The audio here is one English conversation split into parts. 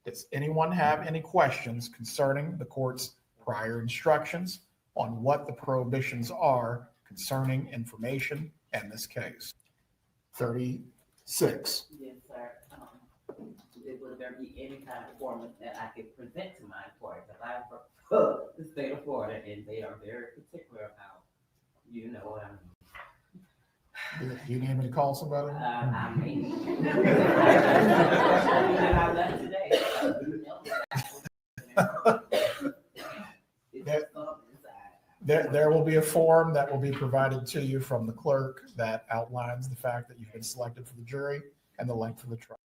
Does anyone have any questions concerning the court's prior instructions on what the prohibitions are concerning information in this case? 36. Yes, sir. Would there be any kind of form that I could present to my employer? Because I work for the state of Florida, and they are very particular about, you know what I mean. Do you need me to call somebody? I may need to. I left today. There will be a form that will be provided to you from the clerk that outlines the fact that you've been selected for the jury and the length of the trial.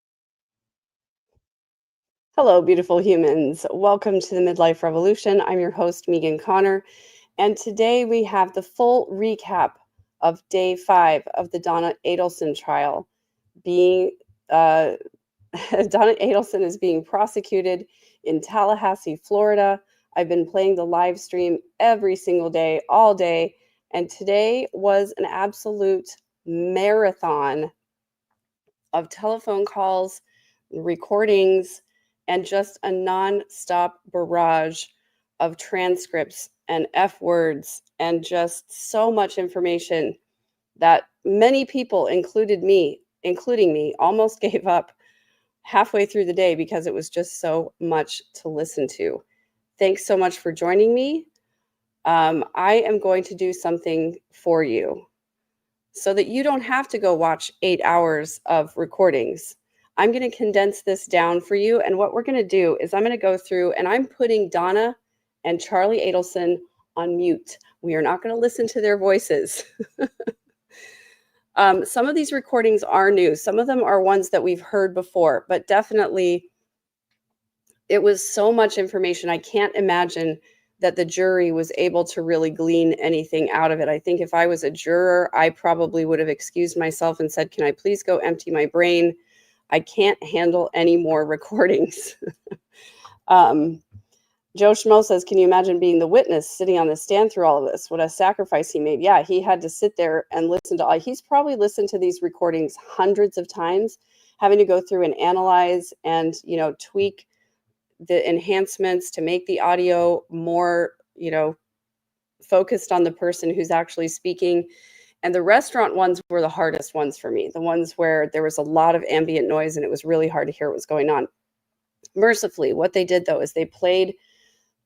Hello, beautiful humans. Welcome to the Midlife Revolution. I'm your host, Megan Connor, and today we have the full recap of day 5 of the Donna Adelson trial. Donna Adelson is being prosecuted in Tallahassee, Florida. I've been playing the live stream every single day, all day, and today was an absolute marathon of telephone calls, recordings, and just a non-stop barrage of transcripts and F words and just so much information that many people, including me, almost gave up halfway through the day because it was just so much to listen to. Thanks so much for joining me. I am going to do something for you so that you don't have to go watch 8 hours of recordings. I'm going to condense this down for you. And what we're going to do is I'm going to go through and I'm putting Donna and Charlie Adelson on mute. We are not going to listen to their voices. Some of these recordings are new. Some of them are ones that we've heard before, but definitely it was so much information. I can't imagine that the jury was able to really glean anything out of it. I think if I was a juror, I probably would have excused myself and said, can I please go empty my brain? I can't handle any more recordings. Joe Schmo says, can you imagine being the witness sitting on the stand through all of this? What a sacrifice he made. Yeah, he had to sit there and listen to all. He's probably listened to these recordings hundreds of times, having to go through and analyze and, tweak the enhancements to make the audio more, focused on the person who's actually speaking. And the restaurant ones were the hardest ones for me, the ones where there was a lot of ambient noise and it was really hard to hear what was going on. Mercifully, what they did, though, is they played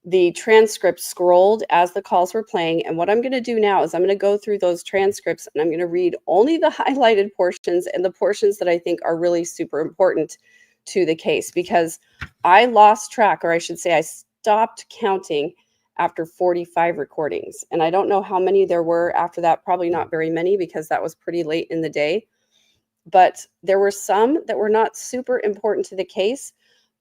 the transcript scrolled as the calls were playing. And what I'm going to do now is I'm going to go through those transcripts and I'm going to read only the highlighted portions and the portions that I think are really super important to the case, because I lost track, or I should say I stopped counting after 45 recordings. And I don't know how many there were after that, probably not very many because that was pretty late in the day. But there were some that were not super important to the case.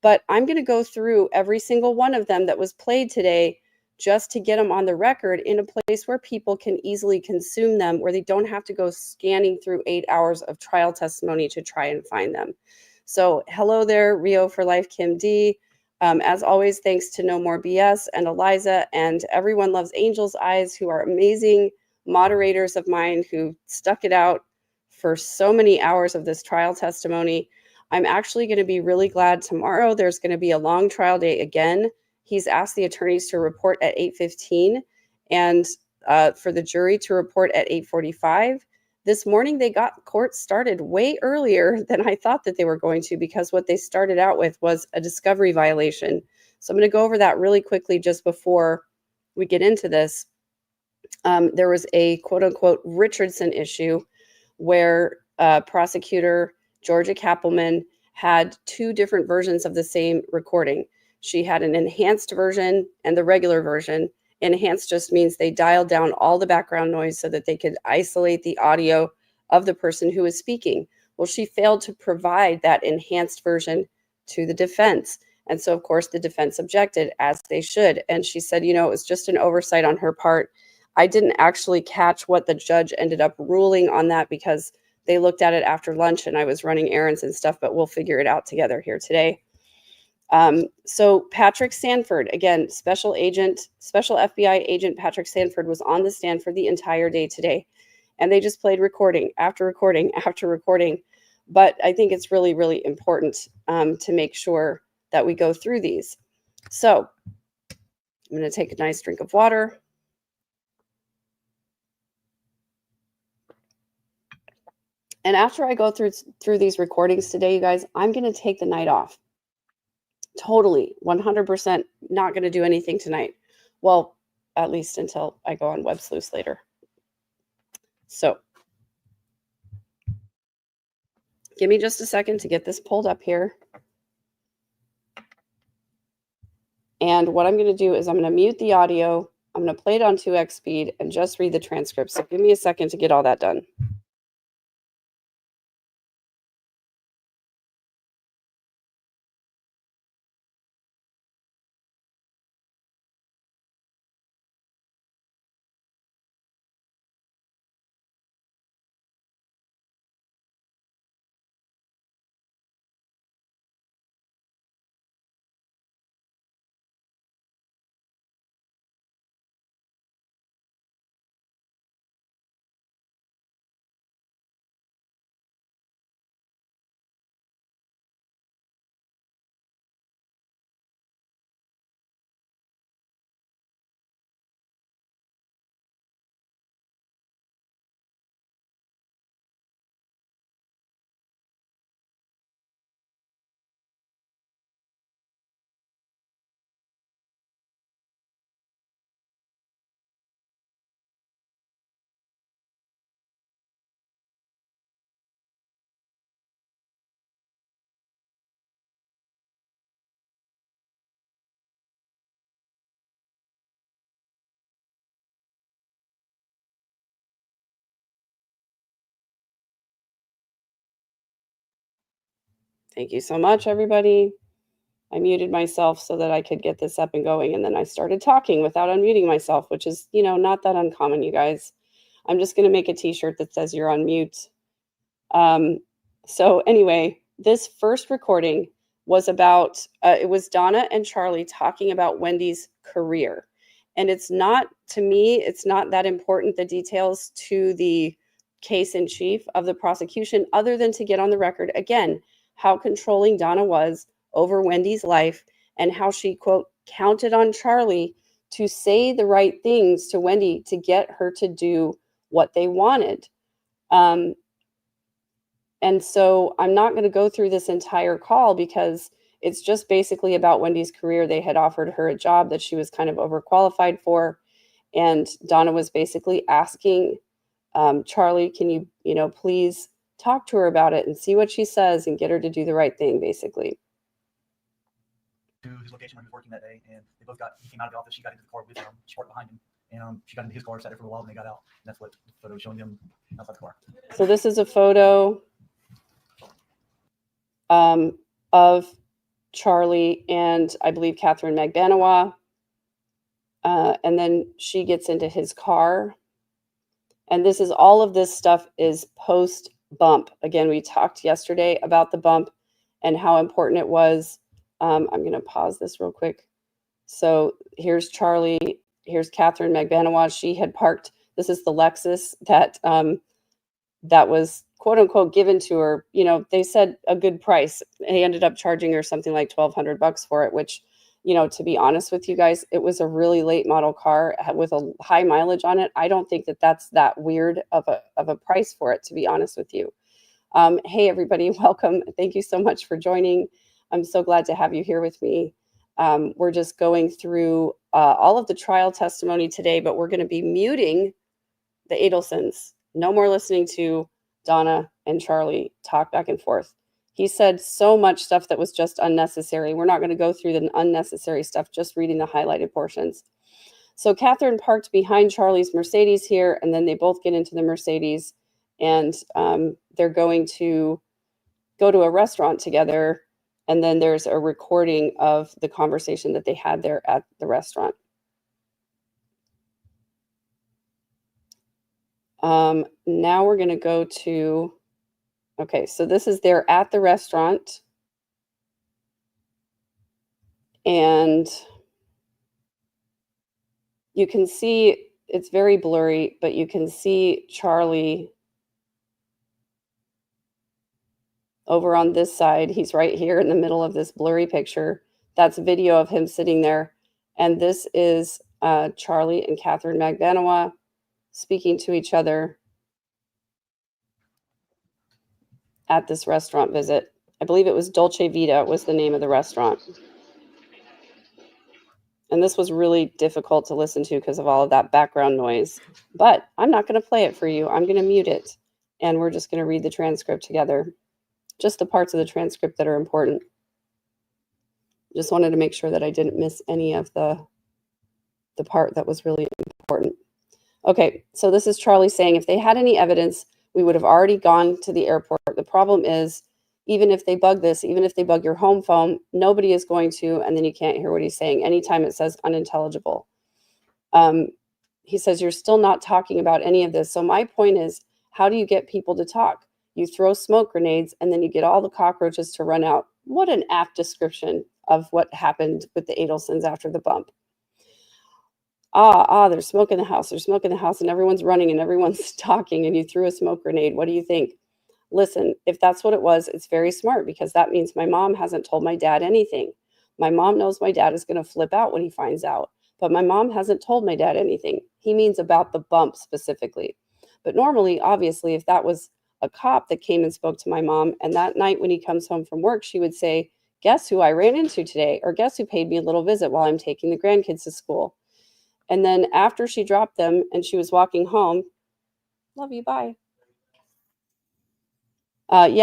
But I'm going to go through every single one of them that was played today just to get them on the record in a place where people can easily consume them, where they don't have to go scanning through 8 hours of trial testimony to try and find them. So hello there, Rio for Life, Kim D. As always, thanks to No More BS and Eliza and Everyone Loves Angel's Eyes, who are amazing moderators of mine who stuck it out for so many hours of this trial testimony. I'm actually going to be really glad tomorrow. There's going to be a long trial day again. He's asked the attorneys to report at 8:15 and for the jury to report at 8:45. This morning, they got court started way earlier than I thought that they were going to, because what they started out with was a discovery violation. So I'm going to go over that really quickly just before we get into this. There was a quote unquote Richardson issue where prosecutor Georgia Kappelman had 2 different versions of the same recording. She had an enhanced version and the regular version. Enhanced just means they dialed down all the background noise so that they could isolate the audio of the person who was speaking. Well, she failed to provide that enhanced version to the defense. And so, of course, the defense objected, as they should. And she said, it was just an oversight on her part. I didn't actually catch what the judge ended up ruling on that because they looked at it after lunch and I was running errands and stuff, but we'll figure it out together here today. So Patrick Sanford, again, special FBI agent Patrick Sanford was on the stand for the entire day today. And they just played recording after recording after recording. But I think it's really, really important to make sure that we go through these. So I'm going to take a nice drink of water. And after I go through these recordings today, you guys, I'm going to take the night off. Totally, 100% not going to do anything tonight. Well, at least until I go on Web Sleuth later. So give me just a second to get this pulled up here. And what I'm going to do is I'm going to mute the audio. I'm going to play it on 2x speed and just read the transcript. So give me a second to get all that done. Thank you so much, everybody. I muted myself so that I could get this up and going. And then I started talking without unmuting myself, which is, not that uncommon, you guys. I'm just going to make a t-shirt that says you're on mute. So anyway, this first recording was about, it was Donna and Charlie talking about Wendy's career. And it's not, to me, it's not that important, the details to the case in chief of the prosecution, other than to get on the record, again, how controlling Donna was over Wendy's life and how she, quote, counted on Charlie to say the right things to Wendy to get her to do what they wanted. And so I'm not going to go through this entire call because it's just basically about Wendy's career. They had offered her a job that she was kind of overqualified for. And Donna was basically asking Charlie, can you, please talk to her about it and see what she says and get her to do the right thing, basically. To his location where he was working that day, and he came out of the office, she got into the car with him, she parked behind him, and she got into his car, sat there for a while, and they got out. And that's what the photo is showing them outside the car. So this is a photo of Charlie and I believe Catherine Magbanawa. And then she gets into his car. And all of this stuff is post bump. Again, we talked yesterday about the bump and how important it was. I'm going to pause this real quick. So here's Charlie. Here's Catherine Magbanawa. She had parked. This is the Lexus that was quote unquote given to her. They said a good price. They ended up charging her something like $1,200 for it, which, to be honest with you guys, it was a really late model car with a high mileage on it. I don't think that that's that weird of a price for it, to be honest with you. Hey, everybody, welcome. Thank you so much for joining. I'm so glad to have you here with me. We're just going through all of the trial testimony today, but we're going to be muting the Adelsons. No more listening to Donna and Charlie talk back and forth. He said so much stuff that was just unnecessary. We're not going to go through the unnecessary stuff, just reading the highlighted portions. So Catherine parked behind Charlie's Mercedes here, and then they both get into the Mercedes, and they're going to go to a restaurant together. And then there's a recording of the conversation that they had there at the restaurant. Now we're going to go to, okay, so this is there at the restaurant. And you can see, it's very blurry, but you can see Charlie Over on this side, he's right here in the middle of this blurry picture. That's video of him sitting there. And this is Charlie and Catherine Magbanua speaking to each other at this restaurant visit. I believe it was Dolce Vita was the name of the restaurant. And this was really difficult to listen to because of all of that background noise. But I'm not going to play it for you. I'm going to mute it. And we're just going to read the transcript together. Just the parts of the transcript that are important. Just wanted to make sure that I didn't miss any of the part that was really important. Okay, so this is Charlie saying, if they had any evidence, we would have already gone to the airport. The problem is, even if they bug this, even if they bug your home phone, nobody is going to, and then you can't hear what he's saying. Anytime it says unintelligible. He says, you're still not talking about any of this. So my point is, how do you get people to talk? You throw smoke grenades, and then you get all the cockroaches to run out. What an apt description of what happened with the Adelsons after the bump. There's smoke in the house. There's smoke in the house, and everyone's running, and everyone's talking, and you threw a smoke grenade. What do you think? Listen, if that's what it was, it's very smart, because that means my mom hasn't told my dad anything. My mom knows my dad is going to flip out when he finds out, but my mom hasn't told my dad anything. He means about the bump specifically. But normally, obviously, if that was a cop that came and spoke to my mom, and that night when he comes home from work, she would say, guess who I ran into today? Or guess who paid me a little visit while I'm taking the grandkids to school? And then after she dropped them and she was walking home, love you, bye.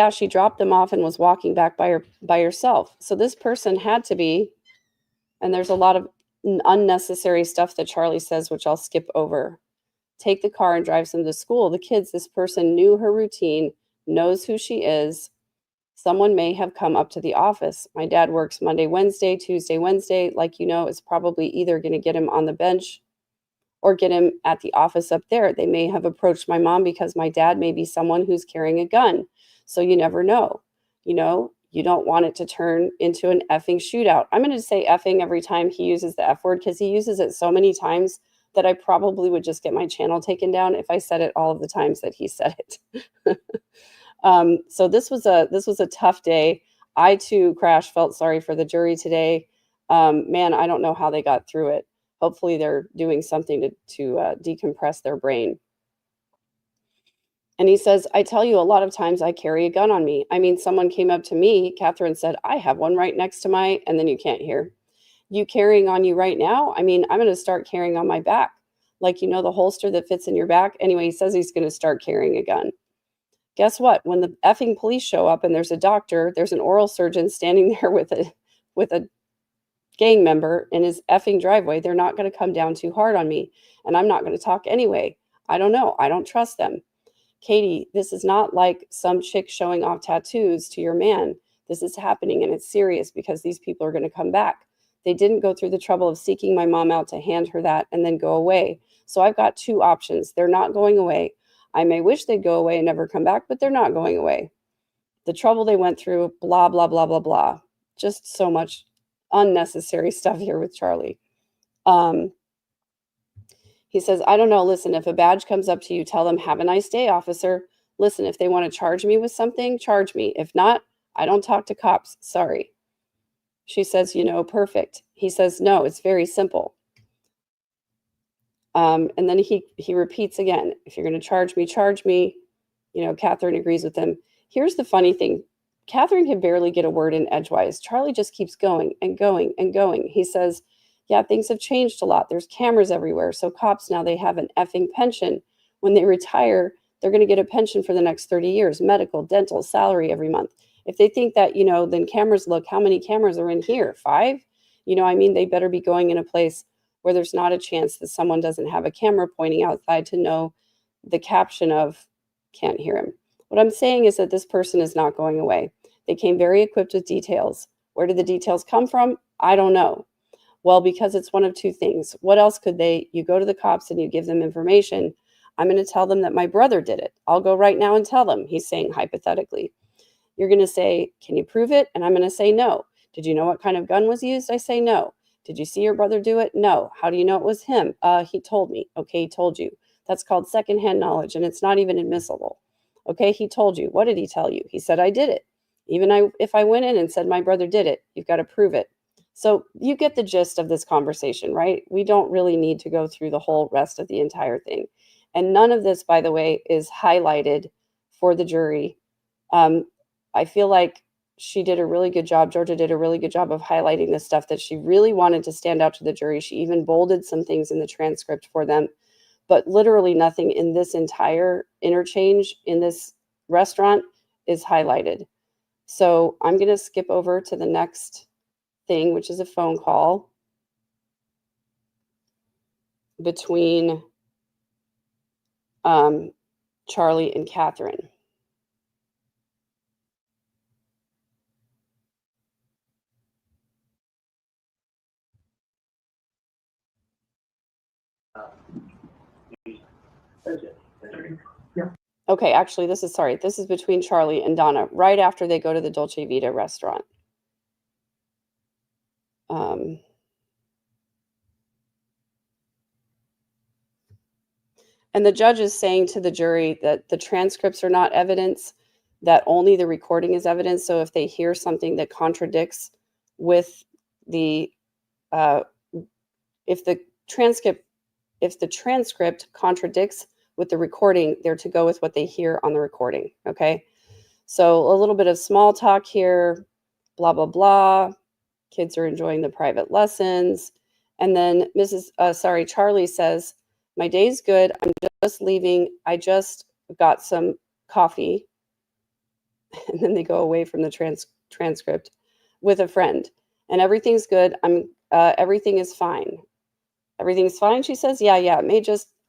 She dropped them off and was walking back by herself. So this person had to be, and there's a lot of unnecessary stuff that Charlie says, which I'll skip over. Take the car and drives them to school. The kids, this person knew her routine, knows who she is. Someone may have come up to the office. My dad works Monday, Wednesday, Tuesday, Wednesday. Like, it's probably either going to get him on the bench or get him at the office up there. They may have approached my mom because my dad may be someone who's carrying a gun. So you never know. You don't want it to turn into an effing shootout. I'm going to say effing every time he uses the F word, because he uses it so many times that I probably would just get my channel taken down if I said it all of the times that he said it. So this was a tough day. I too, Crash, felt sorry for the jury today. Man, I don't know how they got through it. Hopefully they're doing something to decompress their brain. And he says, I tell you, a lot of times I carry a gun on me. I mean, someone came up to me, Catherine said, I have one right next to and then you can't hear. You carrying on you right now? I mean, I'm going to start carrying on my back. Like, the holster that fits in your back. Anyway, he says he's going to start carrying a gun. Guess what? When the effing police show up and there's a doctor, there's an oral surgeon standing there with a gang member in his effing driveway, they're not going to come down too hard on me. And I'm not going to talk anyway. I don't know. I don't trust them. Katie, this is not like some chick showing off tattoos to your man. This is happening, and it's serious because these people are going to come back. They didn't go through the trouble of seeking my mom out to hand her that and then go away. So I've got two options. They're not going away. I may wish they'd go away and never come back, but they're not going away. The trouble they went through, blah, blah, blah, blah, blah. Just so much unnecessary stuff here with Charlie. He says, I don't know. Listen, if a badge comes up to you, tell them, have a nice day, officer. Listen, if they want to charge me with something, charge me. If not, I don't talk to cops. Sorry. She says, perfect. He says, no, it's very simple. And then he repeats again, if you're going to charge me, charge me. Catherine agrees with him. Here's the funny thing. Catherine can barely get a word in edgewise. Charlie just keeps going and going and going. He says, yeah, things have changed a lot. There's cameras everywhere. So cops now, they have an effing pension. When they retire, they're going to get a pension for the next 30 years, medical, dental, salary every month. If they think that, then cameras, look, how many cameras are in here? 5? They better be going in a place where there's not a chance that someone doesn't have a camera pointing outside to know the caption of can't hear him. What I'm saying is that this person is not going away. They came very equipped with details. Where did the details come from? I don't know. Well, because it's one of two things. What else could you go to the cops and you give them information. I'm going to tell them that my brother did it. I'll go right now and tell them, he's saying hypothetically. You're going to say, can you prove it? And I'm going to say no. Did you know what kind of gun was used? I say no. Did you see your brother do it? No. How do you know it was him? He told me. Okay, he told you. That's called secondhand knowledge, and it's not even admissible. Okay, he told you. What did he tell you? He said, I did it. Even if I went in and said my brother did it, you've got to prove it. So you get the gist of this conversation, right? We don't really need to go through the whole rest of the entire thing. And none of this, by the way, is highlighted for the jury. I feel like she did a really good job. Georgia did a really good job of highlighting the stuff that she really wanted to stand out to the jury. She even bolded some things in the transcript for them, but literally nothing in this entire interchange in this restaurant is highlighted. So I'm going to skip over to the next thing, which is a phone call between Charlie and Catherine. Okay, actually, this is between Charlie and Donna right after they go to the Dolce Vita restaurant. And the judge is saying to the jury that the transcripts are not evidence, that only the recording is evidence. So if they hear something that contradicts with the, if the transcript contradicts with the recording, they're to go with what they hear on the recording. Okay. So a little bit of small talk here, blah, blah, blah. Kids are enjoying the private lessons. And then Charlie says, my day's good. I'm just leaving. I just got some coffee. And then they go away from the transcript with a friend. And everything's good. Everything is fine. Everything's fine, she says. Yeah.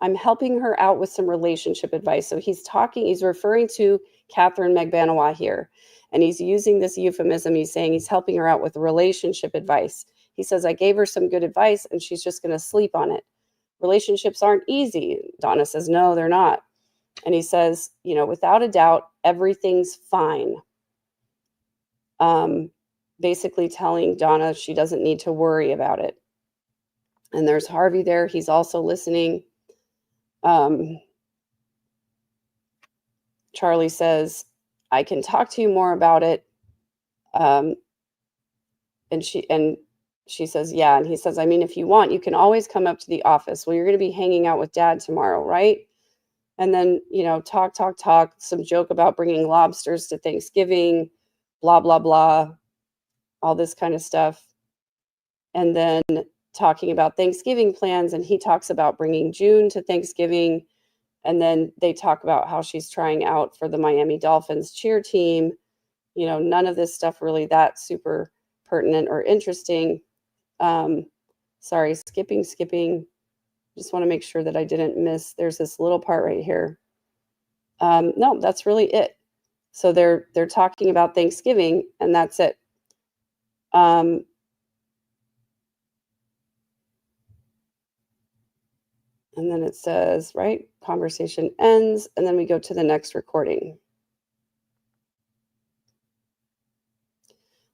I'm helping her out with some relationship advice. So he's referring to Catherine Magbanawa here. And he's using this euphemism. He's saying he's helping her out with relationship advice. He says, I gave her some good advice and she's just going to sleep on it. Relationships aren't easy. Donna says, no, they're not. And he says, without a doubt, everything's fine. Basically telling Donna she doesn't need to worry about it. And there's Harvey there. He's also listening. Charlie says, I can talk to you more about it. And she says, yeah. And he says, I mean, if you want, you can always come up to the office. Well, you're going to be hanging out with Dad tomorrow, right? And then, talk, some joke about bringing lobsters to Thanksgiving, blah, blah, blah, all this kind of stuff. And then talking about Thanksgiving plans. And he talks about bringing June to Thanksgiving. And then they talk about how she's trying out for the Miami Dolphins cheer team. None of this stuff really that super pertinent or interesting. Sorry, skipping. Just want to make sure that I didn't miss. There's this little part right here. No, that's really it. So they're talking about Thanksgiving, and that's it. And then it says, right, conversation ends, and then we go to the next recording.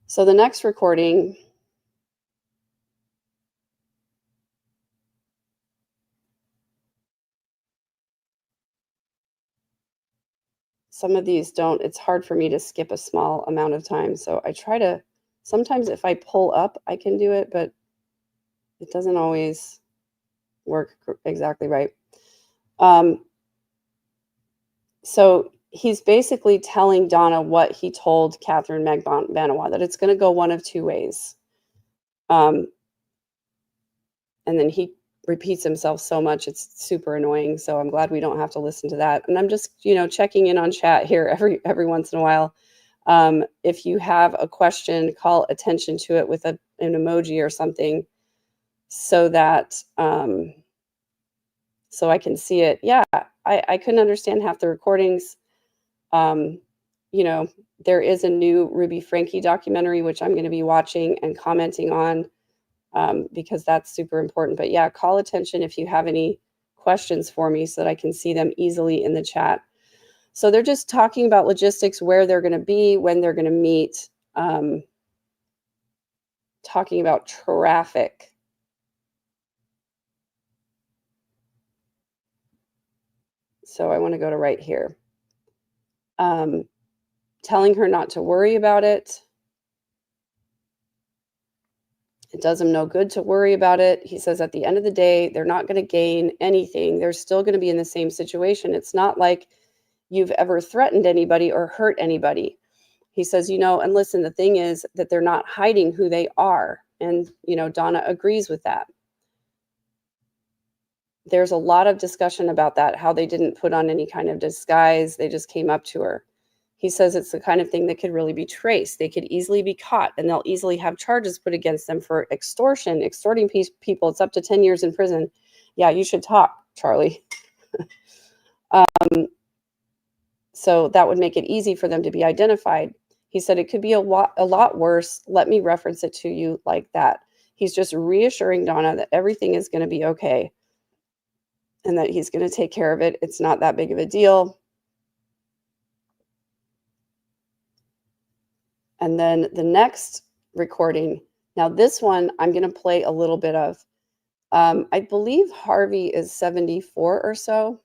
So the next recording, some of these don't, it's hard for me to skip a small amount of time. So I try to, sometimes if I pull up, I can do it, but it doesn't always work exactly right. So he's basically telling Donna what he told Catherine Magbanawa, that it's going to go one of two ways. And then he repeats himself so much, it's super annoying. So I'm glad we don't have to listen to that. And I'm just, checking in on chat here every once in a while. If you have a question, call attention to it with an emoji or something so that, so I can see it. Yeah, I couldn't understand half the recordings. There is a new Ruby Frankie documentary, which I'm going to be watching and commenting on because that's super important. But yeah, call attention if you have any questions for me so that I can see them easily in the chat. So they're just talking about logistics, where they're going to be, when they're going to meet, talking about traffic. So I want to go to right here. telling her not to worry about it. It does him no good to worry about it. He says at the end of the day, they're not going to gain anything. They're still going to be in the same situation. It's not like you've ever threatened anybody or hurt anybody. He says, and listen, the thing is that they're not hiding who they are. And, Donna agrees with that. There's a lot of discussion about that, how they didn't put on any kind of disguise. They just came up to her. He says it's the kind of thing that could really be traced. They could easily be caught, and they'll easily have charges put against them for extortion, extorting people. It's up to 10 years in prison. Yeah, you should talk, Charlie. So that would make it easy for them to be identified. He said it could be a lot worse. Let me reference it to you like that. He's just reassuring Donna that everything is going to be okay and that he's going to take care of it. It's not that big of a deal. And then the next recording, now this one I'm going to play a little bit of. I believe Harvey is 74 or so.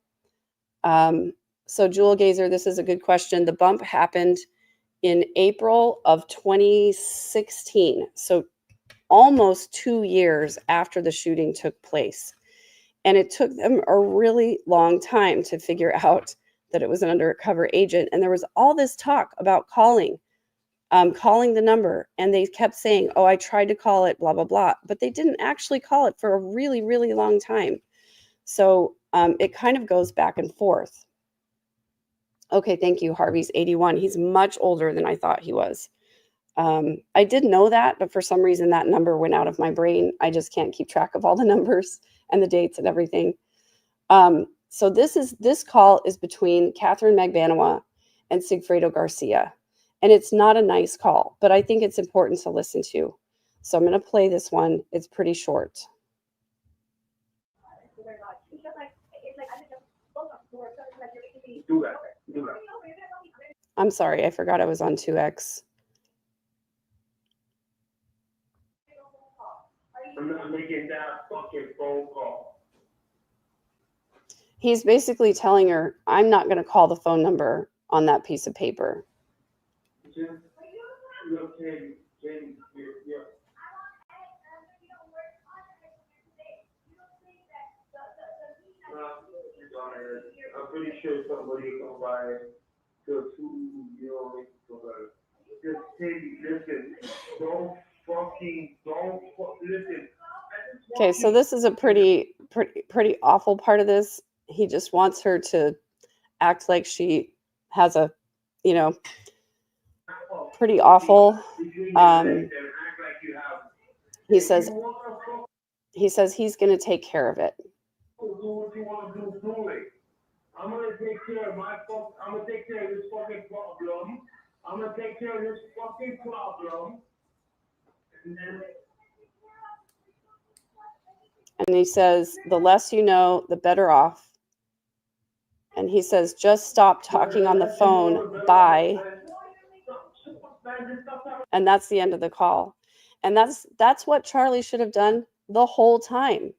So Jewel Gazer, this is a good question. The bump happened in April of 2016. So almost 2 years after the shooting took place. And it took them a really long time to figure out that it was an undercover agent. And there was all this talk about calling the number. And they kept saying, oh, I tried to call it, blah, blah, blah. But they didn't actually call it for a really, really long time. So it kind of goes back and forth. Okay, thank you. Harvey's 81. He's much older than I thought he was. I did know that, but for some reason that number went out of my brain. I just can't keep track of all the numbers and the dates and everything. So this call is between Catherine Magbanua and Sigfredo Garcia. And it's not a nice call, but I think it's important to listen to. So I'm going to play this one. It's pretty short. I'm sorry, I forgot I was on 2X. I'm not making that fucking phone call. He's basically telling her, I'm not going to call the phone number on that piece of paper. I'm pretty sure somebody will come by to just hey, listen, listen. Okay, so this is a pretty awful part of this. He just wants her to act like she has a, pretty awful. He says he's going to take care of it. Do what you want to do it. I'm gonna take care of I'm gonna take care of this fucking problem. I'm gonna take care of this fucking problem. And he says, the less you know, the better off. And he says, just stop talking on the phone. Bye. And that's the end of the call. And that's what Charlie should have done the whole time.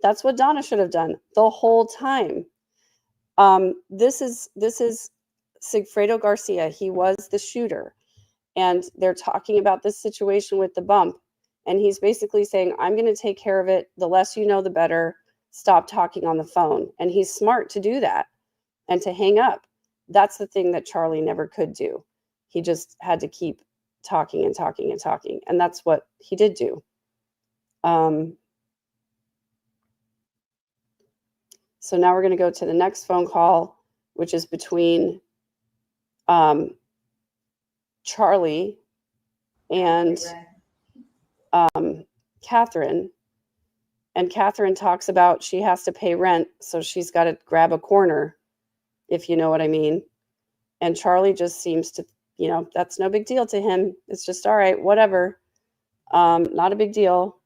That's what Donna should have done the whole time. This is Sigfredo Garcia. He was the shooter. And they're talking about this situation with the bump. And he's basically saying, I'm going to take care of it. The less you know, the better. Stop talking on the phone. And he's smart to do that and to hang up. That's the thing that Charlie never could do. He just had to keep talking and talking and talking. And that's what he did do. So now we're going to go to the next phone call, which is between Charlie and Catherine. And Catherine talks about she has to pay rent, so she's got to grab a corner, if you know what I mean. And Charlie just seems to, that's no big deal to him. It's just, all right, whatever. Not a big deal.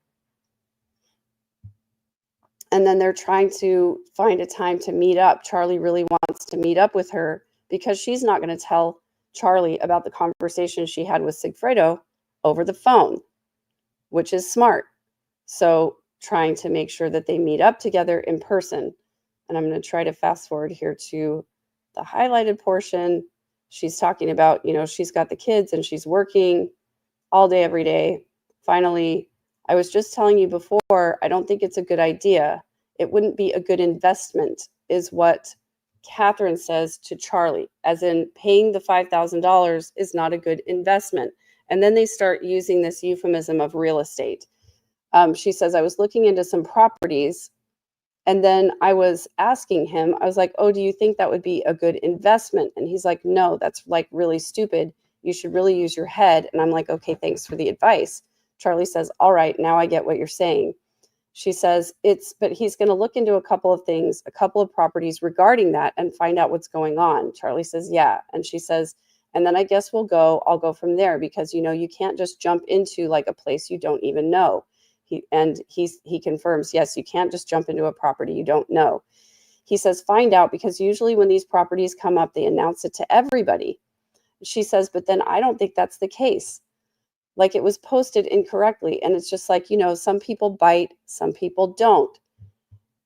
And then they're trying to find a time to meet up. Charlie really wants to meet up with her because she's not going to tell Charlie about the conversation she had with Sigfredo over the phone, which is smart. So trying to make sure that they meet up together in person. And I'm going to try to fast forward here to the highlighted portion. She's talking about, she's got the kids and she's working all day, every day. Finally, I was just telling you before, I don't think it's a good idea. It wouldn't be a good investment, is what Catherine says to Charlie, as in paying the $5,000 is not a good investment. And then they start using this euphemism of real estate. She says, I was looking into some properties, and then I was asking him, I was like, oh, do you think that would be a good investment? And he's like, no, that's like really stupid. You should really use your head. And I'm like, okay, thanks for the advice. Charlie says, all right, now I get what you're saying. She says, but he's going to look into a couple of things, a couple of properties regarding that and find out what's going on. Charlie says, yeah. And she says, and then I guess I'll go from there, because, you can't just jump into like a place you don't even know. He confirms, yes, you can't just jump into a property you don't know. He says, find out, because usually when these properties come up, they announce it to everybody. She says, but then I don't think that's the case. Like, it was posted incorrectly. And it's just like, some people bite, some people don't.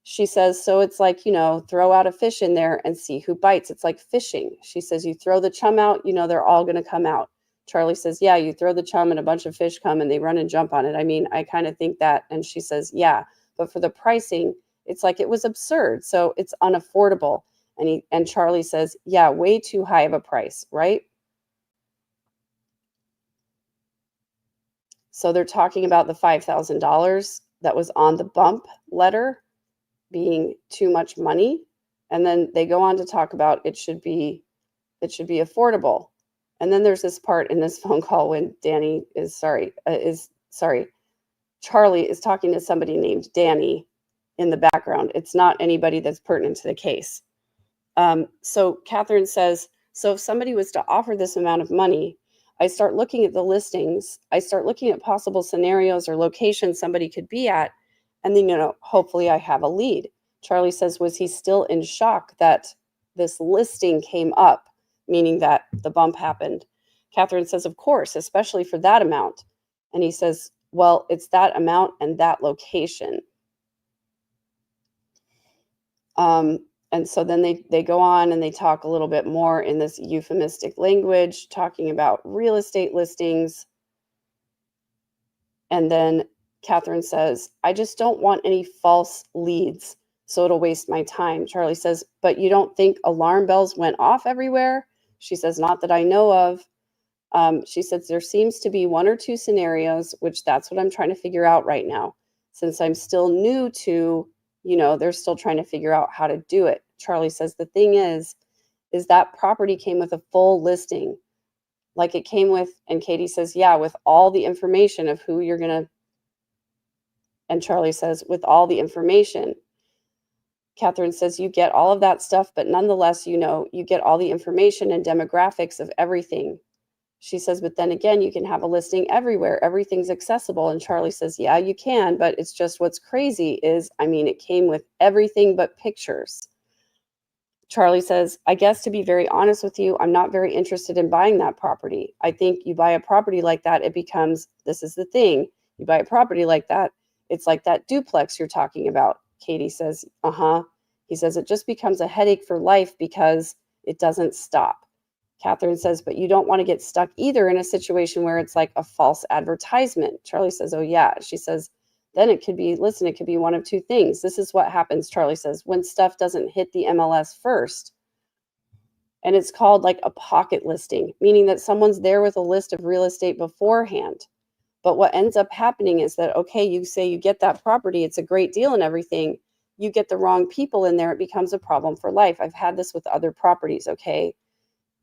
She says, so it's like, throw out a fish in there and see who bites. It's like fishing. She says, you throw the chum out, they're all going to come out. Charlie says, yeah, you throw the chum and a bunch of fish come and they run and jump on it. I mean, I kind of think that. And she says, yeah, but for the pricing, it's like, it was absurd. So it's unaffordable. And Charlie says, yeah, way too high of a price, right? So they're talking about the $5,000 that was on the bump letter being too much money. And then they go on to talk about it should be affordable. And then there's this part in this phone call when Charlie is talking to somebody named Danny in the background. It's not anybody that's pertinent to the case. So Catherine says, so if somebody was to offer this amount of money, I start looking at the listings. I start looking at possible scenarios or locations somebody could be at. And then, hopefully I have a lead. Charlie says, was he still in shock that this listing came up, meaning that the bump happened? Catherine says, of course, especially for that amount. And he says, well, it's that amount and that location. And so then they go on and they talk a little bit more in this euphemistic language, talking about real estate listings. And then Catherine says, I just don't want any false leads, so it'll waste my time. Charlie says, but you don't think alarm bells went off everywhere? She says, not that I know of. She says, there seems to be one or two scenarios, which that's what I'm trying to figure out right now. Since I'm still new to, they're still trying to figure out how to do it. Charlie says, the thing is that property came with a full listing. Like it came with, and Katie says, yeah, with all the information of who you're going to, and Charlie says, with all the information. Catherine says, you get all of that stuff, but nonetheless, you get all the information and demographics of everything. She says, but then again, you can have a listing everywhere. Everything's accessible. And Charlie says, yeah, you can, but it's just what's crazy is, it came with everything but pictures. Charlie says, I guess to be very honest with you, I'm not very interested in buying that property. I think you buy a property like that, it becomes, this is the thing, you buy a property like that, it's like that duplex you're talking about. Katie says, He says, it just becomes a headache for life because it doesn't stop. Catherine says, but you don't want to get stuck either in a situation where it's like a false advertisement. Charlie says, oh yeah. She says, then it could be one of two things. This is what happens, Charlie says, when stuff doesn't hit the MLS first. And it's called like a pocket listing, meaning that someone's there with a list of real estate beforehand. But what ends up happening is that, okay, you say you get that property, it's a great deal and everything. You get the wrong people in there, it becomes a problem for life. I've had this with other properties, okay?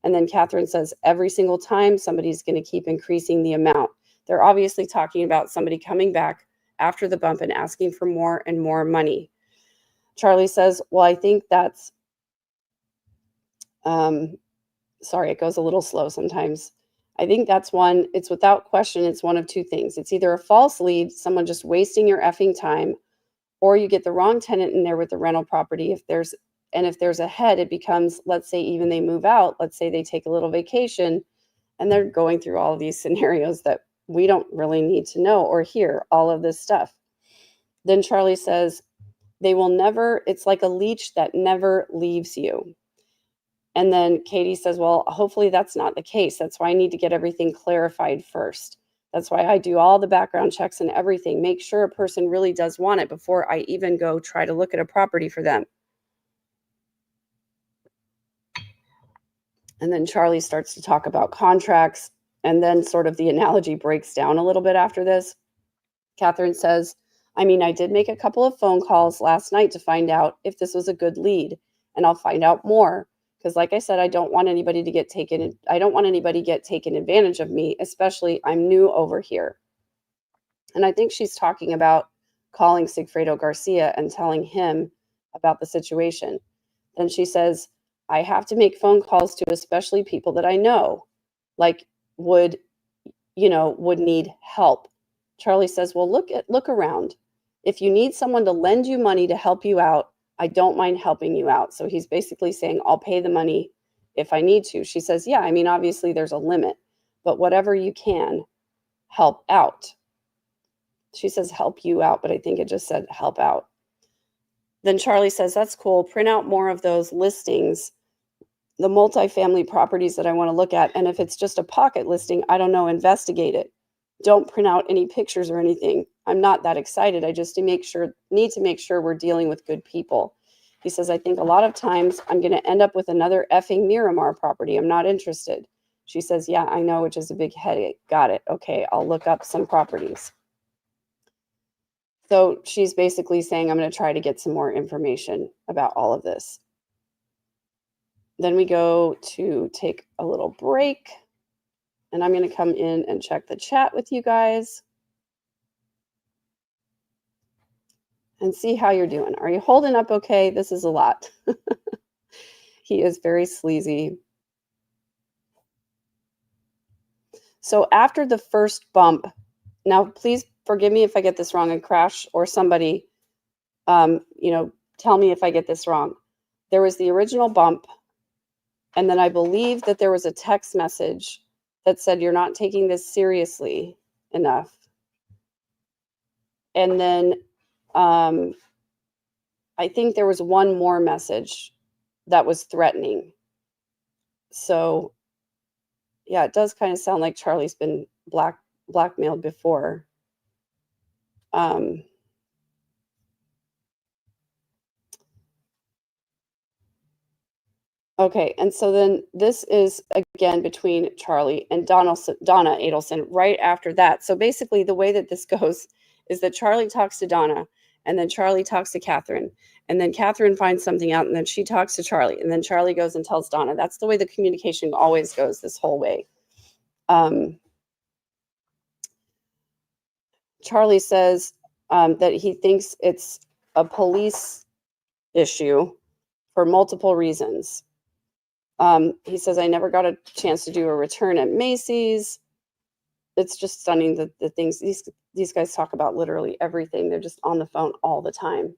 And then Catherine says, every single time somebody's going to keep increasing the amount. They're obviously talking about somebody coming back after the bump and asking for more and more money. Charlie says, well, I think that's, sorry, it goes a little slow sometimes. I think that's one, it's without question, it's one of two things. It's either a false lead, someone just wasting your effing time, or you get the wrong tenant in there with the rental property. If there's a head, it becomes, let's say even they move out, let's say they take a little vacation and they're going through all of these scenarios that we don't really need to know or hear all of this stuff. Then Charlie says, they will never, it's like a leech that never leaves you. And then Katie says, well, hopefully that's not the case. That's why I need to get everything clarified first. That's why I do all the background checks and everything. Make sure a person really does want it before I even go try to look at a property for them. And then Charlie starts to talk about contracts. And then sort of the analogy breaks down a little bit after this. Catherine says, I mean, I did make a couple of phone calls last night to find out if this was a good lead. And I'll find out more. Because like I said, I don't want anybody to get taken advantage of me, especially I'm new over here. And I think she's talking about calling Sigfredo Garcia and telling him about the situation. Then she says, I have to make phone calls to especially people that I know, like would need help. Charlie says, well, look around. If you need someone to lend you money to help you out, I don't mind helping you out. So he's basically saying, I'll pay the money if I need to. She says, yeah, I mean, obviously there's a limit, but whatever you can, help out. She says, help you out, but I think it just said help out. Then Charlie says, that's cool. Print out more of those listings, the multifamily properties that I want to look at. And if it's just a pocket listing, I don't know, investigate it. Don't print out any pictures or anything. I'm not that excited. I just need to make sure we're dealing with good people. He says, I think a lot of times I'm going to end up with another effing Miramar property. I'm not interested. She says, yeah, I know, which is a big headache. Got it. Okay, I'll look up some properties. So she's basically saying, I'm going to try to get some more information about all of this. Then we go to take a little break. And I'm going to come in and check the chat with you guys and see how you're doing. Are you holding up okay? This is a lot. He is very sleazy. So after the first bump, now please forgive me if I get this wrong, and Crash or somebody, tell me if I get this wrong. There was the original bump, and then I believe that there was a text message that said, you're not taking this seriously enough. And then I think there was one more message that was threatening. So, yeah, it does kind of sound like Charlie's been blackmailed before. Okay, and so then this is, again, between Charlie and Donna Adelson right after that. So basically the way that this goes is that Charlie talks to Donna, and then Charlie talks to Catherine, and then Catherine finds something out, and then she talks to Charlie, and then Charlie goes and tells Donna. That's the way the communication always goes this whole way. Charlie says that he thinks it's a police issue for multiple reasons. He says, I never got a chance to do a return at Macy's. It's just stunning the things these guys talk about, literally everything. They're just on the phone all the time.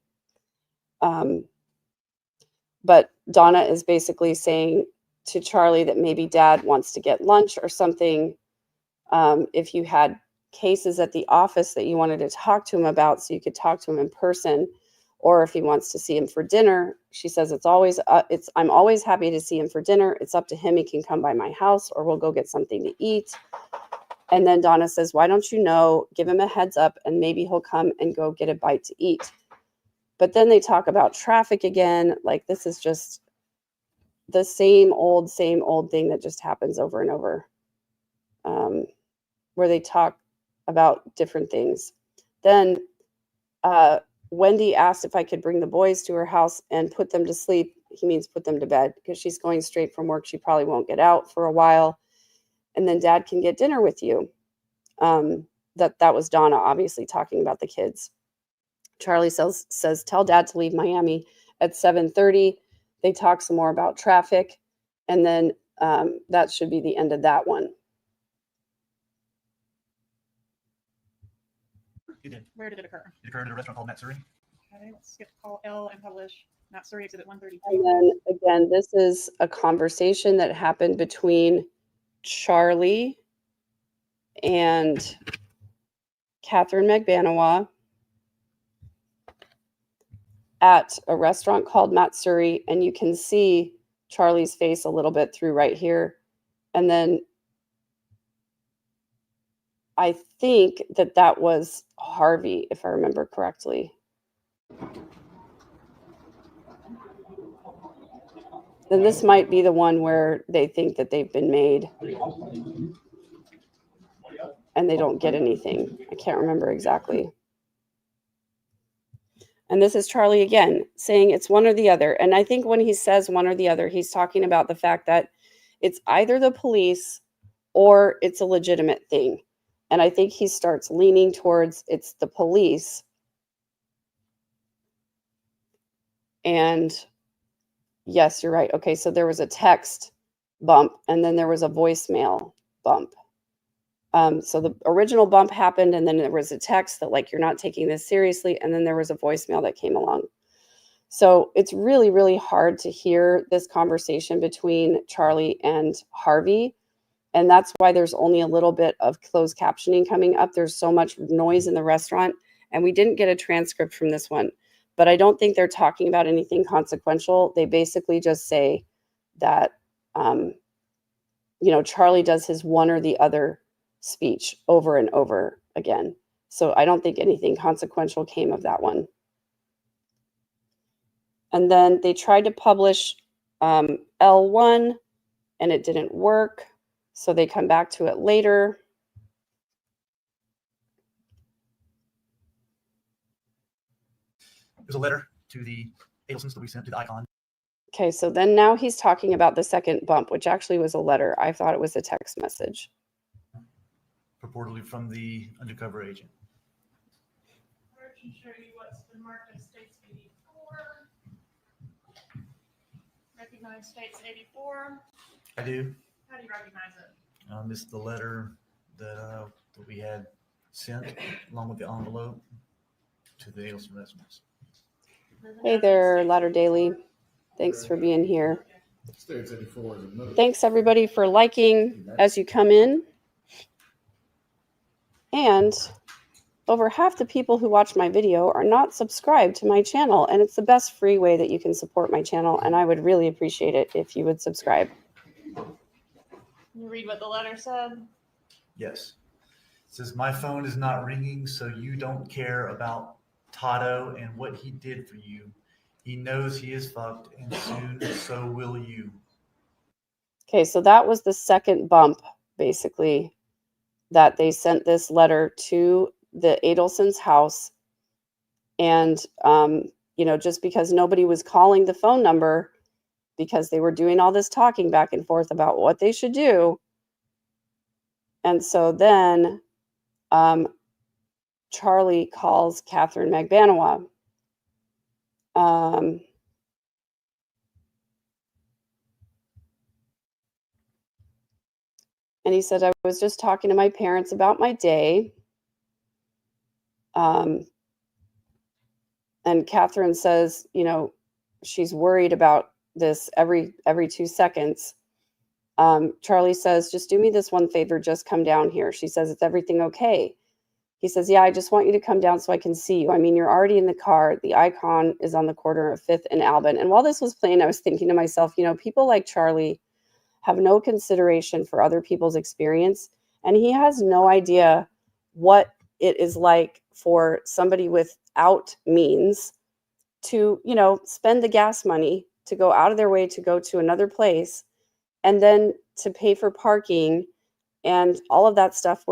But Donna is basically saying to Charlie that maybe Dad wants to get lunch or something. If you had cases at the office that you wanted to talk to him about, so you could talk to him in person, or if he wants to see him for dinner, she says I'm always happy to see him for dinner. It's up to him. He can come by my house, or we'll go get something to eat. And then Donna says, why don't you give him a heads up, and maybe he'll come and go get a bite to eat. But then they talk about traffic again. Like, this is just the same old thing that just happens over and over, where they talk about different things. Then Wendy asked if I could bring the boys to her house and put them to sleep. He means put them to bed, because she's going straight from work. She probably won't get out for a while. And then Dad can get dinner with you. That was Donna, obviously, talking about the kids. Charlie says, tell Dad to leave Miami at 7:30. They talk some more about traffic. And then that should be the end of that one. It did. Where did it occur? It occurred at a restaurant called Matsuri. Okay, let's skip call L and publish. Matsuri exhibit 133. And then again, this is a conversation that happened between Charlie and Catherine Magbanawa at a restaurant called Matsuri, and you can see Charlie's face a little bit through right here. And then I think that that was Harvey, if I remember correctly. Then this might be the one where they think that they've been made and they don't get anything. I can't remember exactly. And this is Charlie again saying it's one or the other. And I think when he says one or the other, he's talking about the fact that it's either the police or it's a legitimate thing. And I think he starts leaning towards it's the police. And yes, you're right. Okay, so there was a text bump and then there was a voicemail bump. So the original bump happened and then there was a text that like, you're not taking this seriously. And then there was a voicemail that came along. So it's really, really hard to hear this conversation between Charlie and Harvey. And that's why there's only a little bit of closed captioning coming up. There's so much noise in the restaurant. And we didn't get a transcript from this one. But I don't think they're talking about anything consequential. They basically just say that, Charlie does his one or the other speech over and over again. So I don't think anything consequential came of that one. And then they tried to publish L1 and it didn't work. So they come back to it later. There's a letter to the Adelsons that we sent to the icon. Okay, so then now he's talking about the second bump, which actually was a letter. I thought it was a text message. Purportedly from the undercover agent. I can show you what's been marked as States 84. Recognize States 84. I do. How do you recognize it? This is the letter that we had sent along with the envelope to the Adelson residents. Hey there, Ladder Daily. Thanks for being here. States 84 is another. Thanks everybody for liking as you come in. And over half the people who watch my video are not subscribed to my channel, and it's the best free way that you can support my channel, and I would really appreciate it if you would subscribe. Can you read what the letter said? Yes. It says, my phone is not ringing, so you don't care about Tato and what he did for you. He knows he is fucked, and soon so will you. Okay, so that was the second bump, basically, that they sent this letter to the Adelson's house. And, just because nobody was calling the phone number because they were doing all this talking back and forth about what they should do. And so then Charlie calls Catherine Magbanawa. And he said, I was just talking to my parents about my day. And Catherine says, she's worried about this every 2 seconds. Charlie says, just do me this one favor, just come down here. She says, is everything okay? He says, yeah, I just want you to come down so I can see you. I mean, you're already in the car. The icon is on the corner of 5th and Albin. And while this was playing, I was thinking to myself, people like Charlie have no consideration for other people's experience. And he has no idea what it is like for somebody without means to, spend the gas money to go out of their way to go to another place and then to pay for parking and all of that stuff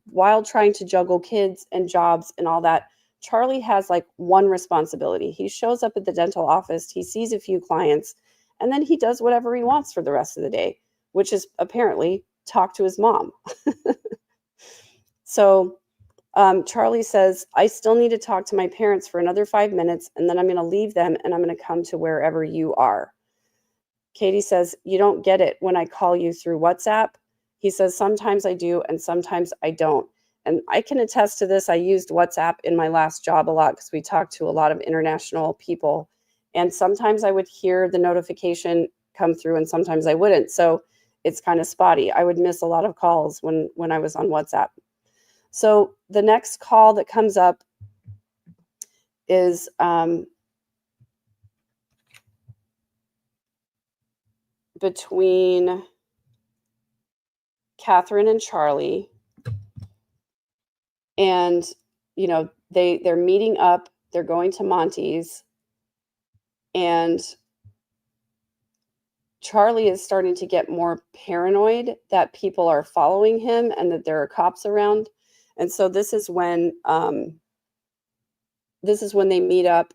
while trying to juggle kids and jobs and all that. Charlie has like one responsibility. He shows up at the dental office, he sees a few clients, and then he does whatever he wants for the rest of the day, which is apparently talk to his mom. So Charlie says, I still need to talk to my parents for another 5 minutes, and then I'm going to leave them and I'm going to come to wherever you are. Katie says, you don't get it when I call you through WhatsApp. He says, sometimes I do and sometimes I don't. And I can attest to this. I used WhatsApp in my last job a lot because we talked to a lot of international people. And sometimes I would hear the notification come through and sometimes I wouldn't. So it's kind of spotty. I would miss a lot of calls when I was on WhatsApp. So the next call that comes up is between Catherine and Charlie. And, you know, they're meeting up, they're going to Monty's, and Charlie is starting to get more paranoid that people are following him and that there are cops around. And so this is when they meet up,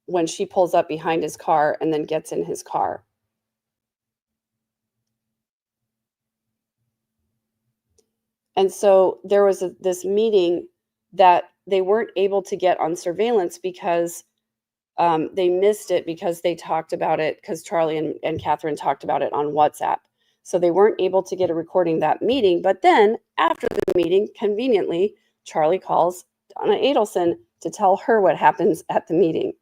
when she pulls up behind his car and then gets in his car. And so there was this meeting that they weren't able to get on surveillance because they missed it because they talked about it, because Charlie and Catherine talked about it on WhatsApp. So they weren't able to get a recording of that meeting. But then after the meeting, conveniently, Charlie calls Donna Adelson to tell her what happens at the meeting.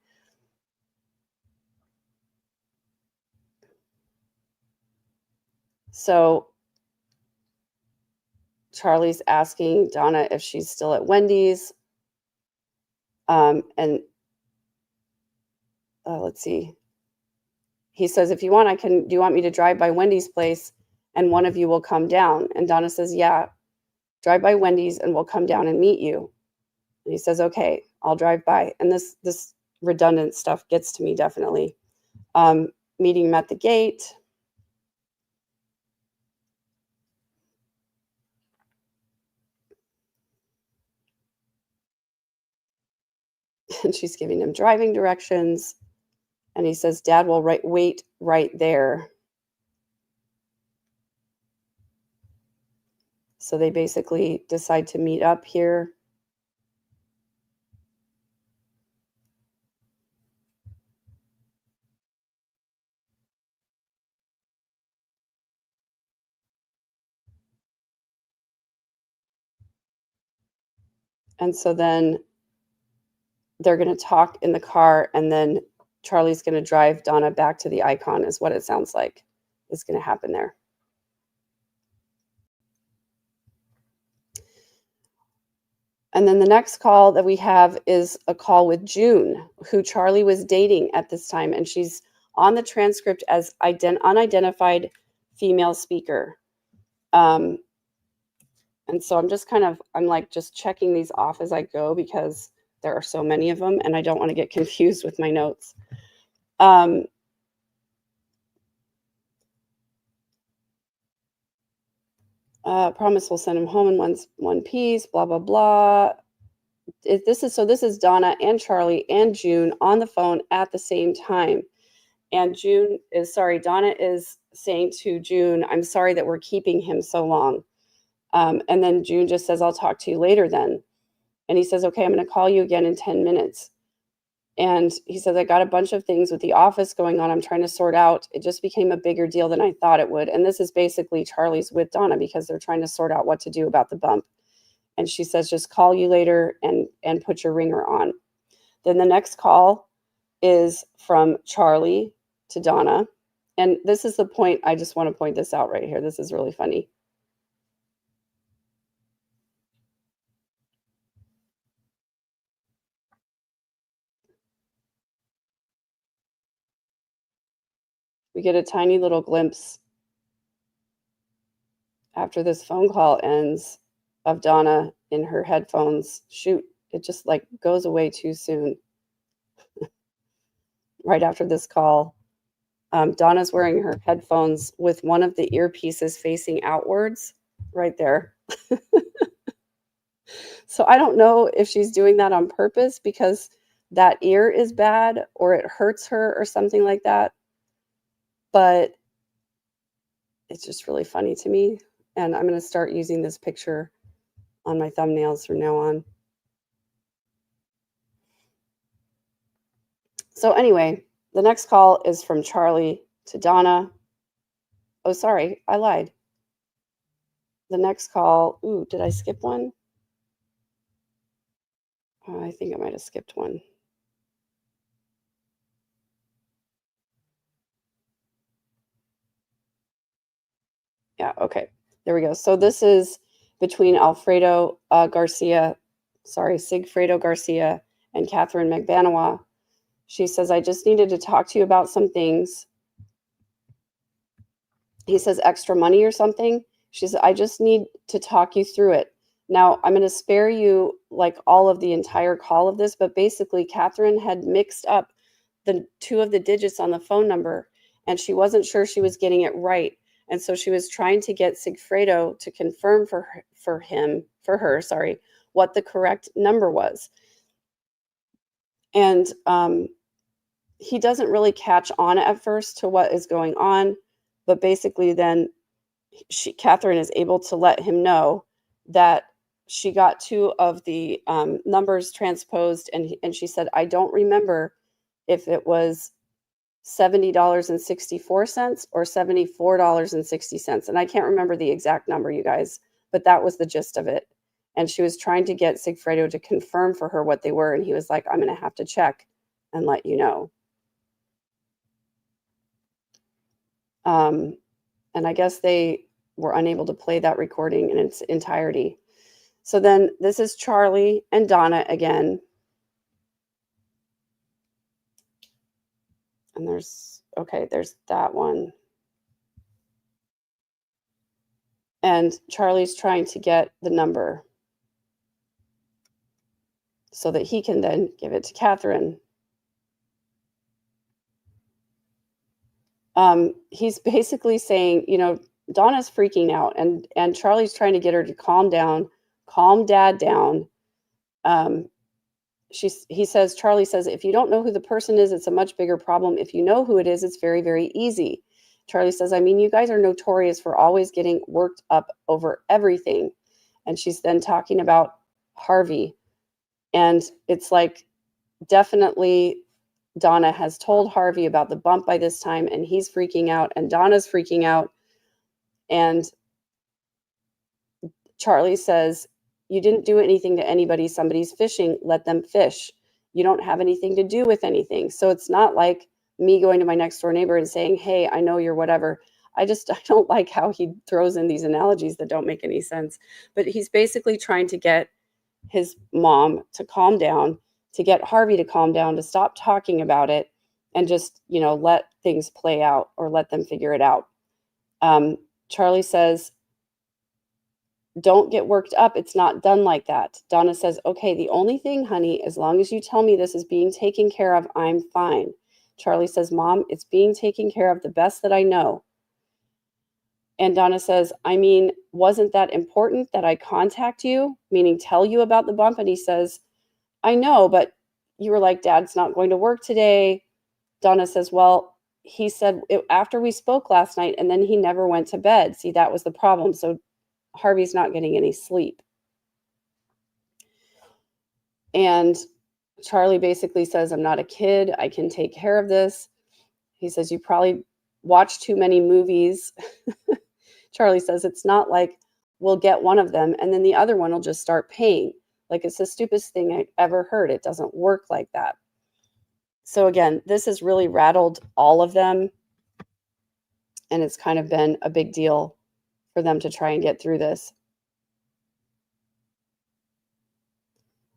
So Charlie's asking Donna if she's still at Wendy's. Let's see. He says, if you want, do you want me to drive by Wendy's place and one of you will come down? And Donna says, yeah, drive by Wendy's and we'll come down and meet you. And he says, okay, I'll drive by. And this redundant stuff gets to me definitely. Meeting him at the gate. And she's giving him driving directions. And he says, Dad will wait right there. So they basically decide to meet up here. And so then they're going to talk in the car, and then Charlie's going to drive Donna back to the Icon, is what it sounds like is going to happen there. And then the next call that we have is a call with June, who Charlie was dating at this time, and she's on the transcript as unidentified female speaker. And so I'm just just checking these off as I go because there are so many of them and I don't want to get confused with my notes. Promise we'll send him home in one piece, blah, blah, blah. This is Donna and Charlie and June on the phone at the same time. And Donna is saying to June, I'm sorry that we're keeping him so long. And then June just says, I'll talk to you later then. And he says, okay, I'm going to call you again in 10 minutes. And he says, I got a bunch of things with the office going on. I'm trying to sort out. It just became a bigger deal than I thought it would. And this is basically Charlie's with Donna because they're trying to sort out what to do about the bump. And she says, just call you later and put your ringer on. Then the next call is from Charlie to Donna. And this is the point. I just want to point this out right here. This is really funny. We get a tiny little glimpse after this phone call ends of Donna in her headphones. Shoot, it just goes away too soon. Right after this call, Donna's wearing her headphones with one of the earpieces facing outwards right there. So I don't know if she's doing that on purpose because that ear is bad or it hurts her or something like that. But it's just really funny to me. And I'm going to start using this picture on my thumbnails from now on. So anyway, the next call is from Charlie to Donna. Oh, sorry, I lied. The next call, did I skip one? I think I might have skipped one. Yeah, okay. There we go. So this is between Sigfredo Garcia and Catherine McBanawa. She says, I just needed to talk to you about some things. he says extra money or something. She says, I just need to talk you through it. Now, I'm going to spare you like all of the entire call of this, but basically Catherine had mixed up the 2 of the digits on the phone number, and she wasn't sure she was getting it right. And so she was trying to get Sigfredo to confirm for her, what the correct number was. And he doesn't really catch on at first to what is going on, but basically then Catherine is able to let him know that she got 2 of the numbers transposed, and she said, I don't remember if it was $70.64 or $74.60. And I can't remember the exact number, you guys, but that was the gist of it. And she was trying to get Sigfredo to confirm for her what they were. And he was like, I'm going to have to check and let you know. And I guess they were unable to play that recording in its entirety. So then this is Charlie and Donna again. And there's that one. And Charlie's trying to get the number so that he can then give it to Catherine. He's basically saying, Donna's freaking out, and Charlie's trying to get her to calm down, calm Dad down. Charlie says, if you don't know who the person is, it's a much bigger problem. If you know who it is, it's very, very easy. Charlie says, I mean, you guys are notorious for always getting worked up over everything. And she's then talking about Harvey. And it's like, definitely Donna has told Harvey about the bump by this time, and he's freaking out, and Donna's freaking out. And Charlie says, you didn't do anything to anybody. Somebody's fishing. Let them fish. You don't have anything to do with anything. So it's not like me going to my next door neighbor and saying, hey, I know you're whatever. I don't like how he throws in these analogies that don't make any sense. But he's basically trying to get his mom to calm down, to get Harvey to calm down, to stop talking about it, and just, let things play out or let them figure it out. Charlie says, don't get worked up. It's not done like that. Donna says, okay, the only thing, honey, as long as you tell me this is being taken care of, I'm fine. Charlie says, Mom, it's being taken care of the best that I know. And Donna says, I mean, wasn't that important that I contact you, meaning tell you about the bump? And he says, I know, but you were like, Dad's not going to work today. Donna says, well, he said after we spoke last night, and then he never went to bed. See, that was the problem. So Harvey's not getting any sleep. And Charlie basically says, I'm not a kid. I can take care of this. He says, you probably watch too many movies. Charlie says, it's not like we'll get one of them and then the other one will just start paying. Like, it's the stupidest thing I ever heard. It doesn't work like that. So again, this has really rattled all of them. And it's kind of been a big deal for them to try and get through this.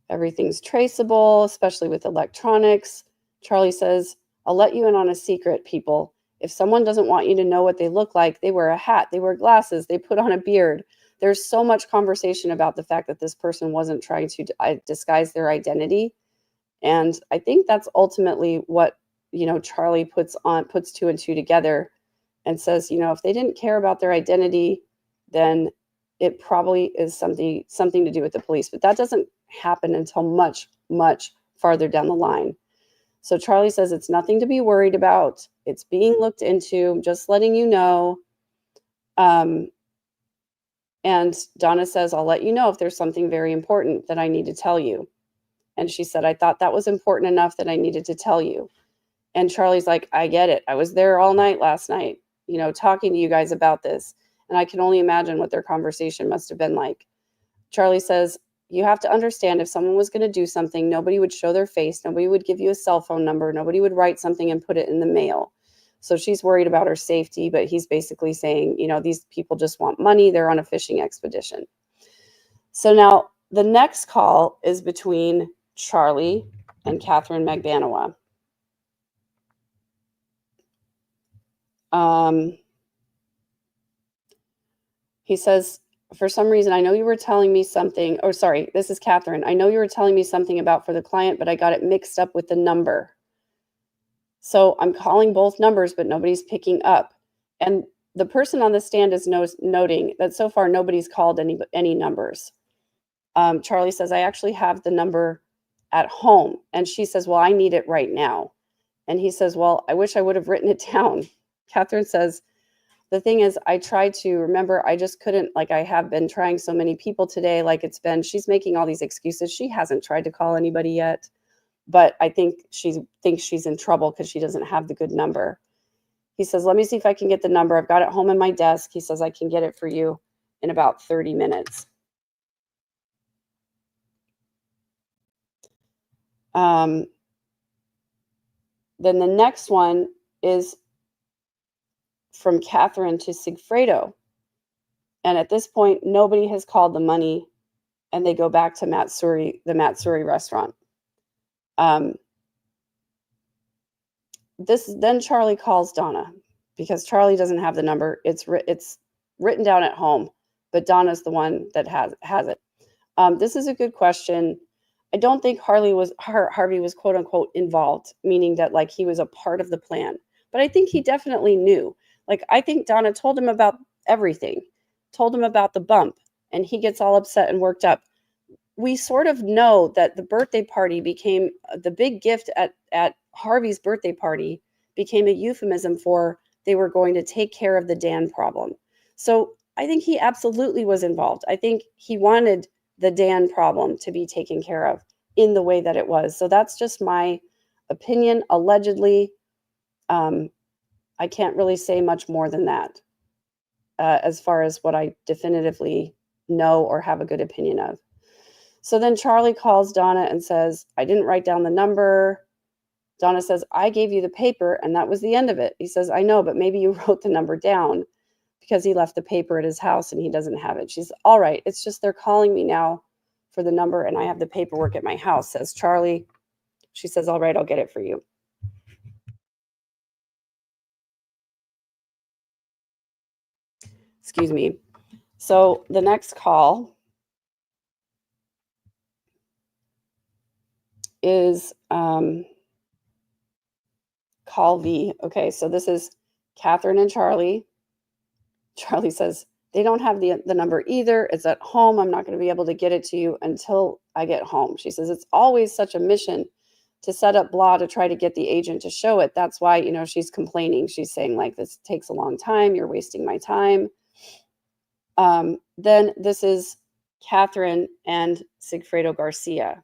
Everything's traceable, especially with electronics. Charlie says, I'll let you in on a secret, people. If someone doesn't want you to know what they look like, they wear a hat, they wear glasses, they put on a beard. There's so much conversation about the fact that this person wasn't trying to disguise their identity. And I think that's ultimately what, Charlie puts 2 and 2 together and says, if they didn't care about their identity, then it probably is something to do with the police. But that doesn't happen until much, much farther down the line. So Charlie says it's nothing to be worried about. It's being looked into. I'm just letting you know. And Donna says, I'll let you know if there's something very important that I need to tell you. And she said, I thought that was important enough that I needed to tell you. And Charlie's like, I get it. I was there all night last night, talking to you guys about this. And I can only imagine what their conversation must have been like. Charlie says, you have to understand, if someone was going to do something, nobody would show their face. Nobody would give you a cell phone number. Nobody would write something and put it in the mail. So she's worried about her safety, but he's basically saying, these people just want money. They're on a fishing expedition. So now the next call is between Charlie and Catherine Magbanua. He says, for some reason, I know you were telling me something. Oh, sorry, this is Catherine. I know you were telling me something about for the client, but I got it mixed up with the number. So I'm calling both numbers, but nobody's picking up. And the person on the stand is noting that so far nobody's called any numbers. Charlie says, I actually have the number at home. And she says, well, I need it right now. And he says, well, I wish I would have written it down. Catherine says, the thing is, I tried to remember, I just couldn't, like I have been trying so many people today, like it's been, she's making all these excuses. She hasn't tried to call anybody yet, but I think she thinks she's in trouble because she doesn't have the good number. He says, let me see if I can get the number. I've got it home in my desk. He says, I can get it for you in about 30 minutes. Then the next one is from Catherine to Sigfredo. And at this point, nobody has called the money, and they go back to Matsuri, the Matsuri restaurant. Then Charlie calls Donna because Charlie doesn't have the number. It's written down at home, but Donna's the one that has it. This is a good question. I don't think Harvey was quote unquote involved, meaning that like he was a part of the plan. But I think he definitely knew. Like I think Donna told him about everything, told him about the bump, and he gets all upset and worked up. We sort of know that the birthday party became the big gift at Harvey's birthday party became a euphemism for they were going to take care of the Dan problem. So I think he absolutely was involved. I think he wanted the Dan problem to be taken care of in the way that it was. So that's just my opinion, allegedly. I can't really say much more than that as far as what I definitively know or have a good opinion of. So then Charlie calls Donna and says, I didn't write down the number. Donna says, I gave you the paper and that was the end of it. He says, I know, but maybe you wrote the number down because he left the paper at his house and he doesn't have it. She's all right. It's just they're calling me now for the number and I have the paperwork at my house, says Charlie. She says, all right, I'll get it for you. Excuse me. So the next call is call V. Okay, so this is Catherine and Charlie. Charlie says, they don't have the number either. It's at home. I'm not going to be able to get it to you until I get home. She says, it's always such a mission to set up blah to try to get the agent to show it. That's why, you know, she's complaining. She's saying like, this takes a long time. You're wasting my time. Then this is Catherine and Sigfredo Garcia.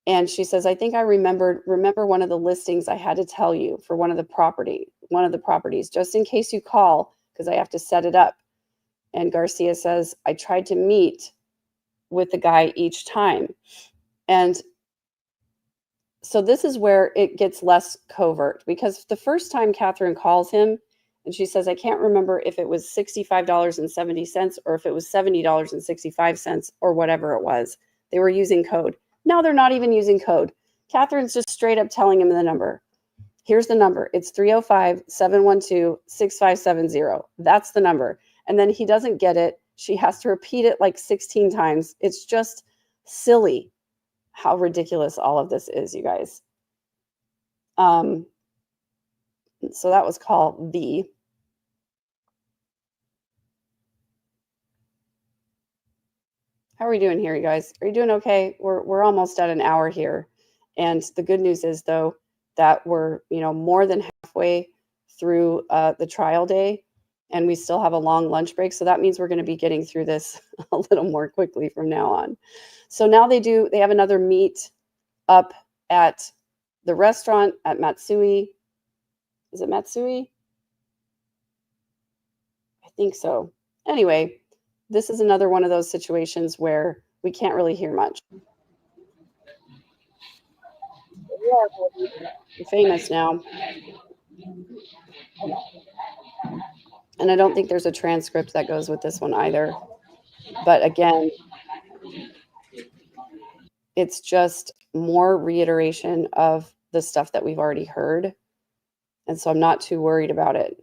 And she says, I think I remember one of the listings I had to tell you for one of the properties, just in case you call, because I have to set it up. And Garcia says, I tried to meet with the guy each time. And so this is where it gets less covert, because the first time Catherine calls him and she says, I can't remember if it was $65.70 or if it was $70.65 or whatever it was. They were using code. Now they're not even using code. Catherine's just straight up telling him the number. Here's the number. It's 305-712-6570. That's the number. And then he doesn't get it. She has to repeat it like 16 times. It's just silly how ridiculous all of this is, you guys. So that was called V. How are we doing here, you guys? Are you doing okay? We're almost at an hour here. And the good news is, though, that we're, more than halfway through the trial day, and we still have a long lunch break. So that means we're going to be getting through this a little more quickly from now on. So now they have another meet up at the restaurant at Matsui. Is it Matsui? I think so. Anyway, this is another one of those situations where we can't really hear much. We're famous now. And I don't think there's a transcript that goes with this one either. But again, it's just more reiteration of the stuff that we've already heard. And so I'm not too worried about it.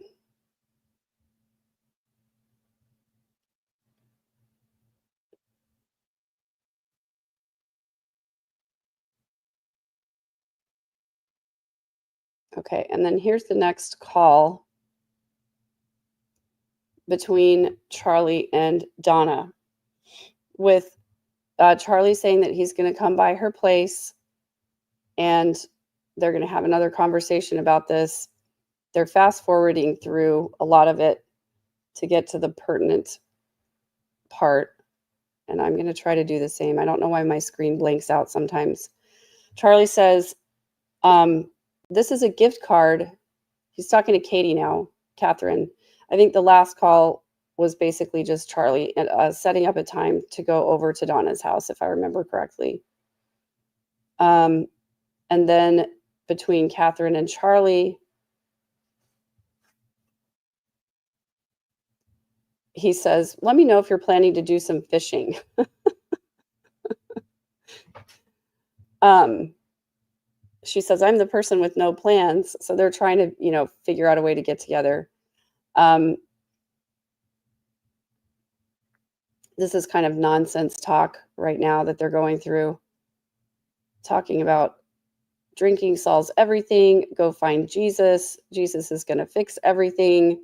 Okay, and then here's the next call between Charlie and Donna, with Charlie saying that he's going to come by her place and they're going to have another conversation about this. They're fast forwarding through a lot of it to get to the pertinent part. And I'm going to try to do the same. I don't know why my screen blanks out sometimes. Charlie says, this is a gift card. He's talking to Katie now, Catherine. I think the last call was basically just Charlie setting up a time to go over to Donna's house, if I remember correctly. And then between Catherine and Charlie, he says, let me know if you're planning to do some fishing. She says, I'm the person with no plans. So they're trying to, figure out a way to get together. This is kind of nonsense talk right now that they're going through, talking about drinking solves everything. Go find Jesus. Jesus is going to fix everything.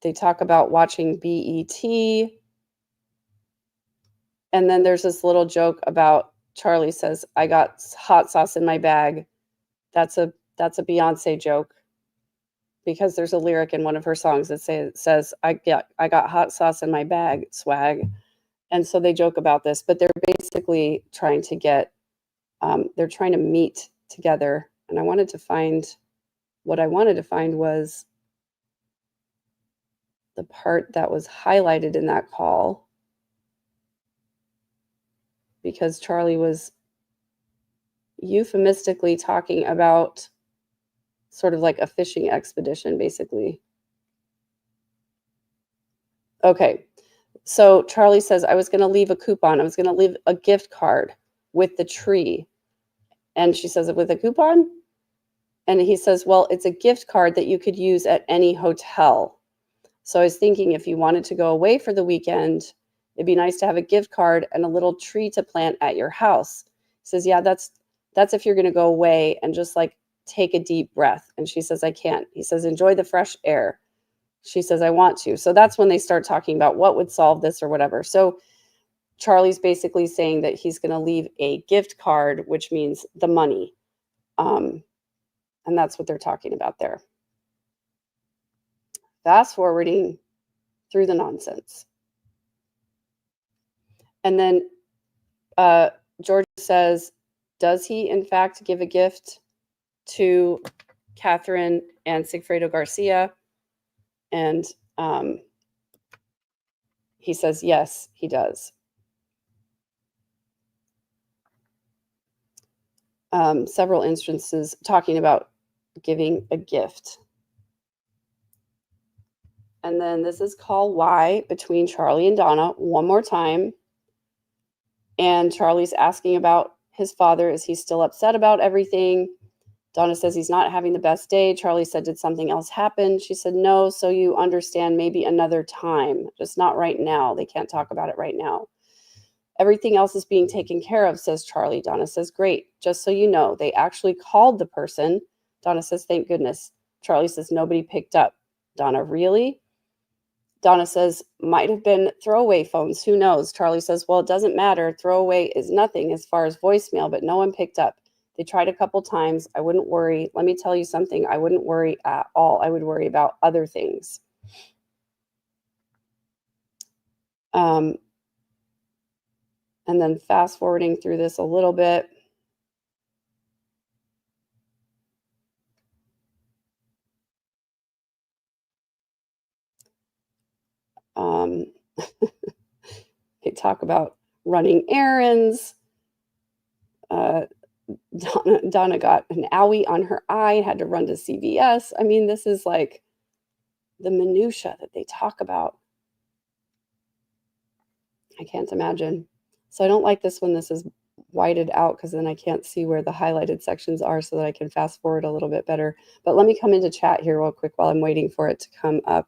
They talk about watching BET. And then there's this little joke about Charlie says, I got hot sauce in my bag. That's a Beyonce joke, because there's a lyric in one of her songs that says, I got hot sauce in my bag, swag. And so they joke about this, but they're basically trying to get, they're trying to meet together. And what I wanted to find was the part that was highlighted in that call, because Charlie was euphemistically talking about sort of like a fishing expedition, basically. Okay, so Charlie says, I was going to leave a coupon. I was going to leave a gift card with the tree. And she says, with a coupon? And he says, well, it's a gift card that you could use at any hotel. So I was thinking, if you wanted to go away for the weekend, it'd be nice to have a gift card and a little tree to plant at your house. He says, yeah, that's if you're going to go away and just like take a deep breath. And she says, I can't. He says, enjoy the fresh air. She says, I want to. So that's when they start talking about what would solve this or whatever. So Charlie's basically saying that he's going to leave a gift card, which means the money. And that's what they're talking about there. Fast forwarding through the nonsense. And then George says, does he in fact give a gift to Catherine and Sigfredo Garcia? And he says, yes, he does. Several instances talking about giving a gift. And then this is call Y between Charlie and Donna one more time. And Charlie's asking about his father. Is he still upset about everything? Donna says he's not having the best day. Charlie said, did something else happen? She said, no, so you understand, maybe another time, just not right now. They can't talk about it right now. Everything else is being taken care of, says Charlie. Donna says, great. Just so you know, they actually called the person. Donna says, thank goodness. Charlie says, nobody picked up. Donna, really? Donna says, might have been throwaway phones. Who knows? Charlie says, well, it doesn't matter. Throwaway is nothing as far as voicemail, but no one picked up. They tried a couple times. I wouldn't worry. Let me tell you something. I wouldn't worry at all. I would worry about other things. And then fast forwarding through this a little bit. They talk about running errands. Donna got an owie on her eye, had to run to CVS. I mean, this is like the minutia that they talk about. I can't imagine. So I don't like this when this is whited out, because then I can't see where the highlighted sections are so that I can fast forward a little bit better. But let me come into chat here real quick while I'm waiting for it to come up.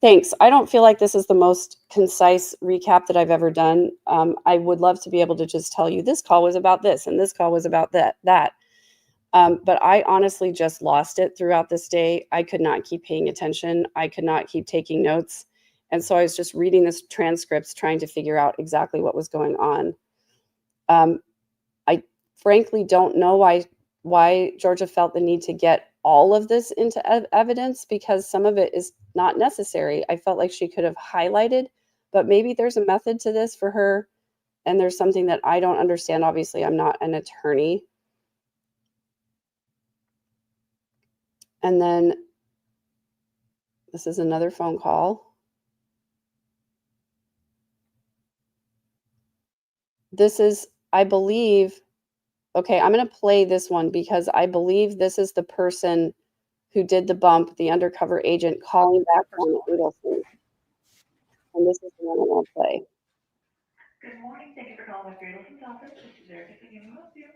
Thanks. I don't feel like this is the most concise recap that I've ever done. I would love to be able to just tell you this call was about this and this call was about that. But I honestly just lost it throughout this day. I could not keep paying attention. I could not keep taking notes. And so I was just reading this transcripts, trying to figure out exactly what was going on. I frankly don't know why Georgia felt the need to get all of this into evidence, because some of it is not necessary. I felt like she could have highlighted, but maybe there's a method to this for her. And there's something that I don't understand. Obviously, I'm not an attorney. And then this is another phone call. This is, I believe, okay, I'm going to play this one because I believe this is the person who did the bump, the undercover agent calling back on Adelson. And this is the one I'm going to play. Good morning. Thank you for calling the Adelson's office. This is Erica. Can you help you?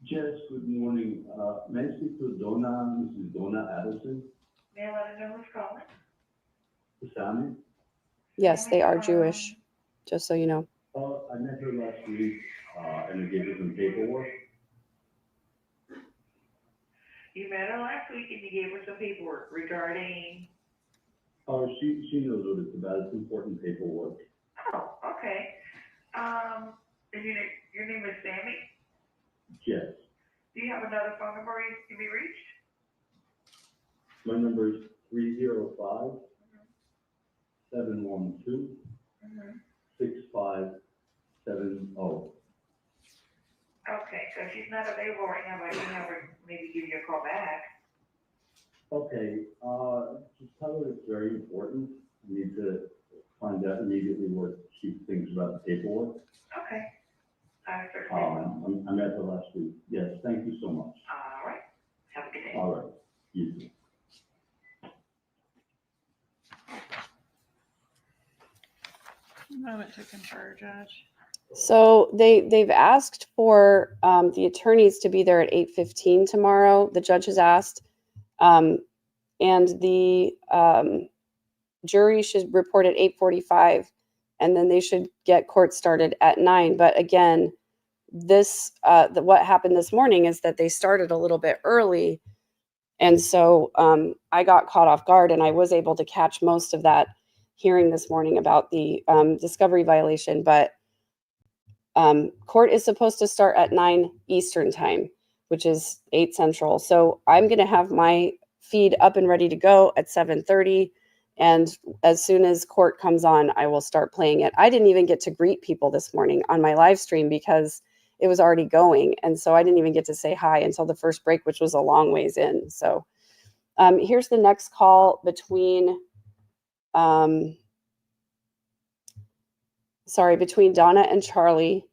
Yes, good morning. May I speak to Mrs. Donna Adelson? May I let her know who's calling? Sammy? Yes, they are Jewish, just so you know. I met her last week, and I gave her some paperwork. You met her last week and you gave her some paperwork regarding... Oh, she knows what it's about. It's important paperwork. Oh, okay. And your name is Sammy? Yes. Do you have another phone number you can be reached? My number is 305 712 6570. Okay, so if she's not available right now, but I can have her maybe give you a call back. Okay, just tell her it's very important. We need to find out immediately what she thinks about the paperwork. Okay. I certainly will. I met her last week. Yes, thank you so much. All right. Have a good day. All right, you too. Moment to confer, Judge. So they've asked for the attorneys to be there at 8:15 tomorrow. The judge has asked, and the jury should report at 8:45, and then they should get court started at 9. But again, this what happened this morning is that they started a little bit early, and so I got caught off guard, and I was able to catch most of that hearing this morning about the discovery violation. But court is supposed to start at 9 Eastern time, which is 8 Central. So I'm going to have my feed up and ready to go at 7:30. And as soon as court comes on, I will start playing it. I didn't even get to greet people this morning on my live stream because it was already going. And so I didn't even get to say hi until the first break, which was a long ways in. So here's the next call between, between Donna and Charlie.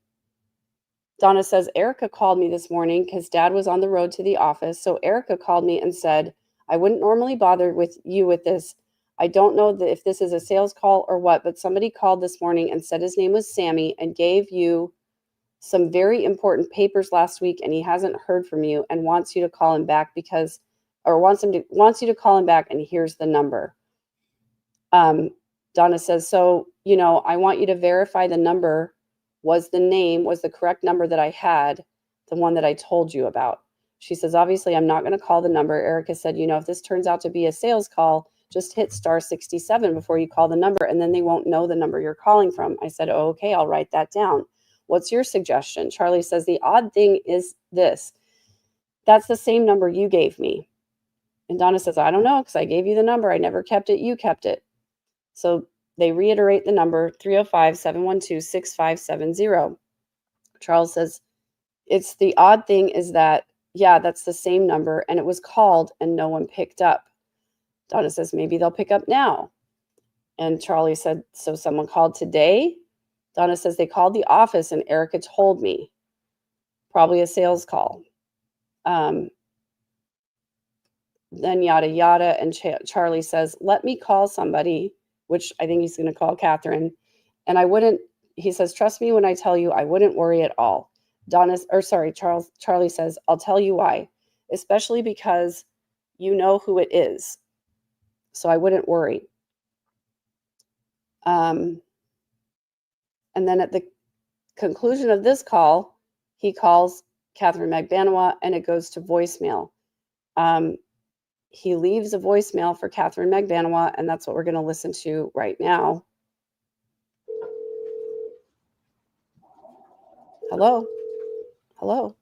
Donna says, Erica called me this morning because Dad was on the road to the office. So Erica called me and said, I wouldn't normally bother with you with this. I don't know if this is a sales call or what, but somebody called this morning and said his name was Sammy and gave you some very important papers last week, and he hasn't heard from you and wants you to call him back wants you to call him back, and here's the number. Donna says, so, I want you to verify the number was the correct number that I had, the one that I told you about. She says, obviously, I'm not going to call the number. Erica said, if this turns out to be a sales call, just hit *67 before you call the number, and then they won't know the number you're calling from. I said, oh, okay, I'll write that down. What's your suggestion? Charlie says, the odd thing is this. That's the same number you gave me. And Donna says, I don't know, because I gave you the number. I never kept it. You kept it. So they reiterate the number, 305-712-6570. Charles says, it's the odd thing is that, yeah, that's the same number, and it was called and no one picked up. Donna says, maybe they'll pick up now. And Charlie said, so someone called today? Donna says, they called the office and Erica told me. Probably a sales call. Then yada, yada. And Charlie says, let me call somebody, which I think he's going to call Catherine. And he says, trust me when I tell you, I wouldn't worry at all. Charlie says, I'll tell you why, especially because you know who it is. So I wouldn't worry. And then at the conclusion of this call, he calls Catherine Magbanua and it goes to voicemail. He leaves a voicemail for Catherine Magbanua, and that's what we're going to listen to right now. Hello? Hello?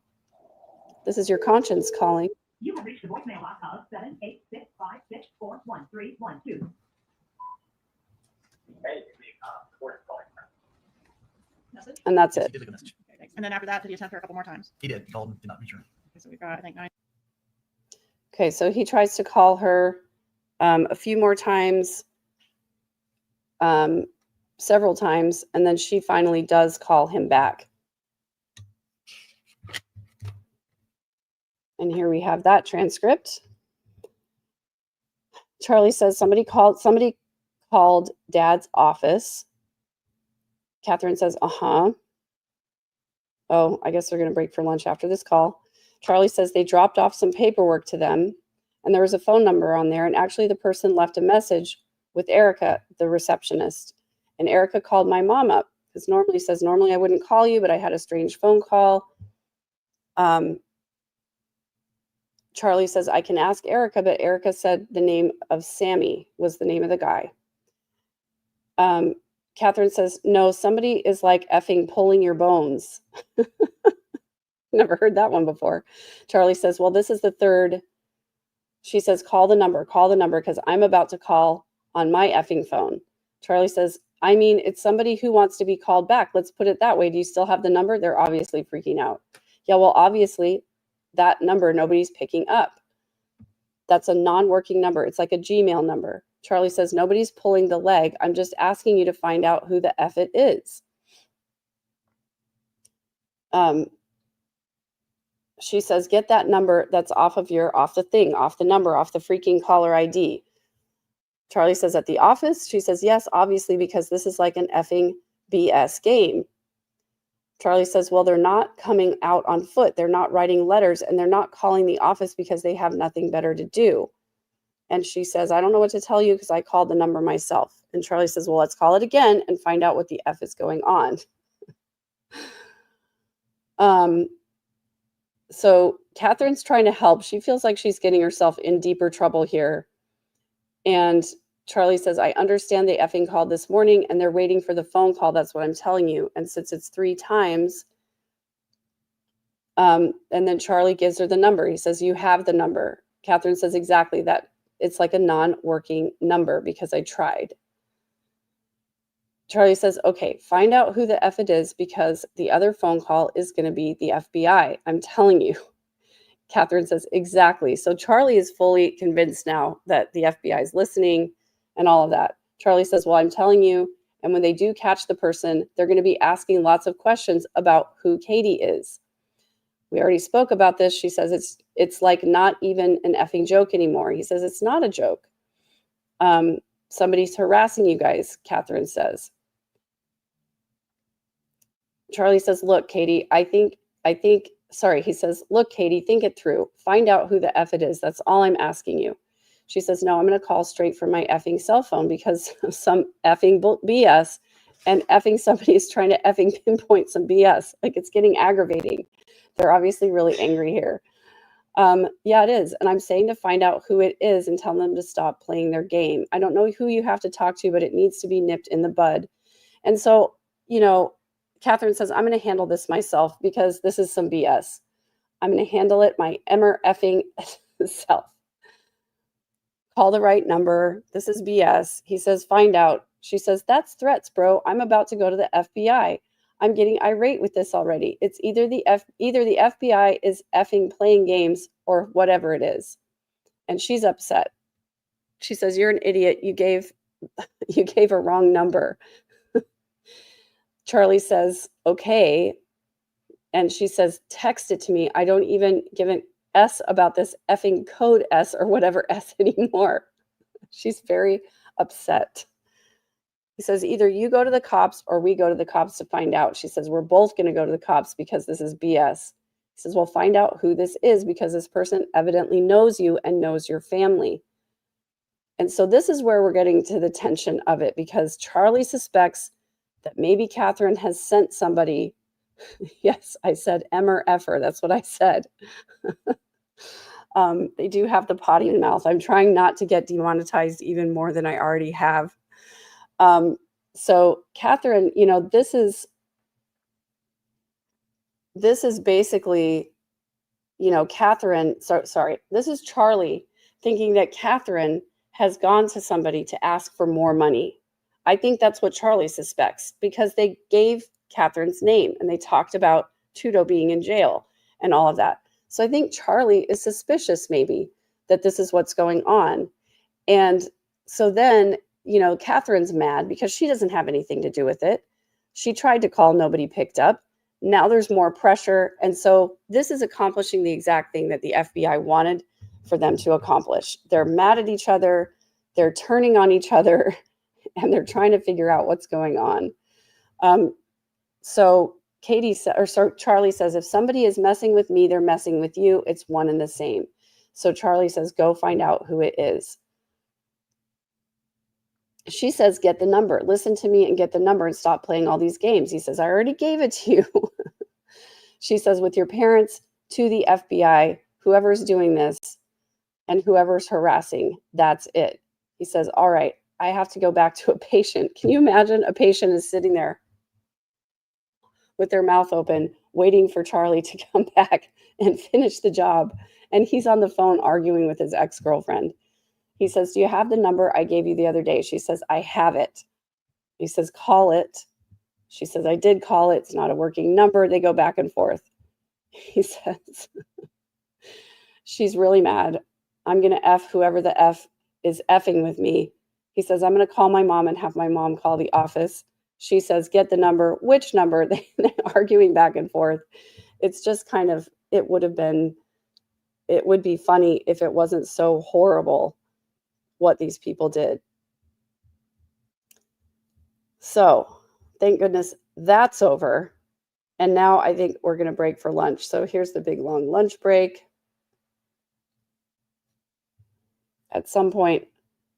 This is your conscience calling. You have reached the voicemail box of 78656411312. Message. And that's Yes, it. he did leave a message. Okay, thanks. And then after that, did he attempt her a couple more times? He did. He called and did not reach her. Okay, so we've got, I think, 9. Okay, so he tries to call her a few more times, several times, and then she finally does call him back. And here we have that transcript. Charlie says somebody called Dad's office. Catherine says, uh-huh. Oh, I guess they're going to break for lunch after this call. Charlie says they dropped off some paperwork to them, and there was a phone number on there, and actually the person left a message with Erica, the receptionist. And Erica called my mom up, because normally I wouldn't call you, but I had a strange phone call. Charlie says, I can ask Erica, but Erica said the name of Sammy was the name of the guy. Catherine says, no, somebody is like effing pulling your bones. Never heard that one before. Charlie says, well, this is the third. She says, call the number, because I'm about to call on my effing phone. Charlie says, I mean, it's somebody who wants to be called back. Let's put it that way. Do you still have the number? They're obviously freaking out. Yeah, well, obviously, that number nobody's picking up. That's a non-working number. It's like a Gmail number. Charlie says, nobody's pulling the leg. I'm just asking you to find out who the F it is. She says, get that number that's off the number, off the freaking caller ID. Charlie says, at the office? She says, yes, obviously, because this is like an effing BS game. Charlie says, well, they're not coming out on foot. They're not writing letters, and they're not calling the office because they have nothing better to do. And she says, I don't know what to tell you because I called the number myself. And Charlie says, well, let's call it again and find out what the F is going on. So Catherine's trying to help. She feels like she's getting herself in deeper trouble here. And Charlie says, I understand they effing called this morning and they're waiting for the phone call. That's what I'm telling you. And since it's 3 times, and then Charlie gives her the number. He says, you have the number. Catherine says, exactly that. It's like a non-working number because I tried. Charlie says, okay, find out who the F it is because the other phone call is going to be the FBI. I'm telling you. Catherine says, exactly. So Charlie is fully convinced now that the FBI is listening and all of that. Charlie says, well, I'm telling you. And when they do catch the person, they're going to be asking lots of questions about who Katie is. We already spoke about this. She says it's like not even an effing joke anymore. He says it's not a joke. Somebody's harassing you guys, Catherine says. Charlie says, look, Katie, he says, look, Katie, think it through. Find out who the F it is. That's all I'm asking you. She says, no, I'm going to call straight from my effing cell phone because of some effing BS and effing somebody is trying to effing pinpoint some BS. Like it's getting aggravating. They're obviously really angry here. Yeah, it is. And I'm saying to find out who it is and tell them to stop playing their game. I don't know who you have to talk to, but it needs to be nipped in the bud. And so, Catherine says, I'm going to handle this myself because this is some BS. I'm going to handle it my effing self. Call the right number. This is BS. He says, find out. She says, that's threats, bro. I'm about to go to the FBI. I'm getting irate with this already. It's either the FBI is effing playing games or whatever it is. And she's upset. She says, you're an idiot. You gave a wrong number. Charlie says, okay. And she says, text it to me. I don't even give an S about this effing code S or whatever S anymore. She's very upset. He says, either you go to the cops or we go to the cops to find out. She says, we're both going to go to the cops because this is BS. He says, well, find out who this is because this person evidently knows you and knows your family. And so this is where we're getting to the tension of it, because Charlie suspects that maybe Catherine has sent somebody. Yes, I said M or F-er. That's what I said. They do have the potty mouth. I'm trying not to get demonetized even more than I already have. So Catherine, this is basically, Catherine, sorry, this is Charlie thinking that Catherine has gone to somebody to ask for more money. I think that's what Charlie suspects, because they gave Catherine's name and they talked about Tudo being in jail and all of that. So I think Charlie is suspicious maybe that this is what's going on. And so then, Catherine's mad because she doesn't have anything to do with it. She tried to call, nobody picked up. Now there's more pressure. And so this is accomplishing the exact thing that the FBI wanted for them to accomplish. They're mad at each other, they're turning on each other, and they're trying to figure out what's going on. So Charlie says, if somebody is messing with me, they're messing with you. It's one and the same. So Charlie says, go find out who it is. She says, get the number. Listen to me and get the number and stop playing all these games. He says, I already gave it to you. She says, with your parents, to the FBI, whoever's doing this and whoever's harassing, that's it. He says, all right, I have to go back to a patient. Can you imagine? A patient is sitting there with their mouth open, waiting for Charlie to come back and finish the job. And he's on the phone arguing with his ex-girlfriend. He says, do you have the number I gave you the other day? She says, I have it. He says, call it. She says, I did call it. It's not a working number. They go back and forth. He says, she's really mad. I'm going to F whoever the F is effing with me. He says, I'm going to call my mom and have my mom call the office. She says, get the number. Which number? They're arguing back and forth. It's just kind of, it would be funny if it wasn't so horrible what these people did. So thank goodness that's over. And now I think we're going to break for lunch. So here's the big long lunch break. At some point,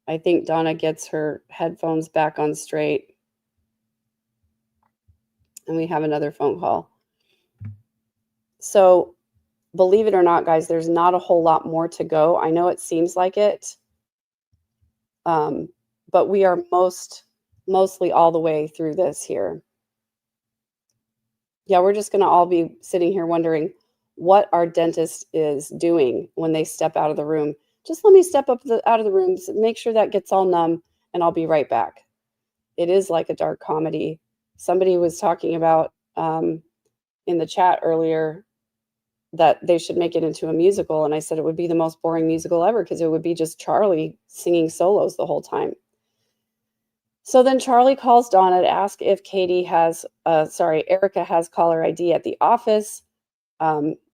I think Donna gets her headphones back on straight. And we have another phone call. So believe it or not, guys, there's not a whole lot more to go. I know it seems like it. But we are mostly all the way through this here. Yeah, we're just going to all be sitting here wondering what our dentist is doing when they step out of the room. Just let me step out of the room, make sure that gets all numb, and I'll be right back. It is like a dark comedy. Somebody was talking about in the chat earlier that they should make it into a musical, and I said it would be the most boring musical ever because it would be just Charlie singing solos the whole time. So then Charlie calls Donna to ask if Erica has caller ID at the office.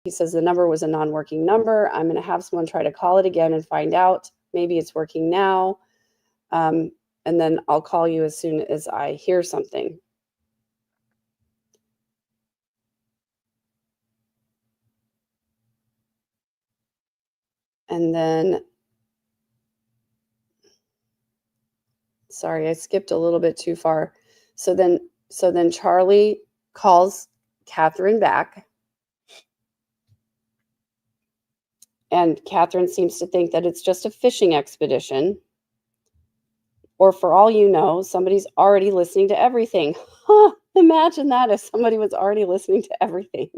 He says the number was a non-working number. I'm going to have someone try to call it again and find out. Maybe it's working now. And then I'll call you as soon as I hear something. And then, sorry, I skipped a little bit too far. So then Charlie calls Catherine back. And Catherine seems to think that it's just a fishing expedition. Or for all you know, somebody's already listening to everything. Huh, imagine that if somebody was already listening to everything.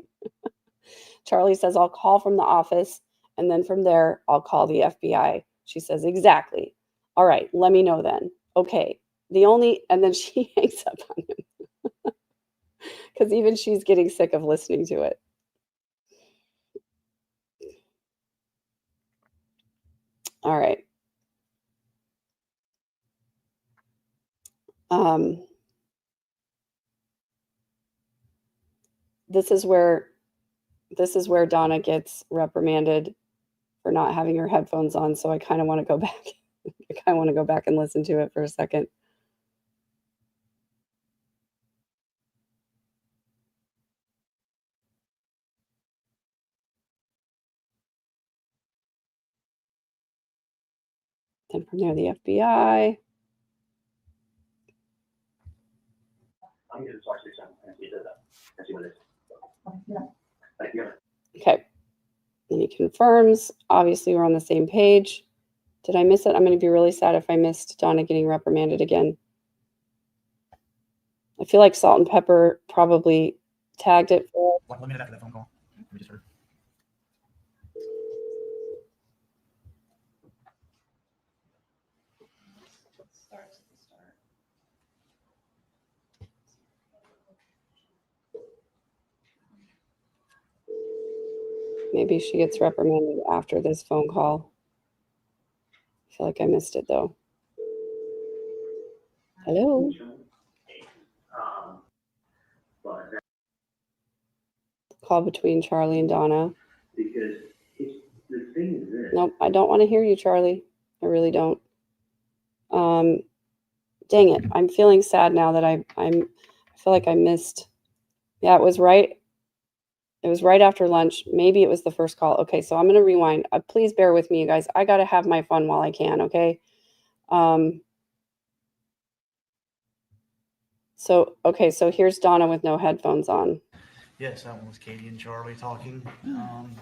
Charlie says, I'll call from the office, and then from there, I'll call the FBI. She says, exactly. All right, let me know then. Okay. And then she hangs up on him. Because even she's getting sick of listening to it. All right. This is where Donna gets reprimanded for not having her headphones on. So I kind of want to go back. I kind of want to go back and listen to it for a second. Then from there, the FBI. I'm going to start this and see that. And see what it is. Thank you. Okay. Then he confirms. Obviously, we're on the same page. Did I miss it? I'm going to be really sad if I missed Donna getting reprimanded again. I feel like Salt and Pepper probably tagged it for. 1 minute after that phone call. We just heard. Starts at the start. Maybe she gets reprimanded after this phone call. I feel like I missed it though. Hello? But Call between Charlie and Donna. because the thing is this. Nope, I don't want to hear you, Charlie. I really don't. Dang it. I'm feeling sad now that I feel like I missed. Yeah, it was right. It was right after lunch. Maybe it was the first call. Okay, so I'm going to rewind. Please bear with me, you guys. I got to have my fun while I can, okay? So here's Donna with no headphones on. Yes, that one was Katie and Charlie talking. And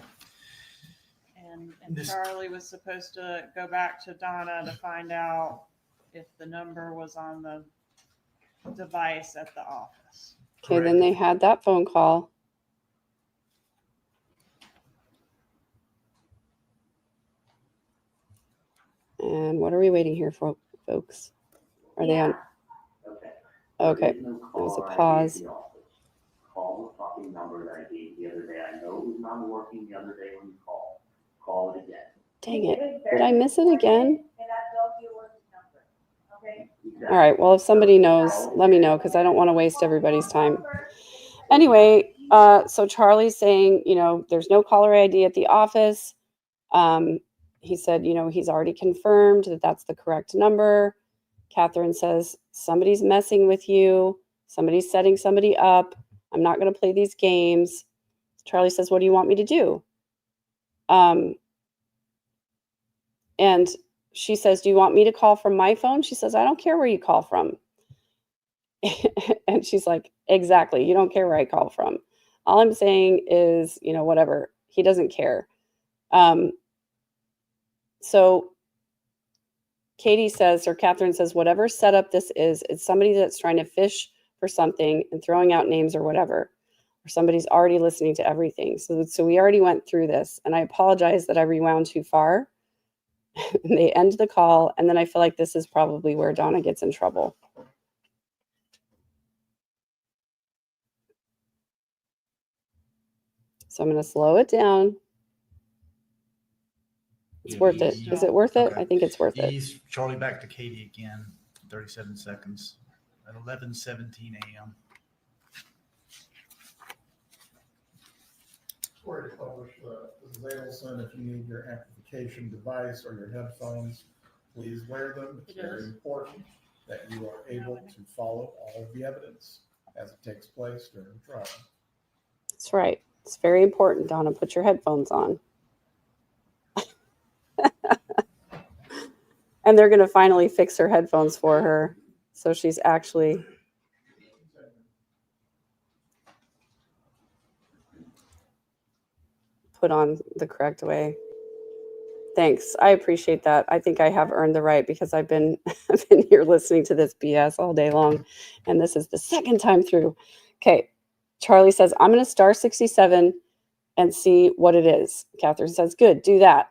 Charlie was supposed to go back to Donna to find out if the number was on the device at the office. Okay, Correct. then they had that phone call. And what are we waiting here for, folks? Are they on? Okay, there's a pause. Call the fucking number that I gave the other day. I know it was not working the other day when you called. Call it again. Dang it. Did I miss it again? All right, well, if somebody knows, let me know because I don't want to waste everybody's time. Anyway, so Charlie's saying, there's no caller ID at the office. He said, he's already confirmed that that's the correct number. Catherine says, somebody's messing with you. Somebody's setting somebody up. I'm not going to play these games. Charlie says, what do you want me to do? And she says, do you want me to call from my phone? She says, I don't care where you call from. And she's like, exactly. You don't care where I call from. All I'm saying is, whatever. He doesn't care. So Katie says, or Catherine says, whatever setup this is, it's somebody that's trying to fish for something and throwing out names or whatever, or somebody's already listening to everything. So we already went through this, and I apologize that I rewound too far. And they end the call, and then I feel like this is probably where Donna gets in trouble. So I'm going to slow it down. It's worth it. Is it worth it? Okay. I think it's worth it. Ease Charlie back to Katie again, 37 seconds at 11:17 a.m. Where to publish this is Adelson. If you need your amplification device or your headphones, please wear them. It's very important that you are able to follow all of the evidence as it takes place during the trial. That's right. It's very important, Donna. Put your headphones on. And they're going to finally fix her headphones for her. So she's actually... put on the correct way. Thanks. I appreciate that. I think I have earned the right because I've been here listening to this BS all day long. And this is the second time through. Okay. Charlie says, I'm going to star 67 and see what it is. Catherine says, good, do that.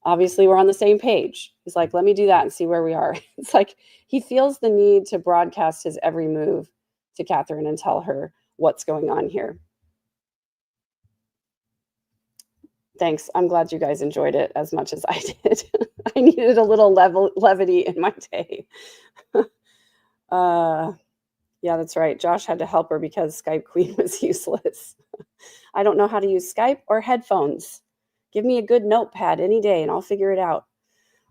Obviously, we're on the same page. He's like, let me do that and see where we are. It's like he feels the need to broadcast his every move to Catherine and tell her what's going on here. Thanks. I'm glad you guys enjoyed it as much as I did. I needed a little levity in my day. Yeah, that's right. Josh had to help her because Skype Queen was useless. I don't know how to use Skype or headphones. Give me a good notepad any day and I'll figure it out.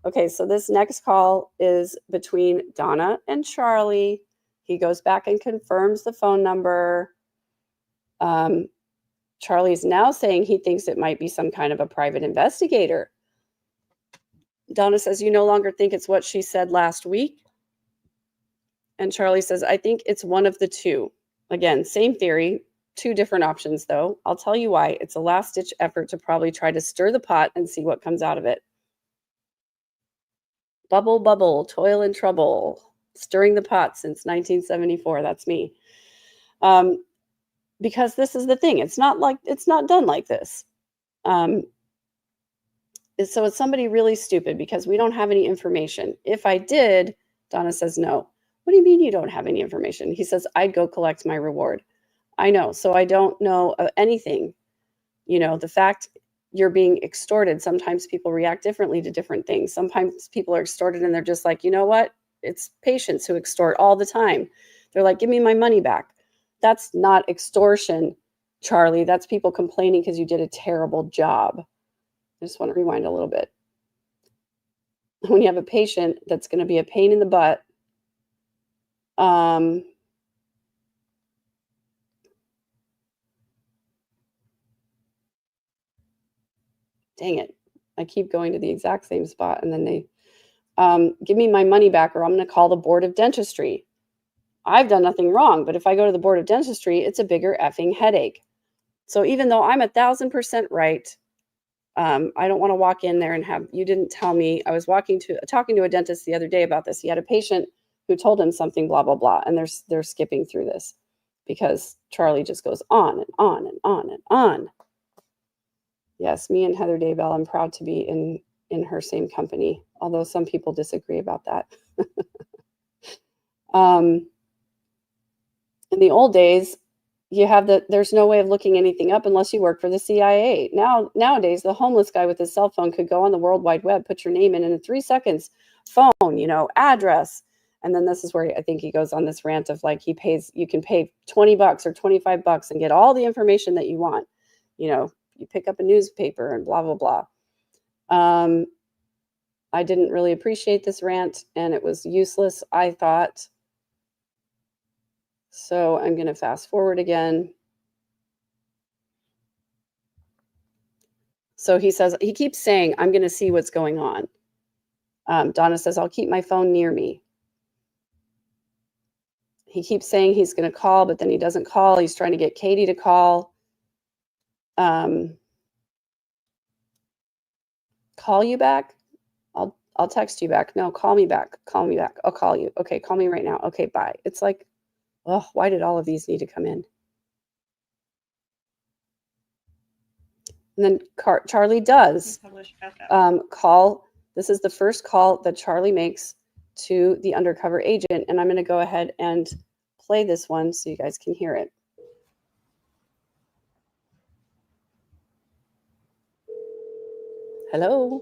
Okay, so this next call is between Donna and Charlie. He goes back and confirms the phone number. Charlie's now saying he thinks it might be some kind of a private investigator. Donna says, you no longer think it's what she said last week. And Charlie says, I think it's one of the two. Again, same theory, two different options, though. I'll tell you why. It's a last-ditch effort to probably try to stir the pot and see what comes out of it. Bubble, bubble, toil and trouble. Stirring the pot since 1974. That's me. Because this is the thing. It's not done like this. So it's somebody really stupid because we don't have any information. If I did, Donna says no. What do you mean you don't have any information? He says, I'd go collect my reward. I know. So I don't know of anything. You know, the fact you're being extorted, sometimes people react differently to different things. Sometimes people are extorted and they're just like, you know what? It's patients who extort all the time. They're like, give me my money back. That's not extortion, Charlie. That's people complaining because you did a terrible job. I just want to rewind a little bit. When you have a patient that's going to be a pain in the butt, dang it. I keep going to the exact same spot and then they give me my money back or I'm going to call the board of dentistry. I've done nothing wrong, but if I go to the board of dentistry, it's a bigger effing headache. So even though I'm 1,000% right, I don't want to walk in there and have, you didn't tell me. I was talking to a dentist the other day about this. He had a patient who told him something, blah, blah, blah. And they're skipping through this because Charlie just goes on and on and on and on. Yes, me and Heather Daybell, I'm proud to be in her same company, although some people disagree about that. In the old days, there's no way of looking anything up unless you work for the CIA. Nowadays, the homeless guy with his cell phone could go on the World Wide Web, put your name in 3 seconds, phone, address. And then this is where I think he goes on this rant of like, you can pay $20 or $25 and get all the information that you want. You pick up a newspaper and blah, blah, blah. I didn't really appreciate this rant and it was useless, I thought. So I'm going to fast forward again. So he keeps saying, I'm going to see what's going on. Donna says, I'll keep my phone near me. He keeps saying he's going to call, but then he doesn't call. He's trying to get Katie to call. Call you back? I'll text you back. No, call me back. Call me back. I'll call you. Okay, call me right now. Okay, bye. It's like, oh, why did all of these need to come in? And then Charlie does call. This is the first call that Charlie makes to the undercover agent. And I'm going to go ahead and play this one so you guys can hear it. Hello.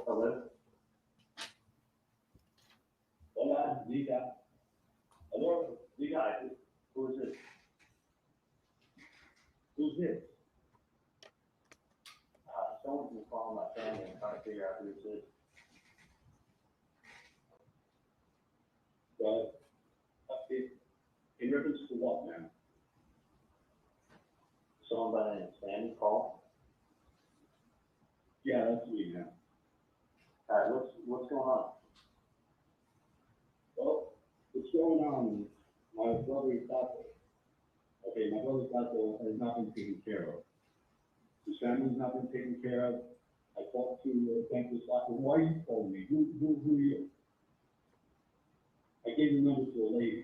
Hello? Hola, Liga. Hello, Liga. Who is this? Who's this? Someone's been calling my family and trying to figure out who this is. Well, in reference to what, man? Someone by the name of Sandy call? Yeah, that's me, man. All right, what's going on? Well, what's going on? My brother's doctor. Okay, my brother's doctor has not been taken care of. His family's not been taken care of. I talked to the dentist doctor. Why are you calling me? Who are you? I gave the number to a lady.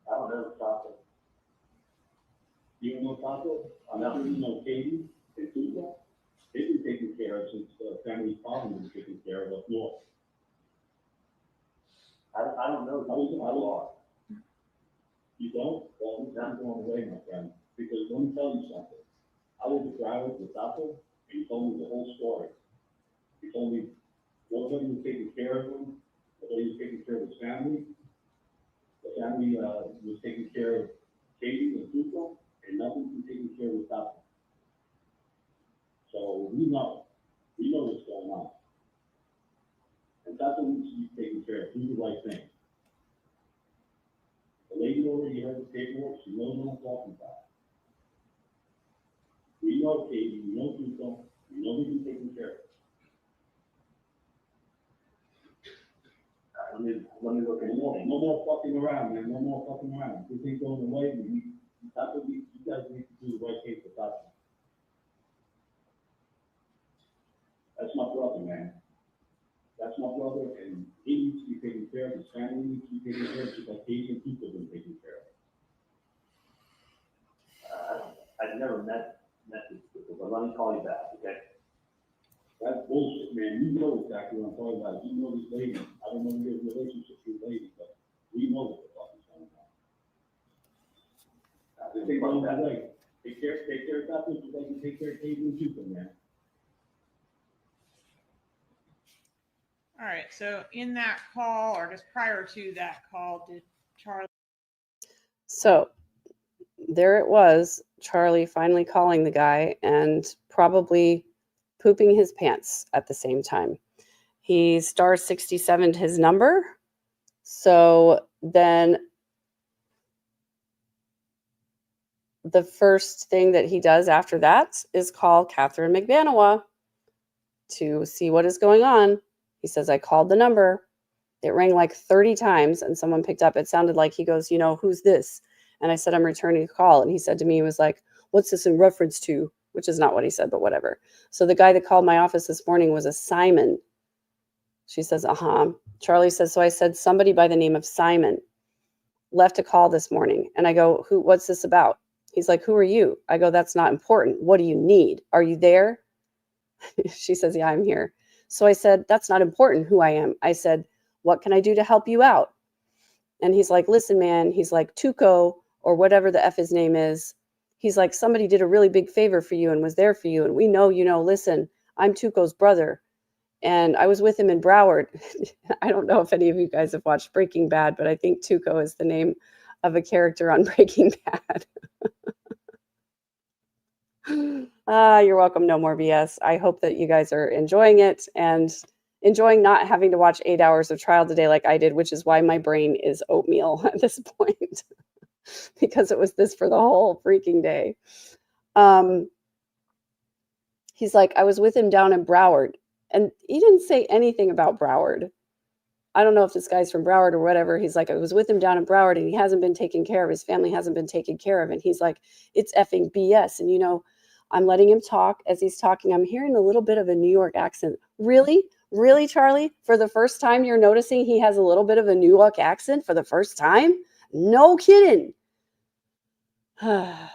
I don't know Taco. You don't know Taco? I never even know Katie and Tuca. They've been taken care of since the family problem was taken care of up north. I don't know. I was You don't? Well, I'm going away, my friend. Because let me tell you something. I was a driver with Taco, and he told me the whole story. He told me nobody was taking care of him, nobody was taking care of his family. The family was taking care of Katie and Tuco, and nothing was taking care of Taco. So we know what's going on. And Taco needs to be taken care of. Do the right thing. lady already heard the paperwork, she knows what I'm talking about. We know Katie, we know Tuco, we know we've been taking care of it. Let me look at it. No more fucking around, man, no more fucking around. This ain't going away, that's what you guys need to do the right thing for Tasha. That's my brother, man. That's my brother, and he needs to be taken care of, his family needs to be taken care of, just like Katie and Tuco have been taken care of. I've never met this people, but let me call you back, okay? That's bullshit, man. You know exactly what I'm talking about. You know this lady. I don't know your relationship with this lady, but we know what the fuck is going on. This ain't going that way. Take care of that, just like you take care of Katie and Tuco, man. All right, so in that call, or just prior to that call, did Charlie? So there it was, Charlie finally calling the guy and probably pooping his pants at the same time. He star 67'd his number. So then the first thing that he does after that is call Catherine McBanawa to see what is going on. He says, I called the number. It rang like 30 times and someone picked up. It sounded like he goes, who's this? And I said, I'm returning a call. And he said to me, he was like, what's this in reference to? Which is not what he said, but whatever. So the guy that called my office this morning was a Simon. She says, Charlie says, so I said, somebody by the name of Simon left a call this morning. And I go, what's this about? He's like, who are you? I go, that's not important. What do you need? Are you there? She says, yeah, I'm here. So I said, that's not important who I am. I said, what can I do to help you out? And he's like, listen, man, he's like, Tuco, or whatever the F his name is. He's like, somebody did a really big favor for you and was there for you. And we know, listen, I'm Tuco's brother. And I was with him in Broward. I don't know if any of you guys have watched Breaking Bad, but I think Tuco is the name of a character on Breaking Bad. You're welcome. No more BS. I hope that you guys are enjoying it and enjoying not having to watch 8 hours of trial today like I did, which is why my brain is oatmeal at this point because it was this for the whole freaking day. He's like, I was with him down in Broward, and he didn't say anything about Broward. I don't know if this guy's from Broward or whatever. He's like, I was with him down in Broward and he hasn't been taken care of. His family hasn't been taken care of. And he's like, it's effing BS. And, I'm letting him talk. As he's talking, I'm hearing a little bit of a New York accent. Really? Really, Charlie? For the first time, you're noticing he has a little bit of a New York accent for the first time? No kidding.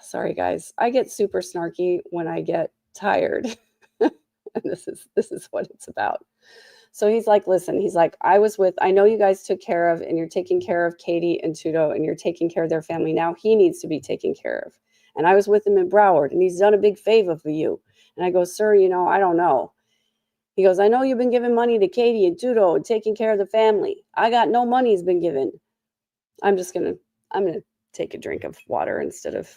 Sorry, guys. I get super snarky when I get tired. And this is what it's about. So he's like, listen, he's like, I know you guys took care of, and you're taking care of Katie and Tudo, and you're taking care of their family. Now he needs to be taken care of. And I was with him in Broward, and he's done a big favor for you. And I go, sir, I don't know. He goes, I know you've been giving money to Katie and Tudo and taking care of the family. I got no money has been given. I'm going to take a drink of water instead of.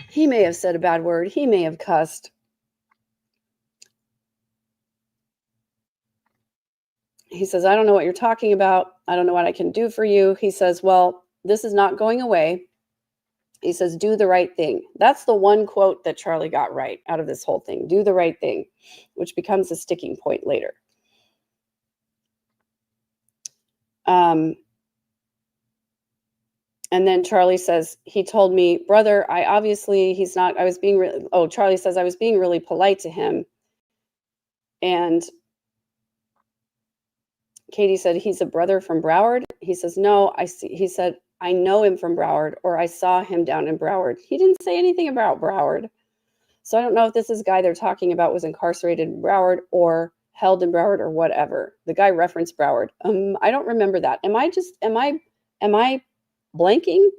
He may have said a bad word. He may have cussed. He says, I don't know what you're talking about. I don't know what I can do for you. He says, well, this is not going away. He says, do the right thing. That's the one quote that Charlie got right out of this whole thing. Do the right thing, which becomes a sticking point later. And then Charlie says, he told me, brother, Charlie says, I was being really polite to him. And Katie said, he's a brother from Broward. He says, no, he said, I know him from Broward, or I saw him down in Broward. He didn't say anything about Broward. So I don't know if this guy they're talking about was incarcerated in Broward or held in Broward or whatever. The guy referenced Broward. I don't remember that. Am I blanking?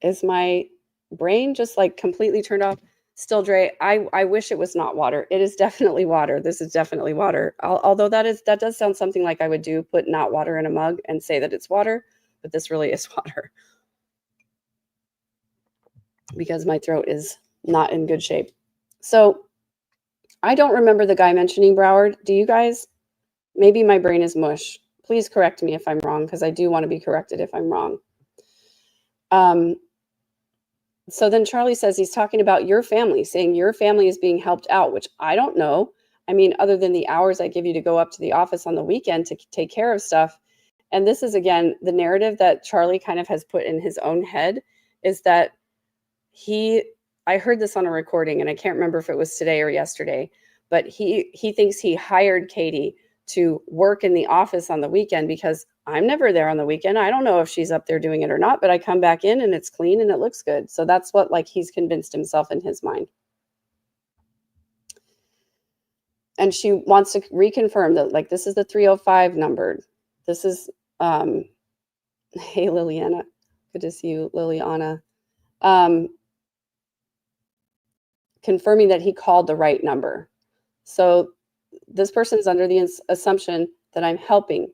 Is my brain just like completely turned off? Still, Dre, I wish it was not water. It is definitely water. This is definitely water. Although that does sound something like I would do, put not water in a mug and say that it's water, but this really is water. Because my throat is not in good shape. So I don't remember the guy mentioning Broward. Do you guys? Maybe my brain is mush. Please correct me if I'm wrong, because I do want to be corrected if I'm wrong. So then Charlie says he's talking about your family, saying your family is being helped out, which I don't know. I mean, other than the hours I give you to go up to the office on the weekend to take care of stuff. And this is, again, the narrative that Charlie kind of has put in his own head is that I heard this on a recording, and I can't remember if it was today or yesterday, but he thinks he hired Katie to work in the office on the weekend because I'm never there on the weekend. I don't know if she's up there doing it or not, but I come back in and it's clean and it looks good. So that's what, like, he's convinced himself in his mind. And she wants to reconfirm that, like, this is the 305 number. This is, hey, Liliana. Good to see you, Liliana. Confirming that he called the right number. So this person is under the assumption that I'm helping.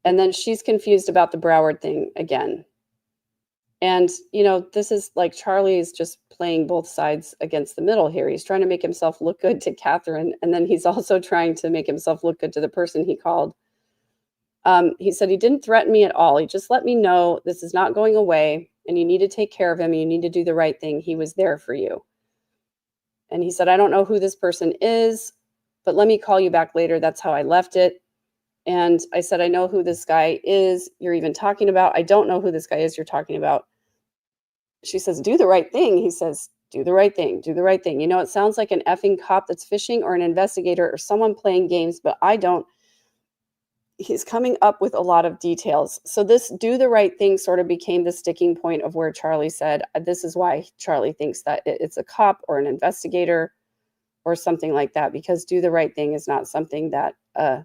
And then she's confused about the Broward thing again. And, you know, this is like Charlie's just playing both sides against the middle here. He's trying to make himself look good to Catherine. And then he's also trying to make himself look good to the person he called. He said he didn't threaten me at all. He just let me know this is not going away and you need to take care of him. And you need to do the right thing. He was there for you. And he said, I don't know who this person is, but let me call you back later. That's how I left it. And I said, I know who this guy is you're even talking about. I don't know who this guy is you're talking about. She says, do the right thing. He says, do the right thing. Do the right thing. You know, it sounds like an effing cop that's fishing or an investigator or someone playing games, but I don't. He's coming up with a lot of details. So this do the right thing sort of became the sticking point of where Charlie said, this is why Charlie thinks that it's a cop or an investigator or something like that, because do the right thing is not something that a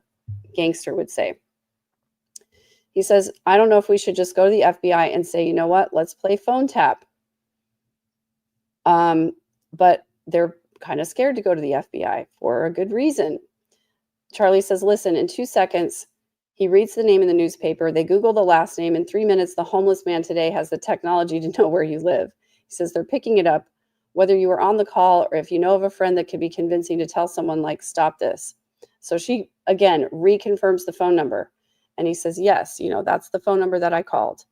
gangster would say. He says, I don't know if we should just go to the FBI and say, you know what, let's play phone tap. But they're kind of scared to go to the FBI for a good reason. Charlie says, listen, in 2 seconds, he reads the name in the newspaper. They Google the last name. In 3 minutes, the homeless man today has the technology to know where you live. He says they're picking it up, whether you were on the call or if you know of a friend that could be convincing to tell someone, like, stop this. So she, again, reconfirms the phone number. And he says, yes, you know, that's the phone number that I called.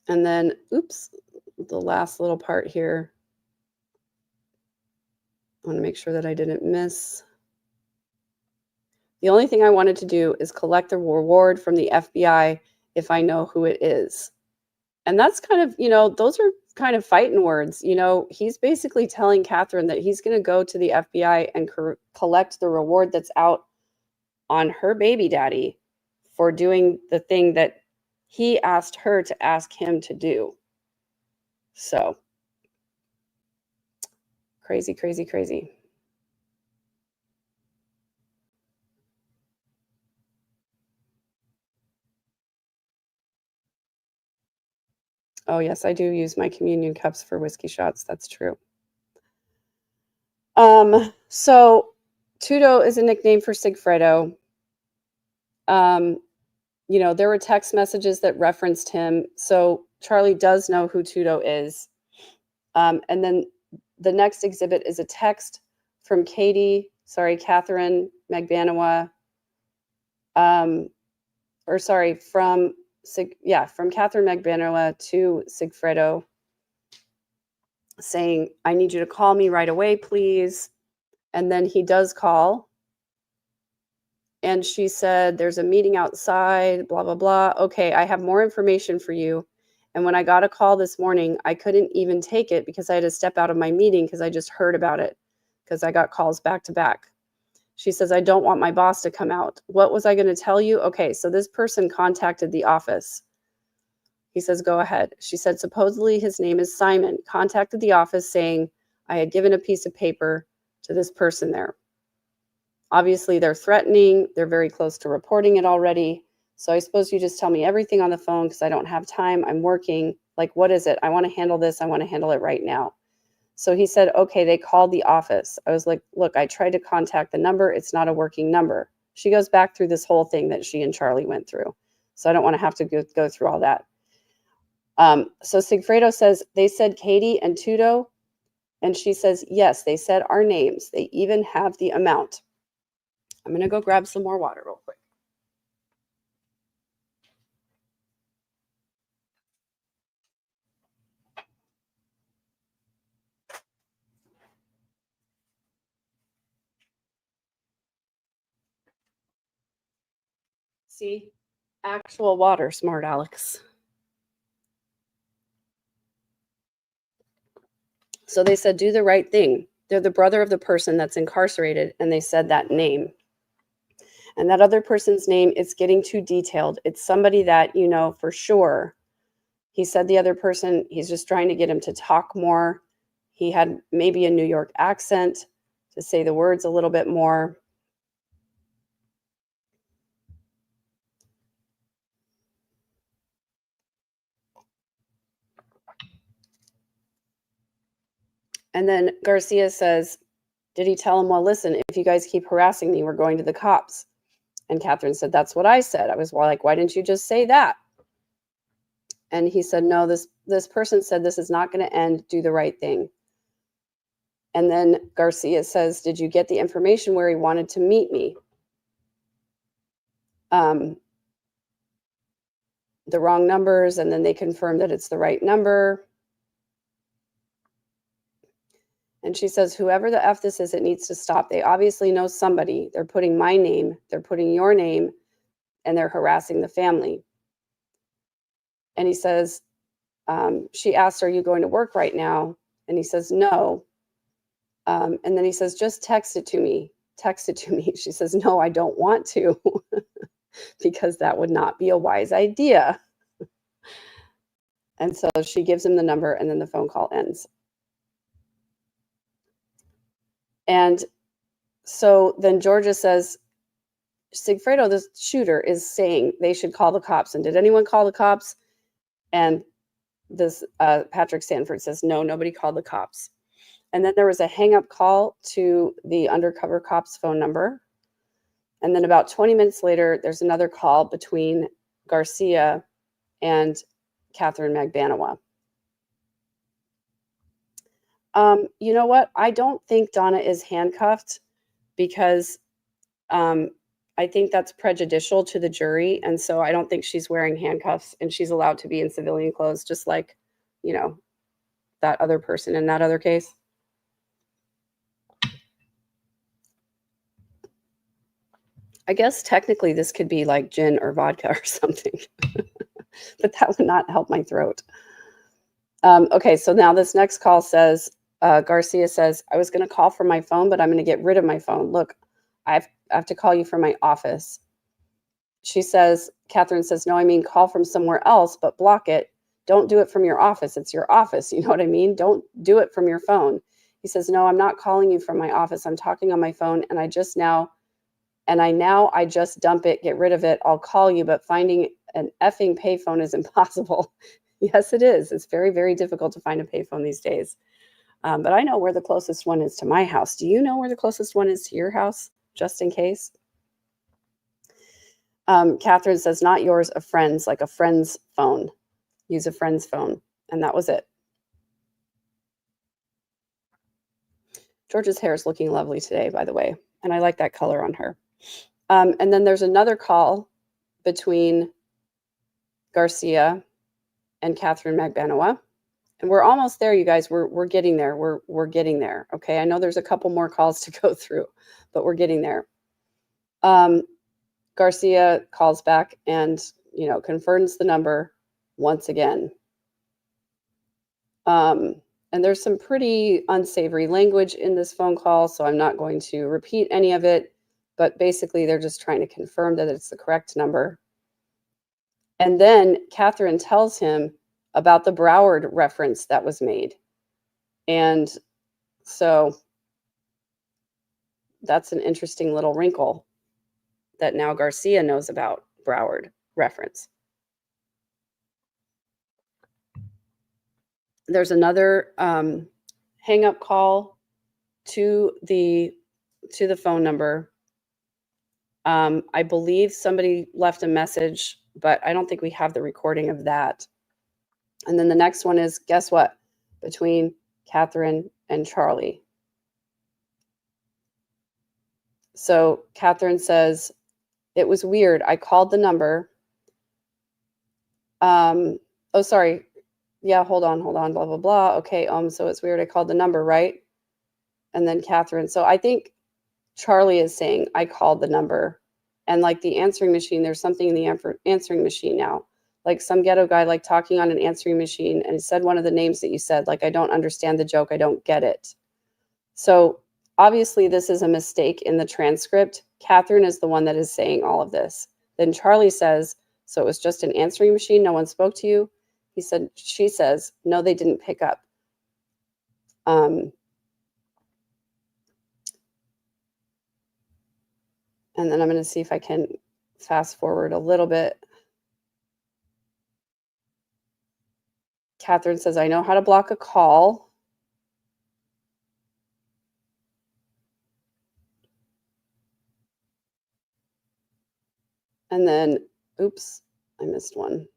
And then, oops, the last little part here. I want to make sure that I didn't miss. The only thing I wanted to do is collect the reward from the FBI if I know who it is. And that's kind of, you know, those are kind of fighting words. You know, he's basically telling Catherine that he's going to go to the FBI and collect the reward that's out on her baby daddy for doing the thing that he asked her to ask him to do. So crazy, crazy, crazy. Oh, yes, I do use my communion cups for whiskey shots. That's true. So Tudo is a nickname for Sigfredo. You know, there were text messages that referenced him. So Charlie does know who Tudo is. And then the next exhibit is a text from Catherine Magbanawa. From Catherine Magbanawa to Sigfredo saying, I need you to call me right away, please. And then he does call. And she said, there's a meeting outside, blah, blah, blah. Okay, I have more information for you. And when I got a call this morning, I couldn't even take it because I had to step out of my meeting because I just heard about it because I got calls back to back. She says, I don't want my boss to come out. What was I going to tell you? Okay, so this person contacted the office. He says, go ahead. She said, supposedly his name is Simon, contacted the office saying I had given a piece of paper to this person there. Obviously, they're threatening. They're very close to reporting it already. So I suppose you just tell me everything on the phone because I don't have time. I'm working. Like, what is it? I want to handle this. I want to handle it right now. So he said, okay, they called the office. I was like, look, I tried to contact the number. It's not a working number. She goes back through this whole thing that she and Charlie went through. So I don't want to have to go through all that. So Sigfredo says, they said Katie and Tudo. And she says, yes, they said our names. They even have the amount. I'm going to go grab some more water real quick. See, actual water, smart Alex. So they said, do the right thing. They're the brother of the person that's incarcerated, and they said that name. And that other person's name is getting too detailed. It's somebody that you know for sure. He said the other person, he's just trying to get him to talk more. He had maybe a New York accent to say the words a little bit more. And then Garcia says, did he tell him, well, listen, if you guys keep harassing me, we're going to the cops? And Catherine said, that's what I said. I was like, why didn't you just say that? And he said, no, this person said this is not going to end. Do the right thing. And then Garcia says, did you get the information where he wanted to meet me? The wrong numbers, and then they confirm that it's the right number. And she says, whoever the F this is, it needs to stop. They obviously know somebody. They're putting my name, they're putting your name, and they're harassing the family. And he says, she asked, are you going to work right now? And he says, no. And then he says, just text it to me. Text it to me. She says, no, I don't want to, because that would not be a wise idea. And so she gives him the number, and then the phone call ends. And so then Georgia says, Sigfredo, the shooter, is saying they should call the cops. And did anyone call the cops? And this Patrick Sanford says, no, nobody called the cops. And then there was a hang-up call to the undercover cop's phone number. And then about 20 minutes later, there's another call between Garcia and Catherine Magbanawa. You know what? I don't think Donna is handcuffed, because I think that's prejudicial to the jury. And so I don't think she's wearing handcuffs, and she's allowed to be in civilian clothes, just like, you know, that other person in that other case. I guess technically this could be like gin or vodka or something, but that would not help my throat. Okay, so now this next call says, Garcia says, I was going to call from my phone, but I'm going to get rid of my phone. Look, I have to call you from my office. She says, Catherine says, no, I mean, call from somewhere else, but block it. Don't do it from your office. It's your office. You know what I mean? Don't do it from your phone. He says, no, I'm not calling you from my office. I'm talking on my phone, and I just dump it, get rid of it. I'll call you, but finding an effing payphone is impossible. Yes, it is. It's very, very difficult to find a payphone these days. But I know where the closest one is to my house. Do you know where the closest one is to your house, just in case? Catherine says, not yours, a friend's, like a friend's phone. Use a friend's phone. And that was it. George's hair is looking lovely today, by the way. And I like that color on her. And then there's another call between Garcia and Catherine Magbanawa. And we're almost there, you guys. We're getting there. We're getting there. Okay. I know there's a couple more calls to go through, but we're getting there. Garcia calls back and, you know, confirms the number once again. And there's some pretty unsavory language in this phone call, so I'm not going to repeat any of it. But basically, they're just trying to confirm that it's the correct number. And then Catherine tells him about the Broward reference that was made. And so that's an interesting little wrinkle that now Garcia knows about Broward reference. There's another hang-up call to the phone number. I believe somebody left a message but I don't think we have the recording of that. And then the next one is, guess what? Between Catherine and Charlie. So Catherine says, it was weird. I called the number. Oh, sorry. Yeah, hold on, blah, blah, blah. Okay, so it's weird. I called the number, right? And then Catherine. So I think Charlie is saying, I called the number. And like the answering machine, there's something in the answering machine now. Like some ghetto guy, like talking on an answering machine, and he said one of the names that you said, like, I don't understand the joke. I don't get it. So obviously this is a mistake in the transcript. Catherine is the one that is saying all of this. Then Charlie says, so it was just an answering machine. No one spoke to you. She says, no, they didn't pick up. And then I'm going to see if I can fast forward a little bit. Catherine says, I know how to block a call. And then, oops, I missed one.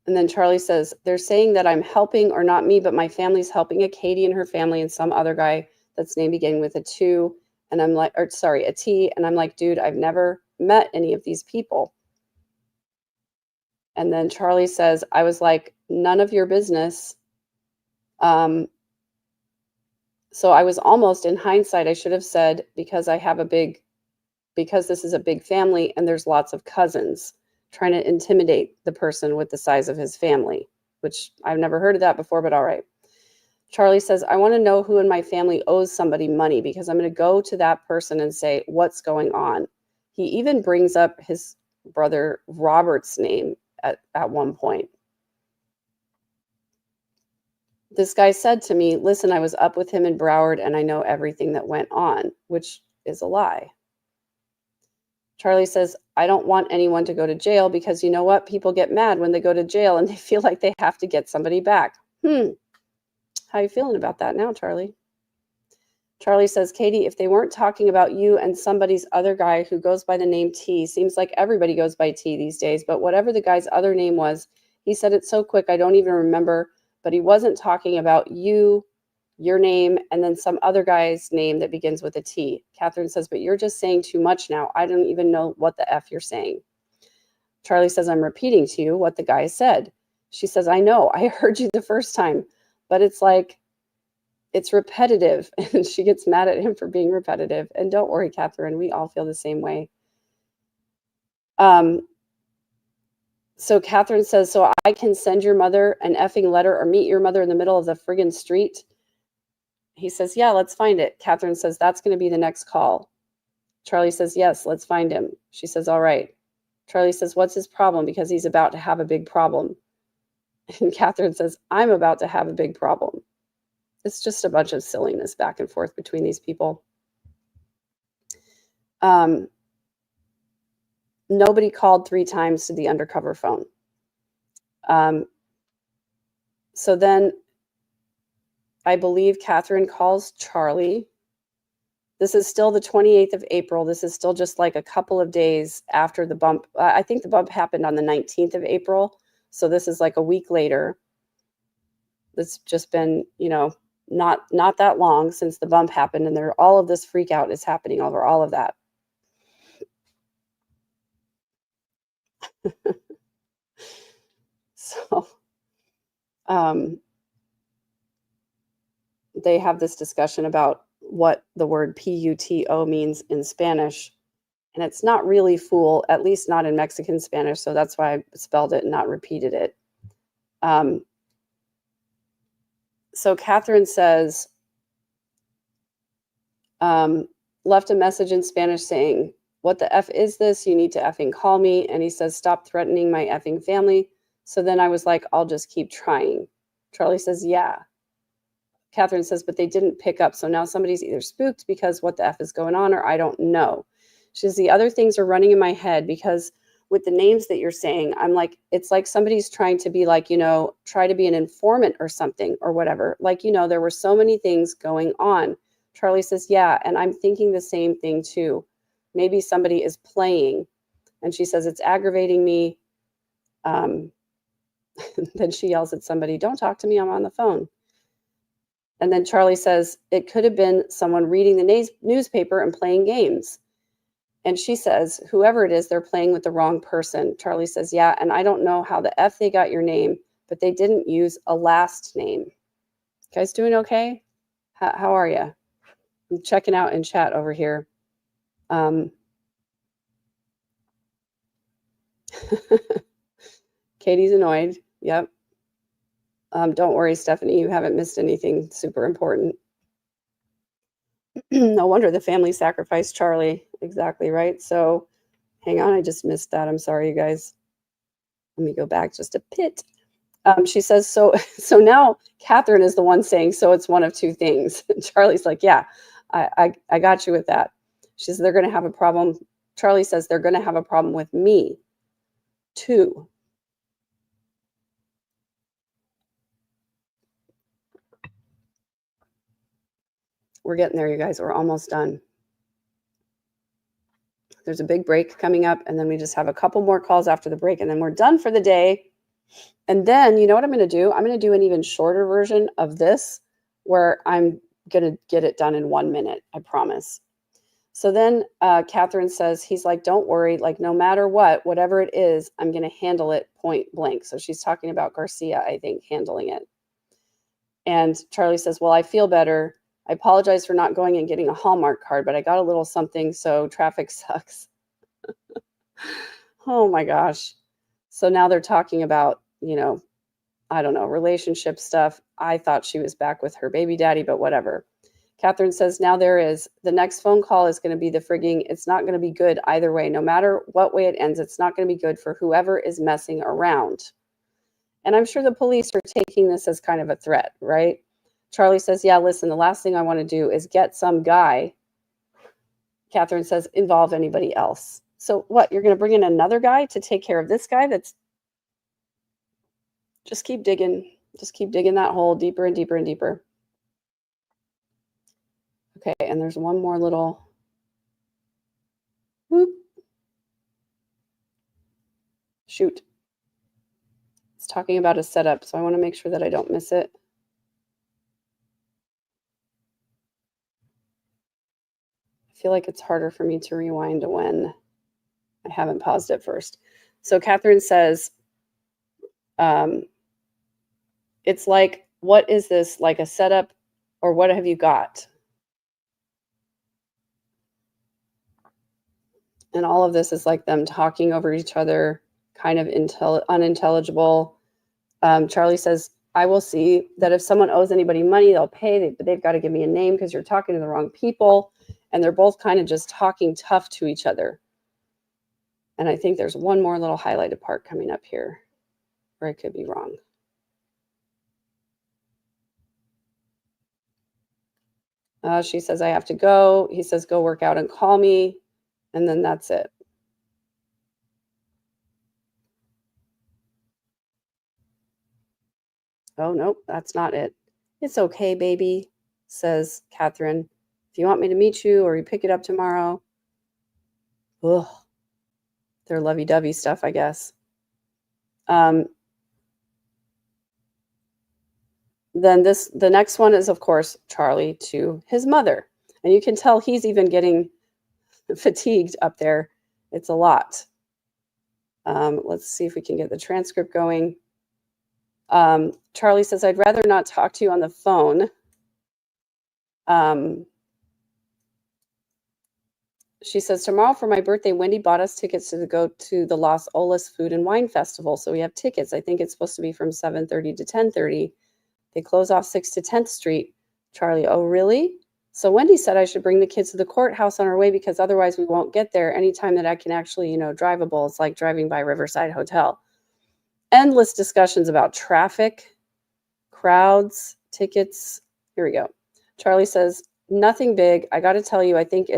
And then Charlie says, they're saying that I'm helping, or not me, but my family's helping a Katie and her family and some other guy that's name beginning with a 2. And I'm like, or sorry, a T. And I'm like, dude, I've never met any of these people. And then Charlie says, I was like, none of your business. So I was almost, in hindsight, I should have said, because this is a big family and there's lots of cousins, trying to intimidate the person with the size of his family, which I've never heard of that before, but all right. Charlie says, I want to know who in my family owes somebody money, because I'm going to go to that person and say, what's going on? He even brings up his brother Robert's name at one point. This guy said to me, listen, I was up with him in Broward and I know everything that went on, which is a lie. Charlie says, I don't want anyone to go to jail, because you know what? People get mad when they go to jail and they feel like they have to get somebody back. How you feeling about that now, Charlie? Charlie says, Katie, if they weren't talking about you and somebody's other guy who goes by the name T, seems like everybody goes by T these days, but whatever the guy's other name was, he said it so quick I don't even remember, but he wasn't talking about you, your name, and then some other guy's name that begins with a T. Catherine says, but you're just saying too much now. I don't even know what the F you're saying. Charlie says, I'm repeating to you what the guy said. She says, I know, I heard you the first time, but it's like, it's repetitive. And she gets mad at him for being repetitive. And don't worry, Catherine, we all feel the same way. So Catherine says, so I can send your mother an effing letter or meet your mother in the middle of the friggin' street? He says, yeah, let's find it. Catherine says, that's going to be the next call. Charlie says, yes, let's find him. She says, all right. Charlie says, what's his problem? Because he's about to have a big problem. And Catherine says, I'm about to have a big problem. It's just a bunch of silliness back and forth between these people. Nobody called 3 times to the undercover phone. So then I believe Catherine calls Charlie. This is still the 28th of April. This is still just like a couple of days after the bump. I think the bump happened on the 19th of April. So this is like a week later. It's just been, not that long since the bump happened, and all of this freak out is happening over all of that. So they have this discussion about what the word PUTO means in Spanish, and it's not really fool, at least not in Mexican Spanish, so that's why I spelled it and not repeated it. So Catherine says, left a message in Spanish saying, what the F is this? You need to effing call me. And he says, stop threatening my effing family. So then I was like, I'll just keep trying. Charlie says, yeah. Catherine says, but they didn't pick up. So now somebody's either spooked because what the F is going on, or I don't know. She says, the other things are running in my head because with the names that you're saying, I'm like, it's like somebody's trying to be like, try to be an informant or something or whatever. Like, there were so many things going on. Charlie says, yeah, and I'm thinking the same thing too. maybe somebody is playing. And she says, it's aggravating me. Then she yells at somebody, don't talk to me, I'm on the phone. And then Charlie says, it could have been someone reading the newspaper and playing games. And she says, whoever it is, they're playing with the wrong person. Charlie says, yeah, and I don't know how the F they got your name, but they didn't use a last name. You guys doing okay? How are you? I'm checking out in chat over here. Katie's annoyed. Yep. Don't worry, Stephanie, you haven't missed anything super important. No wonder the family sacrificed Charlie. Exactly right. So hang on, I just missed that. I'm sorry, you guys. Let me go back just a bit. She says, so now Catherine is the one saying, so it's one of two things. And Charlie's like, yeah, I got you with that. She says, they're going to have a problem. Charlie says, they're going to have a problem with me too. We're getting there, you guys. We're almost done. There's a big break coming up, and then we just have a couple more calls after the break, and then we're done for the day. And then, you know what I'm going to do? I'm going to do an even shorter version of this where I'm going to get it done in 1 minute, I promise. So then Catherine says, he's like, don't worry, like no matter what, whatever it is, I'm going to handle it point blank. So she's talking about Garcia, I think, handling it. And Charlie says, well, I feel better. I apologize for not going and getting a Hallmark card, but I got a little something, so traffic sucks. Oh my gosh. So now they're talking about, I don't know, relationship stuff. I thought she was back with her baby daddy, but whatever. Catherine says, now there is. The next phone call is going to be the frigging, it's not going to be good either way. No matter what way it ends, it's not going to be good for whoever is messing around. And I'm sure the police are taking this as kind of a threat, right? Charlie says, yeah, listen, the last thing I want to do is get some guy. Catherine says, involve anybody else. So what, you're going to bring in another guy to take care of this guy that's just keep digging that hole deeper and deeper and deeper. Okay, and there's one more little whoop. Shoot. It's talking about a setup, so I want to make sure that I don't miss it. I feel like it's harder for me to rewind when I haven't paused it first. So Catherine says, it's like, what is this, like a setup, or what have you got? And all of this is like them talking over each other, kind of unintelligible. Charlie says, I will see that if someone owes anybody money, they'll pay, but they've got to give me a name because you're talking to the wrong people. And they're both kind of just talking tough to each other. And I think there's one more little highlighted part coming up here where I could be wrong. She says, I have to go. He says, go work out and call me. And then that's it. Oh, nope, that's not it. It's okay, baby, says Catherine. If you want me to meet you or you pick it up tomorrow. Ugh. They're lovey-dovey stuff, I guess. Then the next one is, of course, Charlie to his mother. And you can tell he's even getting fatigued up there. It's a lot. Let's see if we can get the transcript going. Charlie says, I'd rather not talk to you on the phone. She says, tomorrow for my birthday, Wendy bought us tickets to go to the Las Olas Food and Wine Festival. So we have tickets. I think it's supposed to be from 7:30 to 10:30. They close off 6th to 10th Street. Charlie, oh, really? So Wendy said I should bring the kids to the courthouse on our way because otherwise we won't get there anytime that I can actually, drivable. It's like driving by Riverside Hotel. Endless discussions about traffic, crowds, tickets. Here we go. Charlie says, nothing big. I got to tell you, I think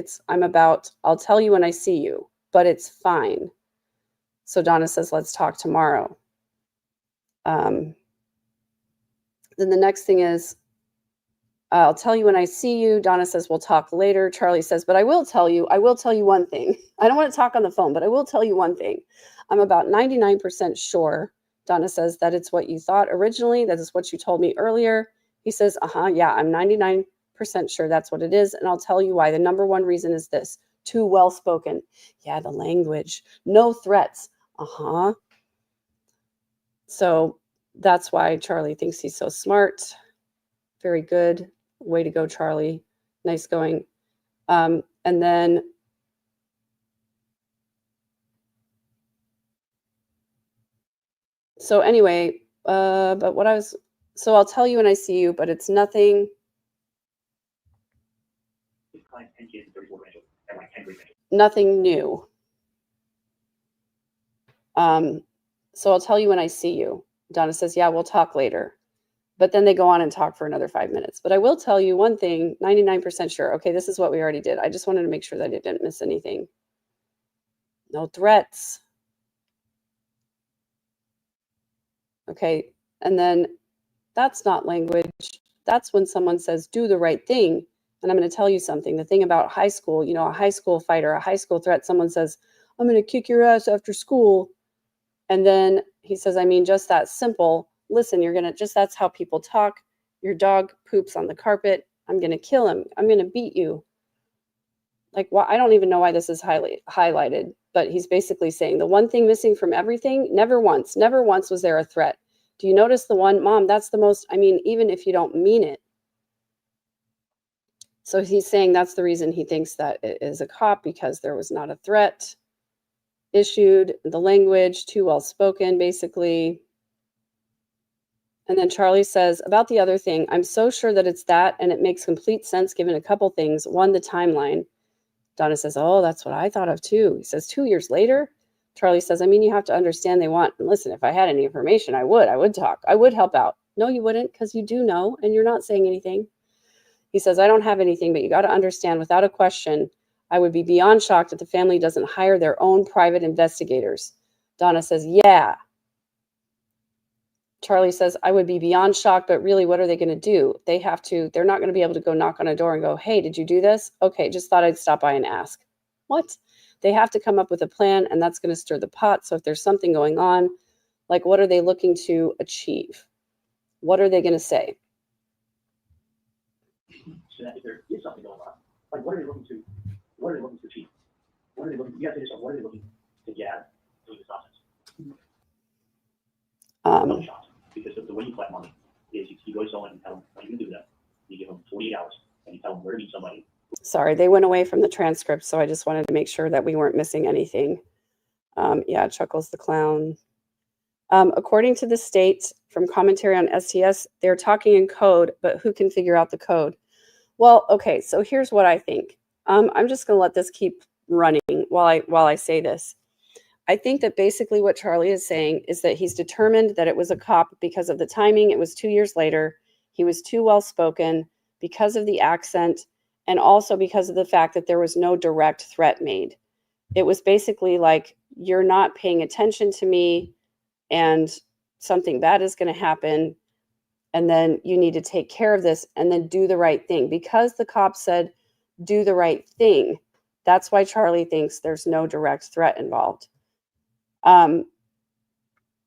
I'll tell you when I see you, but it's fine. So Donna says, let's talk tomorrow. Then the next thing is I'll tell you when I see you. Donna says, we'll talk later. Charlie says, but I will tell you one thing. I don't want to talk on the phone, but I will tell you one thing. I'm about 99% sure, Donna says, that it's what you thought originally. That is what you told me earlier. He says, yeah, I'm 99% sure that's what it is. And I'll tell you why. The number one reason is this: too well spoken. Yeah, the language. No threats. So that's why Charlie thinks he's so smart. Very good. Way to go, Charlie. Nice going. And then so anyway, but what I was, so I'll tell you when I see you, but it's nothing. Nothing new. So I'll tell you when I see you. Donna says, yeah, we'll talk later. But then they go on and talk for another 5 minutes. But I will tell you one thing, 99% sure. Okay, this is what we already did. I just wanted to make sure that I didn't miss anything. No threats. Okay, and then that's not language. That's when someone says, do the right thing. And I'm going to tell you something. The thing about high school, you know, a high school fight or a high school threat, someone says, I'm going to kick your ass after school. And then he says, I mean, just that simple. Listen, you're going to just, that's how people talk. Your dog poops on the carpet. I'm going to kill him. I'm going to beat you. Like, why? I don't even know why this is highlighted, but he's basically saying the one thing missing from everything, never once was there a threat. Do you notice the one, Mom, that's the most, I mean, even if you don't mean it. So he's saying that's the reason he thinks that it is a cop, because there was not a threat issued, the language too well spoken, basically. And then Charlie says, about the other thing, I'm so sure that it's that, and it makes complete sense given a couple things. One, the timeline. Donna says, oh, that's what I thought of too. He says, 2 years later? Charlie says, I mean, you have to understand they want, and listen, if I had any information, I would talk. I would help out. No, you wouldn't, because you do know, and you're not saying anything. He says, I don't have anything, but you got to understand, without a question, I would be beyond shocked if the family doesn't hire their own private investigators. Donna says, yeah. Charlie says, I would be beyond shocked, but really, what are they going to do? They're not going to be able to go knock on a door and go, hey, did you do this? Okay, just thought I'd stop by and ask. What? They have to come up with a plan, and that's going to stir the pot. So if there's something going on, like, what are they looking to achieve? What are they going to say? So that if there is something going on, like, what are they looking to achieve? What are they looking, you have to yourself, what are they looking to get out of doing this nonsense? No shots. Because the way you collect money is you go to someone and tell them what you can do that. You give them 48 hours and you tell them where to meet somebody. Sorry, they went away from the transcript, so I just wanted to make sure that we weren't missing anything. Yeah, Chuckles the Clown. According to the state, from commentary on STS, they're talking in code, but who can figure out the code? Well, okay, so here's what I think. I'm just going to let this keep running while I say this. I think that basically what Charlie is saying is that he's determined that it was a cop because of the timing. It was 2 years later. He was too well spoken because of the accent, and also because of the fact that there was no direct threat made. It was basically like, you're not paying attention to me, and something bad is going to happen, and then you need to take care of this and then do the right thing. Because the cop said, do the right thing, that's why Charlie thinks there's no direct threat involved.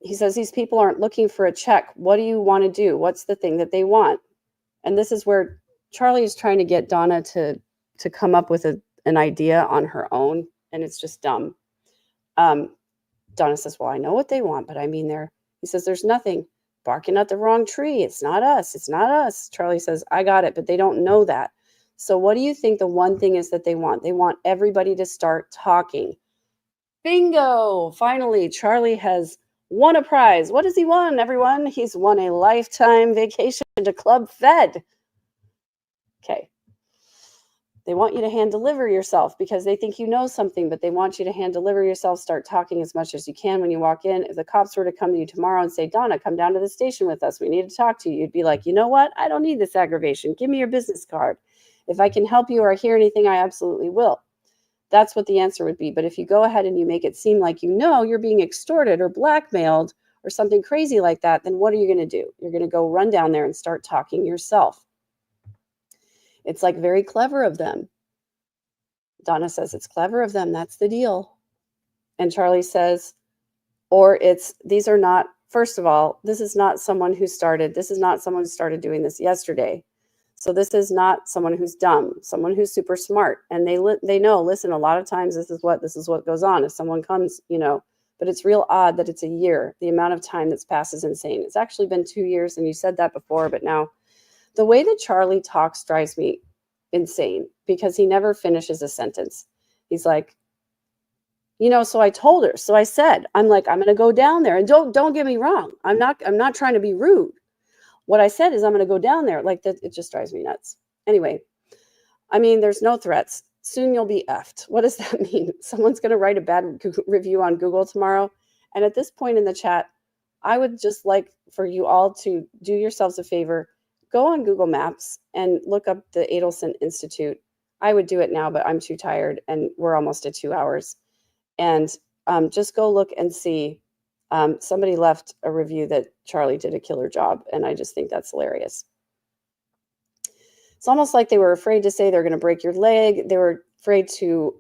He says these people aren't looking for a check. What do you want to do? What's the thing that they want? And this is where Charlie is trying to get Donna to come up with an idea on her own, and it's just dumb. Donna says, well, I know what they want, but I mean, he says, there's nothing. Barking at the wrong tree. It's not us. It's not us. Charlie says, I got it, but they don't know that. So what do you think the one thing is that they want? They want everybody to start talking. Bingo! Finally, Charlie has won a prize. What has he won, everyone? He's won a lifetime vacation to Club Fed. Okay. They want you to hand deliver yourself because they think you know something, but they want you to hand deliver yourself, start talking as much as you can when you walk in. If the cops were to come to you tomorrow and say, Donna, come down to the station with us, we need to talk to you, you'd be like, you know what? I don't need this aggravation. Give me your business card. If I can help you or hear anything, I absolutely will. That's what the answer would be. But if you go ahead and you make it seem like you know you're being extorted or blackmailed or something crazy like that, then what are you going to do? You're going to go run down there and start talking yourself. It's like very clever of them. Donna says, it's clever of them. That's the deal. And Charlie says, or these are not, first of all, this is not someone who started doing this yesterday. So this is not someone who's dumb, someone who's super smart. And they know, listen, a lot of times this is what goes on. If someone comes, but it's real odd that it's a year. The amount of time that's passed is insane. It's actually been 2 years, and you said that before, but now the way that Charlie talks drives me insane because he never finishes a sentence. He's like, so I told her. So I said, I'm going to go down there, and don't get me wrong. I'm not trying to be rude. What I said is I'm going to go down there. Like that, it just drives me nuts. Anyway, I mean, there's no threats. Soon you'll be effed. What does that mean? Someone's going to write a bad review on Google tomorrow. And at this point in the chat, I would just like for you all to do yourselves a favor. Go on Google Maps and look up the Adelson Institute. I would do it now, but I'm too tired, and we're almost at 2 hours. And just go look and see. Somebody left a review that Charlie did a killer job, and I just think that's hilarious. It's almost like they were afraid to say they're going to break your leg. They were afraid to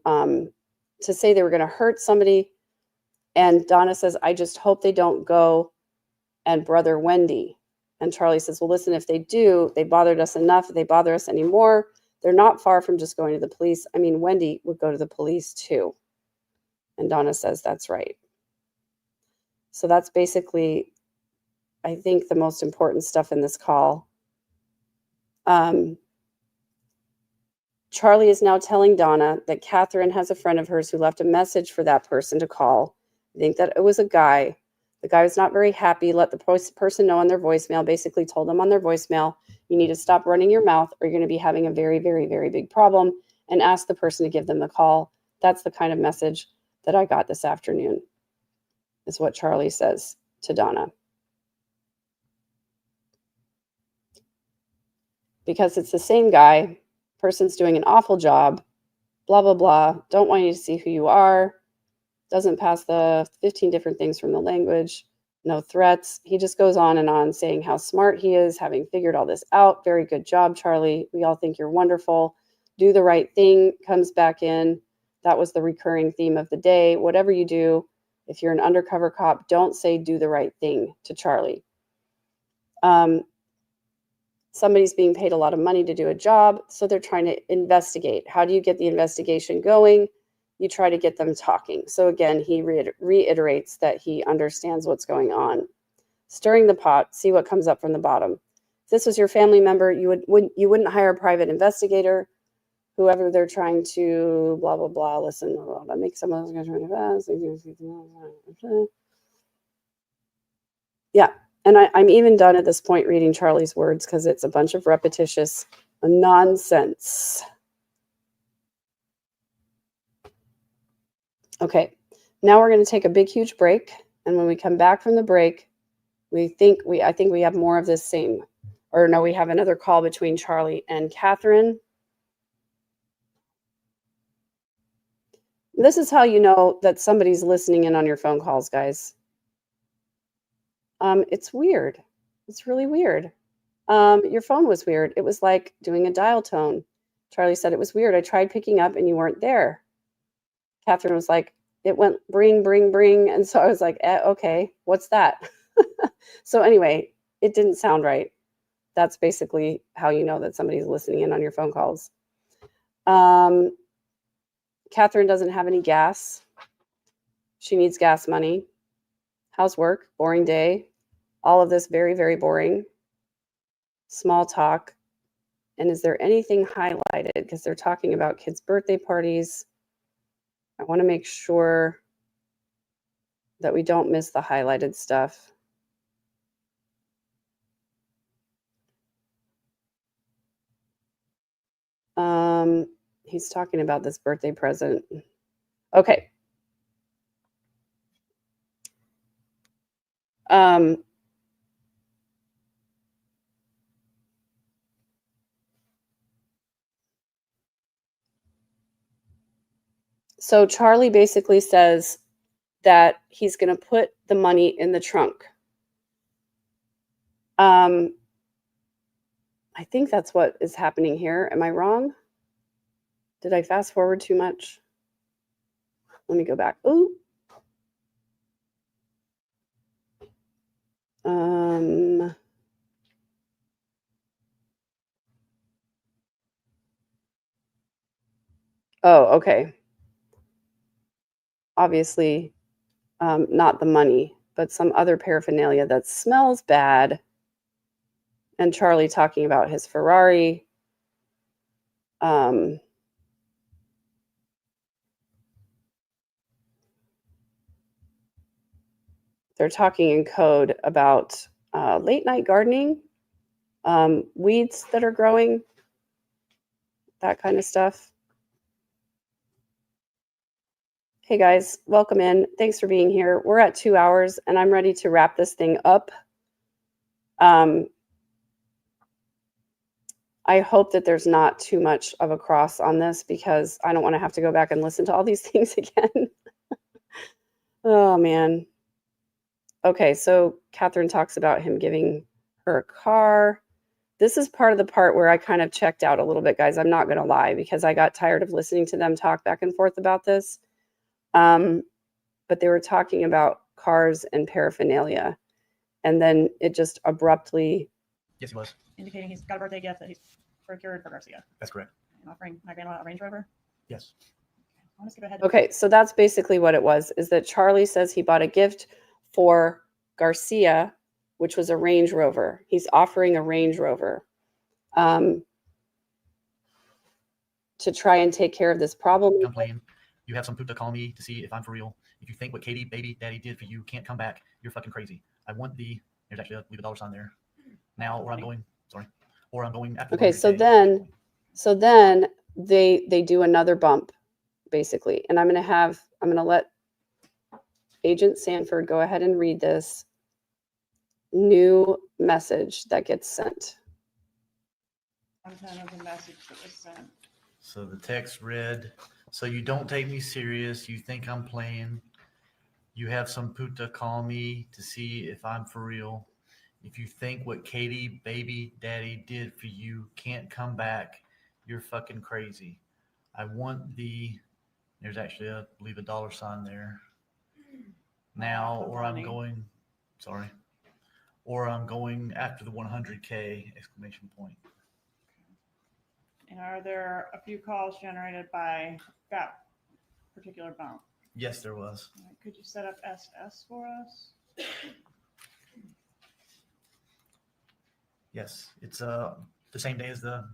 say they were going to hurt somebody. And Donna says, I just hope they don't go and brother Wendy. And Charlie says, well, listen, if they do, they bothered us enough. If they bother us anymore, they're not far from just going to the police. I mean, Wendy would go to the police too. And Donna says, that's right. So that's basically, I think, the most important stuff in this call. Charlie is now telling Donna that Catherine has a friend of hers who left a message for that person to call. I think that it was a guy. The guy was not very happy, let the person know on their voicemail, basically told them on their voicemail, you need to stop running your mouth or you're going to be having a very, very, very big problem, and ask the person to give them the call. That's the kind of message that I got this afternoon, is what Charlie says to Donna. Because it's the same guy, person's doing an awful job, blah, blah, blah, don't want you to see who you are, doesn't pass the 15 different things from the language, no threats. He just goes on saying how smart he is, having figured all this out. Very good job, Charlie. We all think you're wonderful. Do the right thing comes back in. That was the recurring theme of the day. Whatever you do, if you're an undercover cop, don't say do the right thing to Charlie. Somebody's being paid a lot of money to do a job, so they're trying to investigate. How do you get the investigation going? You try to get them talking. So again, he reiterates that he understands what's going on. Stirring the pot, see what comes up from the bottom. If this was your family member, you wouldn't hire a private investigator. Whoever they're trying to blah, blah, blah. Listen, that makes some of those guys really fast. Yeah. And I'm even done at this point reading Charlie's words because it's a bunch of repetitious nonsense. Okay, now we're going to take a big, huge break. And when we come back from the break, I think we have more of this same, or no, we have another call between Charlie and Catherine. This is how you know that somebody's listening in on your phone calls, guys. It's weird. It's really weird. Your phone was weird. It was like doing a dial tone. Charlie said it was weird. I tried picking up and you weren't there. Catherine was like, it went bring, bring, bring. And so I was like, okay, what's that? So anyway, it didn't sound right. That's basically how you know that somebody's listening in on your phone calls. Catherine doesn't have any gas. She needs gas money. How's work? Boring day. All of this very, very boring. Small talk. And is there anything highlighted? Because they're talking about kids' birthday parties. I want to make sure that we don't miss the highlighted stuff. He's talking about this birthday present. Okay. So Charlie basically says that he's going to put the money in the trunk. I think that's what is happening here. Am I wrong? Did I fast forward too much? Let me go back. Ooh. Oh, okay. Obviously, not the money, but some other paraphernalia that smells bad. And Charlie talking about his Ferrari. They're talking in code about late night gardening, weeds that are growing, that kind of stuff. Hey guys, welcome in. Thanks for being here. We're at 2 hours and I'm ready to wrap this thing up. I hope that there's not too much of a cross on this because I don't want to have to go back and listen to all these things again. Oh man. Okay, so Catherine talks about him giving her a car. This is part of the part where I kind of checked out a little bit, guys. I'm not going to lie because I got tired of listening to them talk back and forth about this. But they were talking about cars and paraphernalia. And then it just abruptly. Yes, he was. Indicating he's got a birthday gift that he's procured for Garcia. That's correct. And offering my grandma a Range Rover. Yes. I want to skip ahead. Okay, so that's basically what it was, is that Charlie says he bought a gift for Garcia, which was a Range Rover. He's offering a Range Rover to try and take care of this problem. I'm playing. You have some poop to call me to see if I'm for real. If you think what Katie, baby, daddy did for you can't come back, you're fucking crazy. I want the, there's actually leave a $1 there. Now, or I'm going, sorry, or I'm going after. Okay, so then they do another bump, basically. And I'm going to let Agent Sanford go ahead and read this new message that gets sent. Content of the message that was sent. So the text read, so you don't take me serious. You think I'm playing. You have some poop to call me to see if I'm for real. If you think what Katie, baby, daddy did for you can't come back, you're fucking crazy. I want the, there's actually a, leave a $sign there. Now, or I'm going, sorry, or I'm going after the 100K, exclamation point. And are there a few calls generated by that particular bump? Yes, there was. All right, could you set up SS for us? Yes, it's the same day as the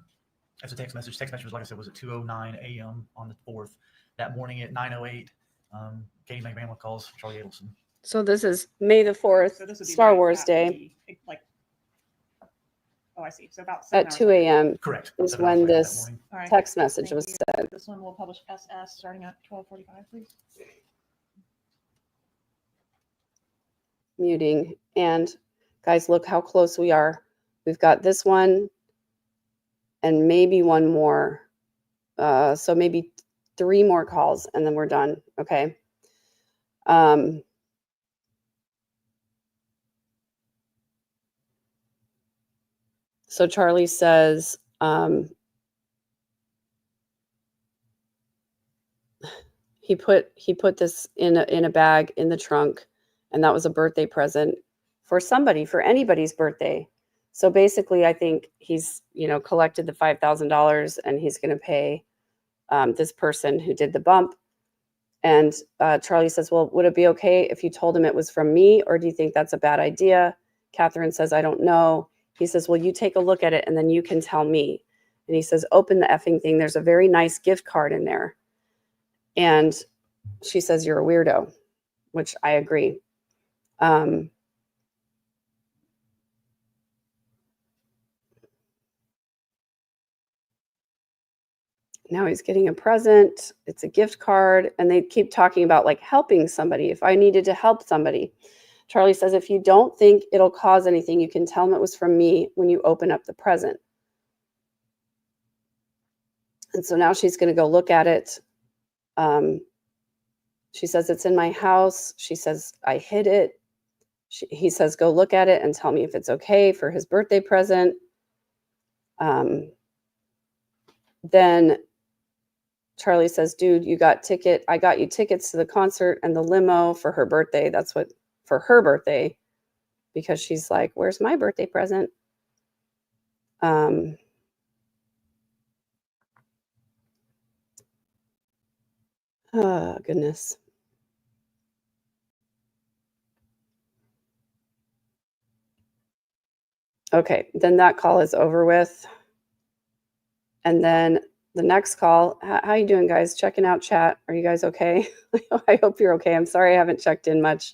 text message. Text message was, like I said, was at 2:09 a.m. on the 4th. That morning at 9:08, Katie McMahon calls Charlie Adelson. So this is May the 4th, So this would be Star right Wars at Day. like, oh, I see. So about 7 At hours 2 later. a.m. Correct. is 7 hours when later that this morning. All right. text message Thank was you. sent. This one will publish SS starting at 12:45, please. Muting. And guys, look how close we are. We've got this one and maybe one more. So maybe 3 more calls and then we're done. Okay. So Charlie says, he put this in a bag in the trunk, and that was a birthday present for somebody, for anybody's birthday. So basically, I think he's collected the $5,000 and he's going to pay this person who did the bump. And Charlie says, well, would it be okay if you told him it was from me, or do you think that's a bad idea? Catherine says, I don't know. He says, well, you take a look at it and then you can tell me. And he says, open the effing thing. There's a very nice gift card in there. And she says, you're a weirdo, which I agree. Now he's getting a present. It's a gift card. And they keep talking about like helping somebody. If I needed to help somebody. Charlie says, if you don't think it'll cause anything, you can tell him it was from me when you open up the present. And so now she's going to go look at it. She says, it's in my house. She says, I hid it. He says, go look at it and tell me if it's okay for his birthday present. Then Charlie says, dude, I got you tickets to the concert and the limo for her birthday. That's what, for her birthday, because she's like, where's my birthday present? Oh, goodness. Okay, then that call is over with. And then the next call, how you doing, guys? Checking out chat. Are you guys okay? I hope you're okay. I'm sorry I haven't checked in much.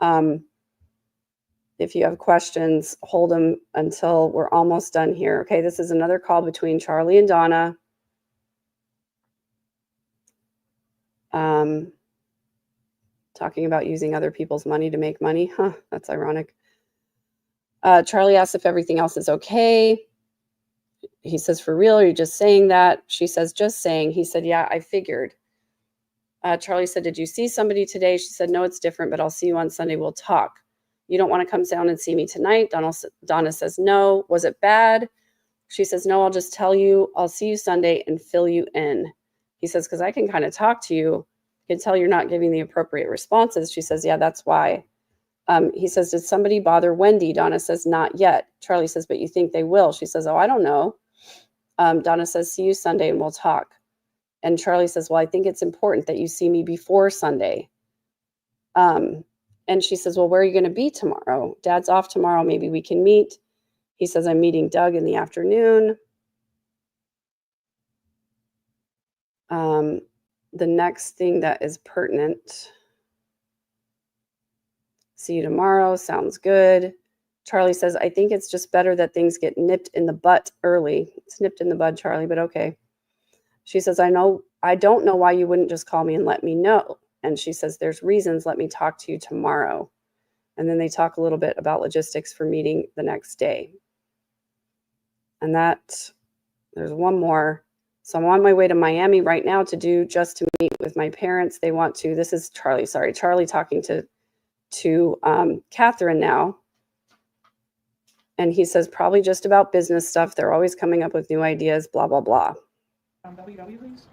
If you have questions, hold them until we're almost done here. Okay, this is another call between Charlie and Donna. Talking about using other people's money to make money. Huh, that's ironic. Charlie asks if everything else is okay. He says, for real, are you just saying that? She says, just saying. He said, yeah, I figured. Charlie said, did you see somebody today? She said, no, it's different, but I'll see you on Sunday. We'll talk. You don't want to come down and see me tonight? Donna says, no. Was it bad? She says, no, I'll just tell you. I'll see you Sunday and fill you in. He says, because I can kind of talk to you. I can tell you're not giving the appropriate responses. She says, yeah, that's why. He says, did somebody bother Wendy? Donna says, not yet. Charlie says, but you think they will? She says, oh, I don't know. Donna says, see you Sunday and we'll talk. And Charlie says, well, I think it's important that you see me before Sunday. And she says, well, where are you going to be tomorrow? Dad's off tomorrow. Maybe we can meet. He says, I'm meeting Doug in the afternoon. The next thing that is pertinent. See you tomorrow. Sounds good. Charlie says, I think it's just better that things get nipped in the butt early. It's nipped in the bud, Charlie, but okay. She says, I don't know why you wouldn't just call me and let me know. And she says, there's reasons. Let me talk to you tomorrow. And then they talk a little bit about logistics for meeting the next day. And there's one more. So I'm on my way to Miami right now just to meet with my parents. They want to, this is Charlie, sorry, Charlie talking to Catherine now. And he says, probably just about business stuff. They're always coming up with new ideas, blah, blah, blah. WW, please.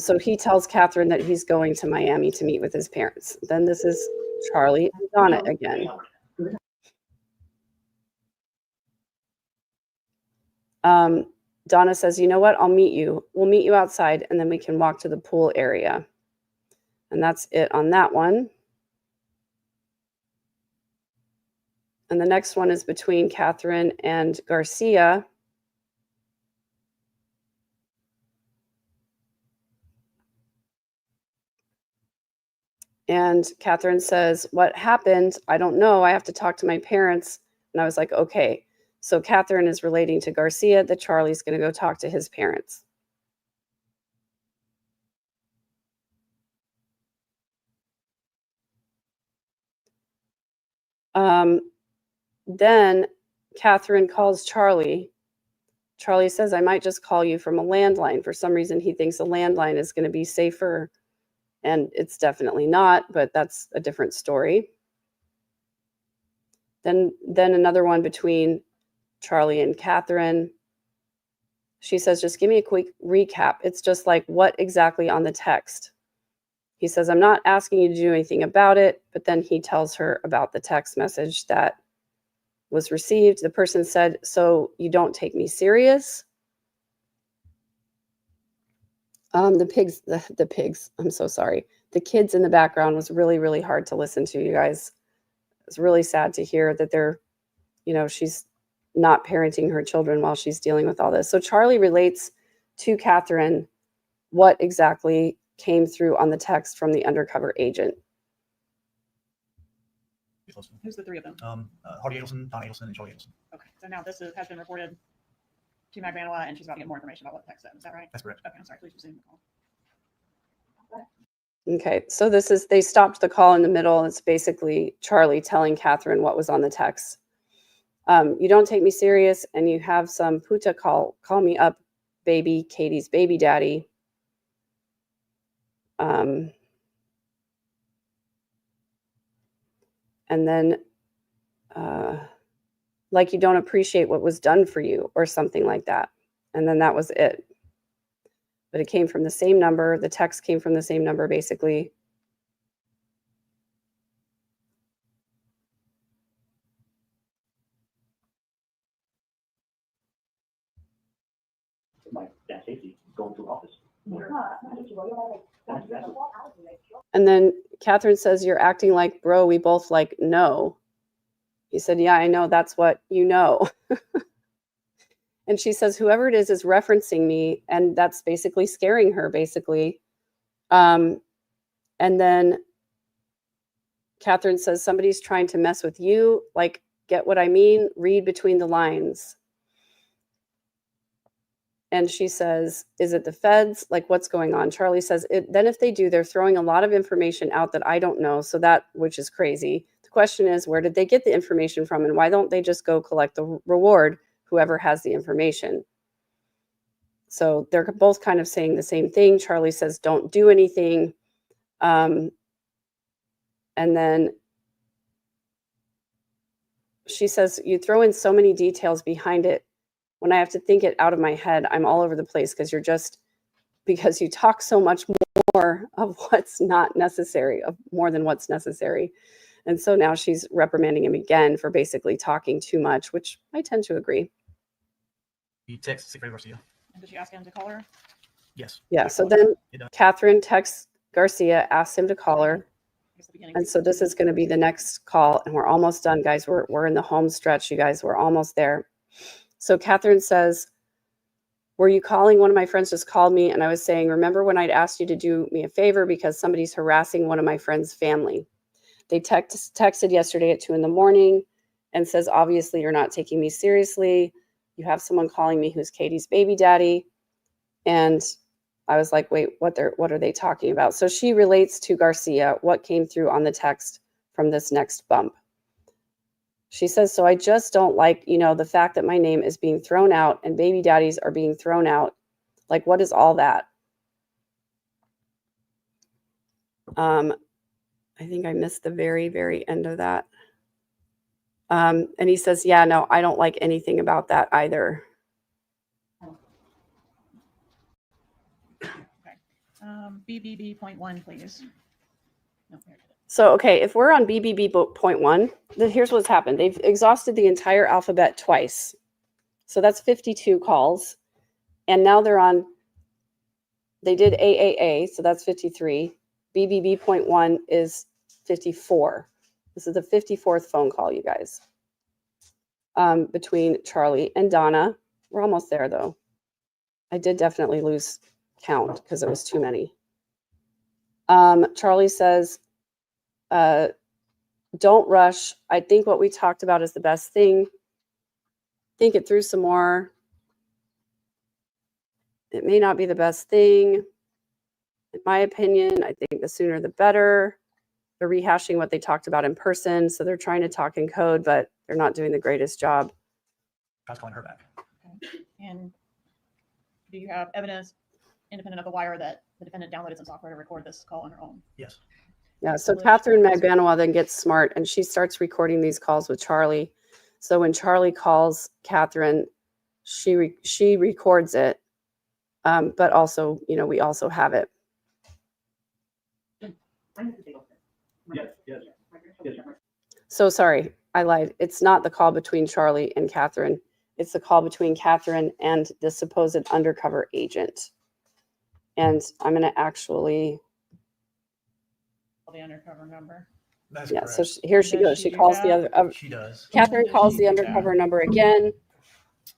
So he tells Catherine that he's going to Miami to meet with his parents. Then this is Charlie and Donna again. Donna says, you know what? I'll meet you. We'll meet you outside and then we can walk to the pool area. And that's it on that one. And the next one is between Catherine and Garcia. And Catherine says, what happened? I don't know. I have to talk to my parents. And I was like, okay. So Catherine is relating to Garcia that Charlie's going to go talk to his parents. Then Catherine calls Charlie. Charlie says, I might just call you from a landline. For some reason, he thinks a landline is going to be safer. And it's definitely not, but that's a different story. Then another one between Charlie and Catherine. She says, just give me a quick recap. It's just like, what exactly on the text? He says, I'm not asking you to do anything about it, but then he tells her about the text message that was received. The person said, so you don't take me serious? The pigs, I'm so sorry. The kids in the background was really, really hard to listen to, you guys. It's really sad to hear that she's not parenting her children while she's dealing with all this. So Charlie relates to Catherine what exactly came through on the text from the undercover agent. Who's the three of them? Hardy Adelson, Don Adelson, and Charlie Adelson. Okay, so now this has been reported to Magdalena, and she's about to get more information about what the text said. Is that right? That's correct. Okay, I'm sorry. Please resume the call. Okay, so they stopped the call in the middle. It's basically Charlie telling Catherine what was on the text. You don't take me serious, and you have some puta call me up, baby, Katie's baby daddy. And then like you don't appreciate what was done for you or something like that. And then that was it. But it came from the same number. The text came from the same number, basically. My that safety going to office. And then Catherine says, you're acting like, bro, we both like, no. He said, yeah, I know. That's what you know. And she says, whoever it is referencing me. And that's basically scaring her, basically. And then Catherine says, somebody's trying to mess with you. Like, get what I mean? Read between the lines. And she says, is it the feds? Like, what's going on? Charlie says, then if they do, they're throwing a lot of information out that I don't know. So that, which is crazy. The question is, where did they get the information from? And why don't they just go collect the reward, whoever has the information? So they're both kind of saying the same thing. Charlie says, don't do anything. And then she says, you throw in so many details behind it. When I have to think it out of my head, I'm all over the place because you talk so much more of what's not necessary, of more than what's necessary. And so now she's reprimanding him again for basically talking too much, which I tend to agree. He texts Secretary Garcia. And did you ask him to call her? Yes. Yeah. So then You know. Catherine texts Garcia, asks him to call her. And so this is going to be the next call. And we're almost done, guys. We're in the home stretch, you guys. We're almost there. So Catherine says, were you calling? One of my friends just called me and I was saying, remember when I'd asked you to do me a favor because somebody's harassing one of my friend's family? They texted yesterday at 2 a.m. and says, obviously you're not taking me seriously. You have someone calling me who's Katie's baby daddy. And I was like, wait, what are they talking about? So she relates to Garcia what came through on the text from this next bump. She says, so I just don't like, the fact that my name is being thrown out and baby daddies are being thrown out. Like, what is all that? I think I missed the very, very end of that. And he says, yeah, no, I don't like anything about that either. Okay. BBB.1, please. No, there it is. So, okay, if we're on BBB.1, here's what's happened. They've exhausted the entire alphabet twice. So that's 52 calls. And now they did AAA, so that's 53. BBB.1 is 54. This is the 54th phone call, you guys, between Charlie and Donna. We're almost there, though. I did definitely lose count because it was too many. Charlie says, don't rush. I think what we talked about is the best thing. Think it through some more. It may not be the best thing. In my opinion, I think the sooner the better. They're rehashing what they talked about in person. So they're trying to talk in code, but they're not doing the greatest job. I was calling her back. Okay. And do you have evidence independent of the wire that the defendant downloaded some software to record this call on her own? Yes. Yeah, so Catherine Magbanowa then gets smart and she starts recording these calls with Charlie. So when Charlie calls Catherine, she records it, but also, we also have it. Yes, yes, yes. So sorry, I lied. It's not the call between Charlie and Catherine. It's the call between Catherine and the supposed undercover agent. And I'm going to actually... The undercover number. That's yeah, correct. so here she goes. She calls the other. She does. Catherine calls the do undercover number again,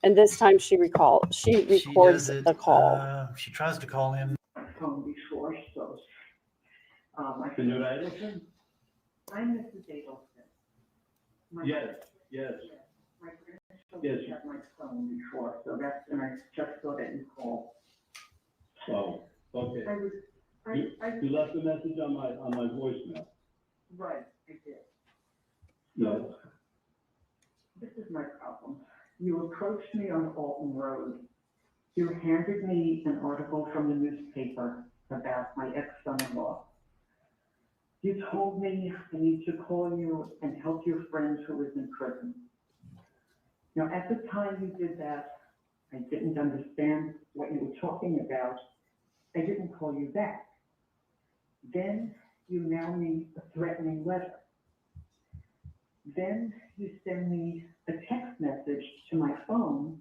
and this time she records the call. She tries to call him. Phone before, so, Senora Adelson? I'm Mrs. Adelson. Yes, yes. My grandson Yes. had my phone before, so that's, and I just saw that you called. Oh, okay. You left a message on my voicemail. Right, I did. Yes. This is my problem. You approached me on Alton Road. You handed me an article from the newspaper about my ex-son-in-law. You told me I need to call you and help your friend who is in prison. Now, at the time you did that, I didn't understand what you were talking about. I didn't call you back. Then you mail me a threatening letter. Then you send me a text message to my phone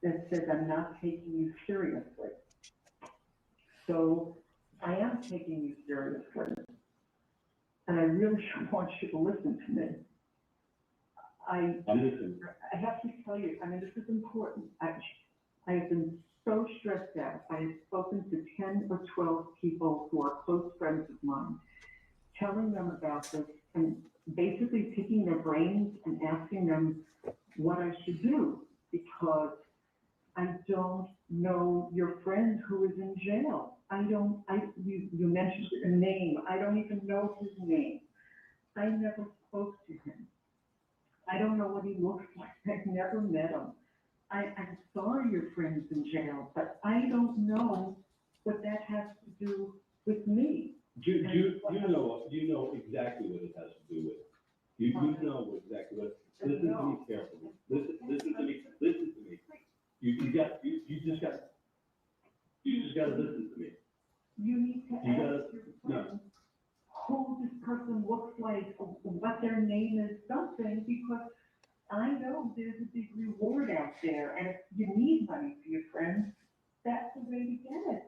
that says I'm not taking you seriously. So I am taking you seriously. And I really want you to listen to me. I'm listening. I have to tell you, I mean, this is important. I have been so stressed out. I have spoken to 10 or 12 people who are close friends of mine, telling them about this and basically picking their brains and asking them what I should do, because I don't know your friend who is in jail. You mentioned a name. I don't even know his name. I never spoke to him. I don't know what he looks like. I've never met him. I'm sorry your friend's in jail, but I don't know what that has to do with me. You know exactly what it has to do with. You know exactly what, listen to me carefully. Listen to me. You just gotta listen to me. You need to ask your friend who this person looks like, what their name is, something, because I know there's a big reward out there, and if you need money for your friend, that's the way to get it.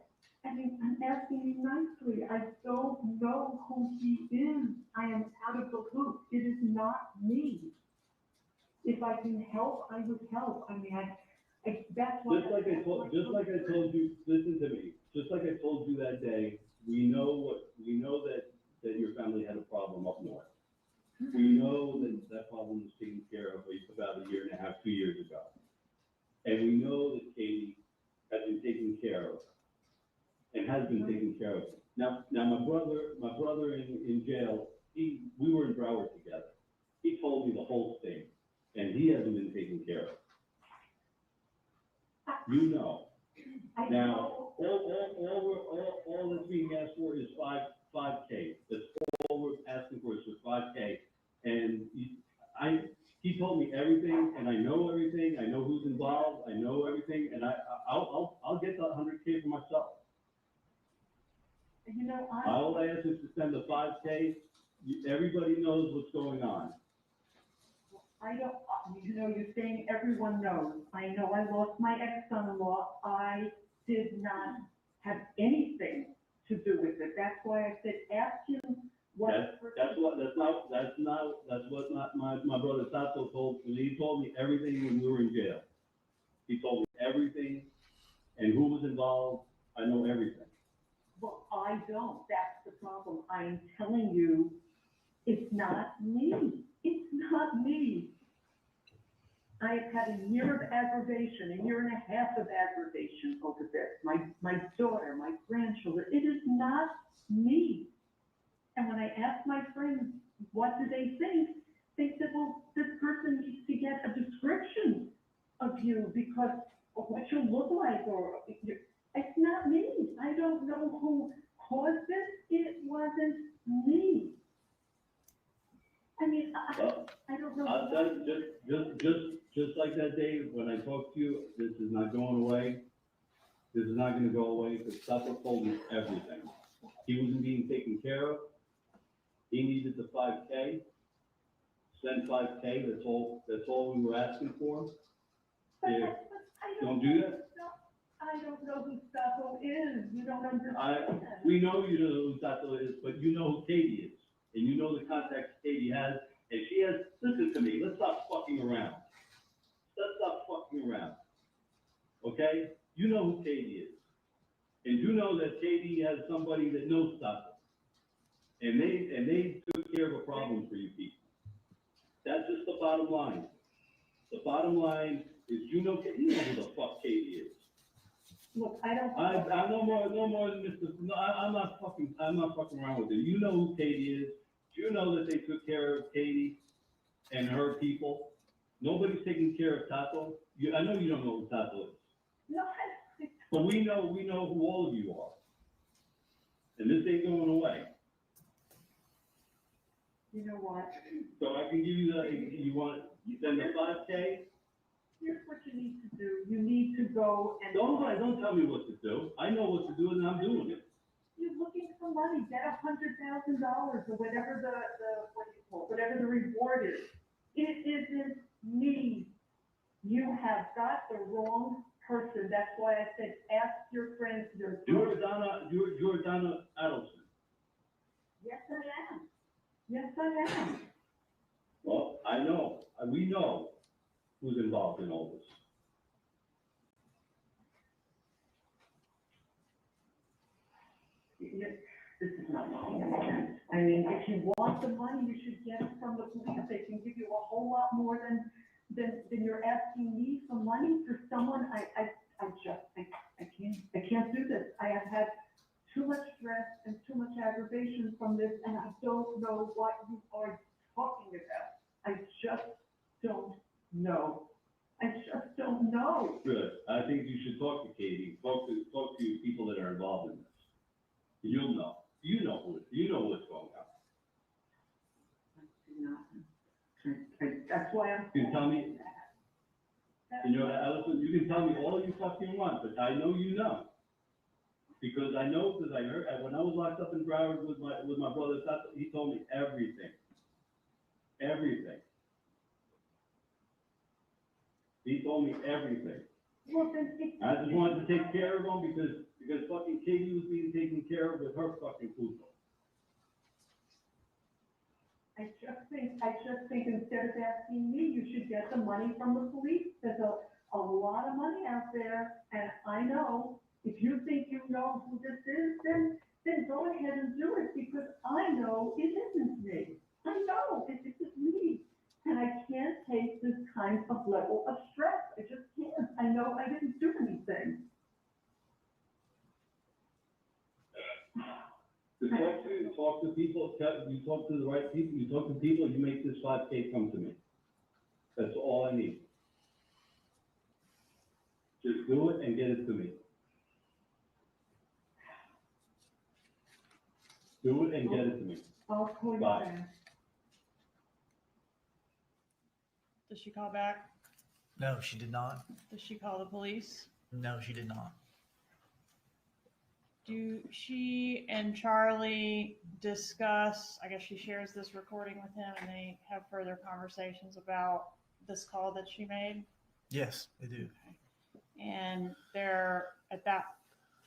I mean, I'm asking you nicely. I don't know who he is. I am out of the loop. It is not me. If I can help, I would help. I mean, that's what. Just like I told you, listen to me. Just like I told you that day, we know that your family had a problem up north. We know that problem was taken care of about a year and a half, 2 years ago. And we know that Katie has been taken care of and has been taken care of. Now my brother in jail, we were in Broward together. He told me the whole thing, and he hasn't been taken care of. You know. Now, all that's being asked for is 5K. That's all we're asking for is for 5K. And he told me everything, and I know everything. I know who's involved. I know everything, and I'll get the 100K for myself. You know, All I ask is to send the 5K. Everybody knows what's going on. You're saying everyone knows. I know I lost my ex-son-in-law. I did not have anything to do with it. That's why I said, ask him what. That's what my brother Tato told me. He told me everything when we were in jail. He told me everything and who was involved. I know everything. Well, I don't. That's the problem. I'm telling you, it's not me. It's not me. I have had a year of aggravation, a year and a half of aggravation over this. My daughter, my grandchildren, it is not me. And when I ask my friends, what do they think? They said, well, this person needs to get a description of you because of what you look like, or it's not me. I don't know who caused this. It wasn't me. I mean, I don't know. I'll tell you, just like that day when I talked to you, this is not going away. This is not gonna go away because Suffolk told me everything. He wasn't being taken care of. He needed the 5K. Send 5K, that's all we were asking for. If don't do that. I don't know who Sato is. You don't understand. We know you don't know who Sato is, but you know who Katie is. And you know the contacts Katie has. And she has, listen to me, let's stop fucking around. Let's stop fucking around. Okay? You know who Katie is. And you know that Katie has somebody that knows Sato. And they took care of a problem for you people. That's just the bottom line. The bottom line is you know who the fuck Katie is. Look, I don't. I no more than Mr. No, I'm not fucking around with it. You know who Katie is. You know that they took care of Katie and her people. Nobody's taking care of Tato. I know you don't know who Tato is. No, But we know who all of you are. And this ain't going away. You know what? So I can give you you send the 5K, Here's what you need to do. You need to go and. Don't tell me what to do. I know what to do and I'm doing it. You're looking for money, get $100,000 or whatever what do you call it, whatever the reward is. It isn't me. You have got the wrong person. That's why I said, ask your friends, your. You're Donna Adelson. Yes, I am. Yes, I am. Well, I know, we know who's involved in all this. This is not making any sense. I mean, if you want the money, you should get it from the police. They can give you a whole lot more than you're asking me for money for someone. I can't do this. I have had too much stress and too much aggravation from this, and I don't know what you are talking about. I just don't know. I just don't know. Good. I think you should talk to Katie, talk to people that are involved in this. You'll know. You know what's going on. That's why I'm. You can tell me, Adelson, you can tell me all you fucking want, but I know you know. Because I heard, when I was locked up in Broward with my brother, he told me everything. Everything. He told me everything. Well, then I just wanted to take care of him because fucking Katie was being taken care of with her fucking food. I just think instead of asking me, you should get the money from the police. There's a lot of money out there, and I know, if you think you know who this is, then go ahead and do it, because I know it isn't me. I know it isn't me. And I can't take this kind of level of stress. I just can't. I know I didn't do anything. To talk to people, you talk to the right people, you talk to people, you make this 5K come to me. That's all I need. Just do it and get it to me. Do it and get it to me. I'll call you Bye. back. Did she call back? No, she did not. Did she call the police? No, she did not. Do she and Charlie discuss, I guess she shares this recording with him and they have further conversations about this call that she made? Yes, they do. And they're at that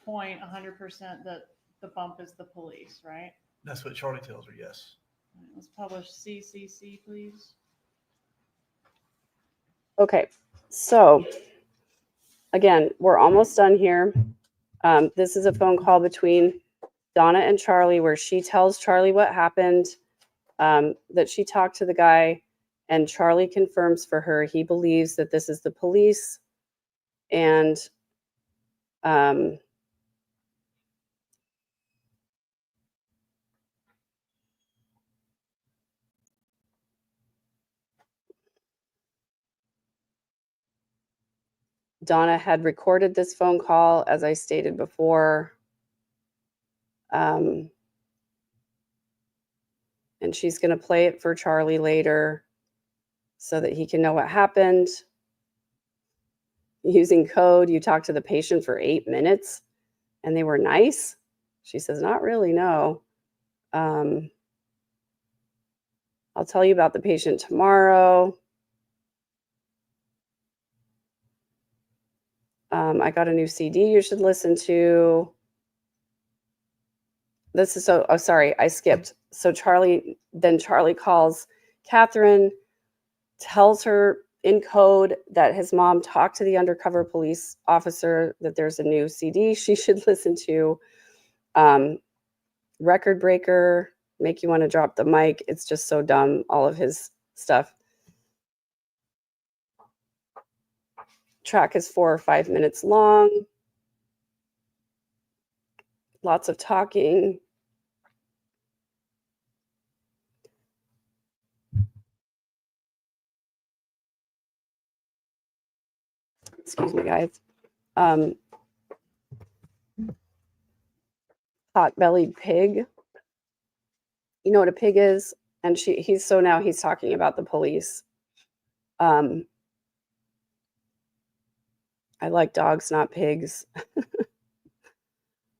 point 100% that the bump is the police, right? That's what Charlie tells her, yes. All right, let's publish CCC, please. Okay, so again, we're almost done here. This is a phone call between Donna and Charlie where she tells Charlie what happened, that she talked to the guy, and Charlie confirms for her he believes that this is the police. And Donna had recorded this phone call, as I stated before. And she's going to play it for Charlie later so that he can know what happened. Using code, you talked to the patient for 8 minutes and they were nice. She says, not really, no. I'll tell you about the patient tomorrow. I got a new CD you should listen to. This is so, oh, sorry, I skipped. So Charlie calls Catherine, tells her in code that his mom talked to the undercover police officer that there's a new CD she should listen to. Record breaker, make you want to drop the mic. It's just so dumb, all of his stuff. Track is 4 or 5 minutes long. Lots of talking. Excuse me, guys. Pot-bellied pig. You know what a pig is? And now he's talking about the police. I like dogs, not pigs.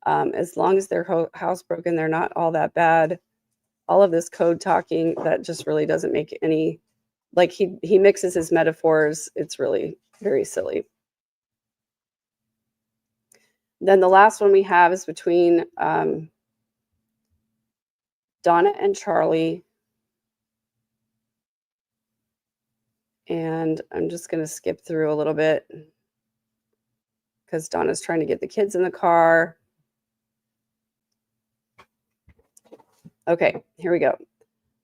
As long as they're housebroken, they're not all that bad. All of this code talking, that just really doesn't make any, like he mixes his metaphors. It's really very silly. Then the last one we have is between Donna and Charlie. And I'm just going to skip through a little bit because Donna's trying to get the kids in the car. Okay, here we go.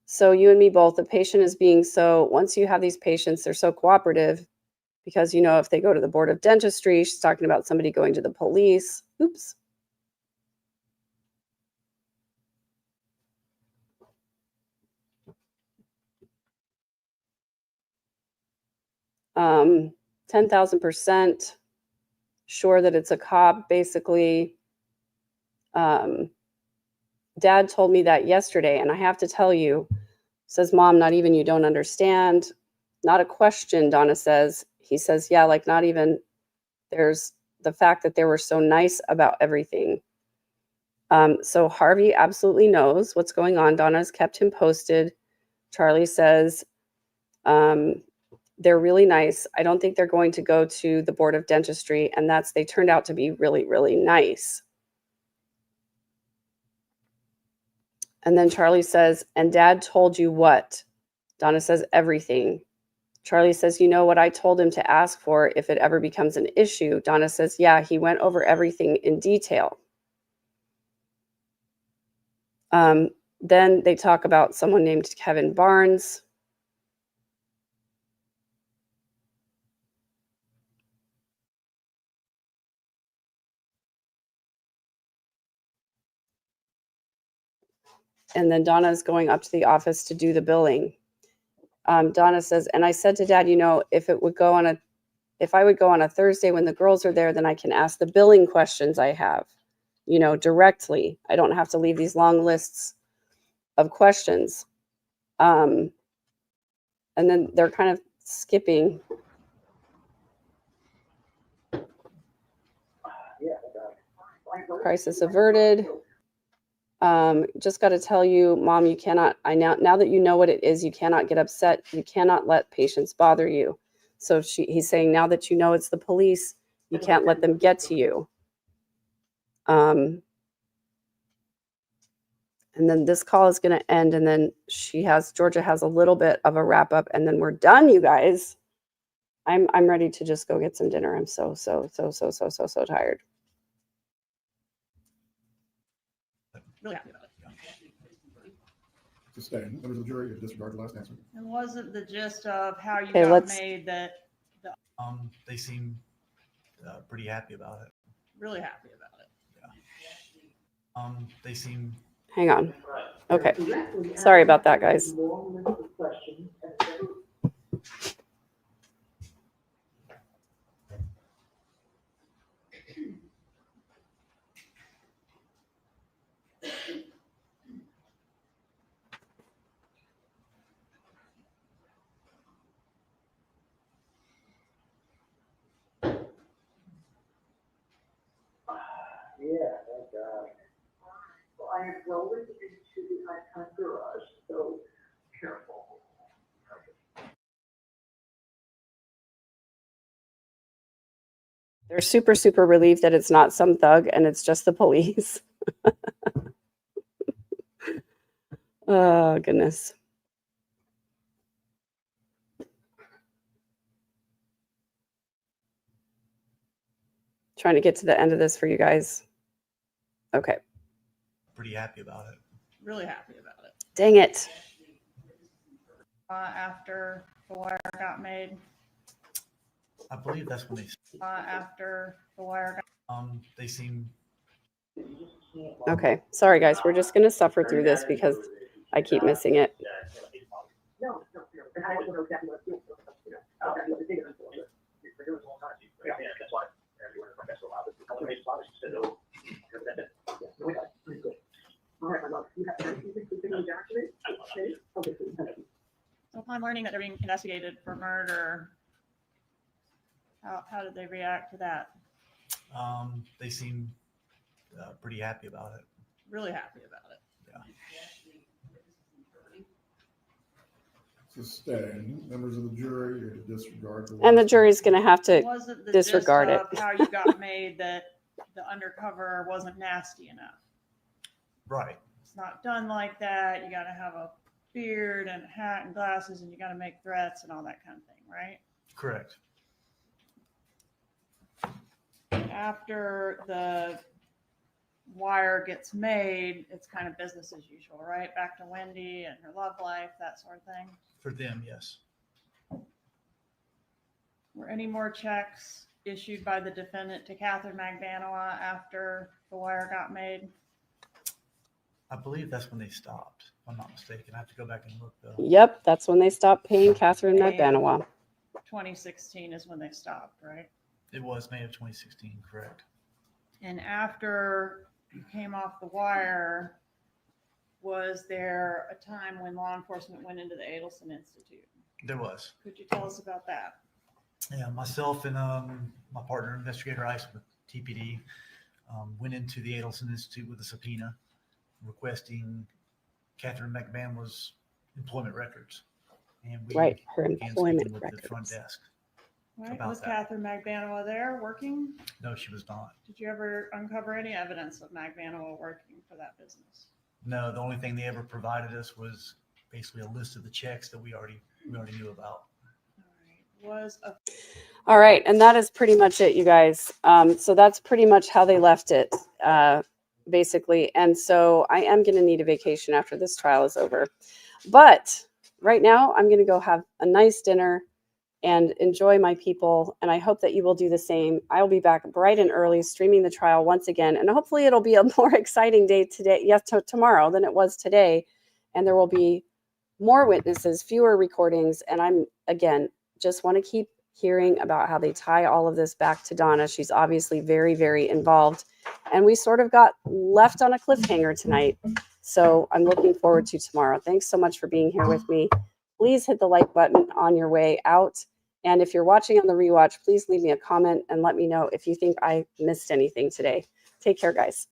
So you and me both, the patient is being so, once you have these patients, they're so cooperative because, you know, if they go to the board of dentistry, she's talking about somebody going to the police. Oops. 10,000% sure that it's a cop, basically. Dad told me that yesterday, and I have to tell you, says, Mom, not even you don't understand. Not a question, Donna says. He says, yeah, like not even, there's the fact that they were so nice about everything. So Harvey absolutely knows what's going on. Donna's kept him posted. Charlie says, they're really nice. I don't think they're going to go to the board of dentistry. And they turned out to be really, really nice. And then Charlie says, and Dad told you what? Donna says, everything. Charlie says, you know what I told him to ask for if it ever becomes an issue? Donna says, yeah, he went over everything in detail. Then they talk about someone named Kevin Barnes. And then Donna's going up to the office to do the billing. Donna says, and I said to Dad, you know, if I would go on a Thursday when the girls are there, then I can ask the billing questions I have, you know, directly. I don't have to leave these long lists of questions. And then they're kind of skipping. Crisis averted. Just got to tell you, Mom, you cannot, now that you know what it is, you cannot get upset. You cannot let patients bother you. So he's saying, now that you know it's the police, you can't let them get to you. And then this call is going to end. And then Georgia has a little bit of a wrap up, and then we're done, you guys. I'm ready to just go get some dinner. I'm so tired. Really happy about it. Sustained. Members of the jury have disregarded the last answer. It wasn't the gist of how you Okay, got let's- made that They seem pretty happy about it. really happy about it. They seem. Hang on. Okay. Sorry about that, guys. Yeah, thank God. Well, I am rolling into the icon garage, so careful. They're super relieved that it's not some thug and it's just the police. Oh, goodness. Trying to get to the end of this for you guys. Okay. Pretty happy about it. Really happy about it. Dang it. After the wire got made. I believe that's when After the wire got. They seem. Okay. Sorry, guys. We're just going to suffer through this because I keep missing it. No, and I don't know exactly what it's doing. That's why everyone in my best allowed it. I want to make sure she said no. All right, my love. You have anything to document? Okay. So upon learning that they're being investigated for murder, How did they react to that? They seem pretty happy about it. Really happy about it. Sustain. Members of the jury are to disregard the. And the jury's going to have to Wasn't the disregard gist it. of how you got made that the undercover wasn't nasty enough? Right. It's not done like that. You got to have a beard and a hat and glasses, and you got to make threats and all that kind of thing, right? Correct. After the wire gets made, it's kind of business as usual, right? Back to Wendy and her love life, that sort of thing. For them, yes. Were any more checks issued by the defendant to Catherine Magbanua after the wire got made? I believe that's when they stopped, if I'm not mistaken. I have to go back and look though. Yep, that's when they stopped paying Catherine Paying. Magbanua. 2016 is when they stopped, right? It was May of 2016, correct. And after you came off the wire, was there a time when law enforcement went into the Adelson Institute? There was. Could you tell us about that? Yeah, myself and my partner, Investigator Ice with TPD, went into the Adelson Institute with a subpoena requesting Catherine McMahon's employment records. And we Right, her began employment speaking with the front records. desk. Right, About was that. Catherine Magbanua there working? No, she was not. Did you ever uncover any evidence of Magbanua working for that business? No, the only thing they ever provided us was basically a list of the checks that we already knew about. All right. All right, and that is pretty much it, you guys. So that's pretty much how they left it, basically. And so I am going to need a vacation after this trial is over. But right now, I'm going to go have a nice dinner and enjoy my people. And I hope that you will do the same. I will be back bright and early streaming the trial once again. And hopefully it'll be a more exciting day today, yes, tomorrow than it was today. And there will be more witnesses, fewer recordings. And I'm, again, just want to keep hearing about how they tie all of this back to Donna. She's obviously very, very involved. And we sort of got left on a cliffhanger tonight. So I'm looking forward to tomorrow. Thanks so much for being here with me. Please hit the like button on your way out. And if you're watching on the rewatch, please leave me a comment and let me know if you think I missed anything today. Take care, guys.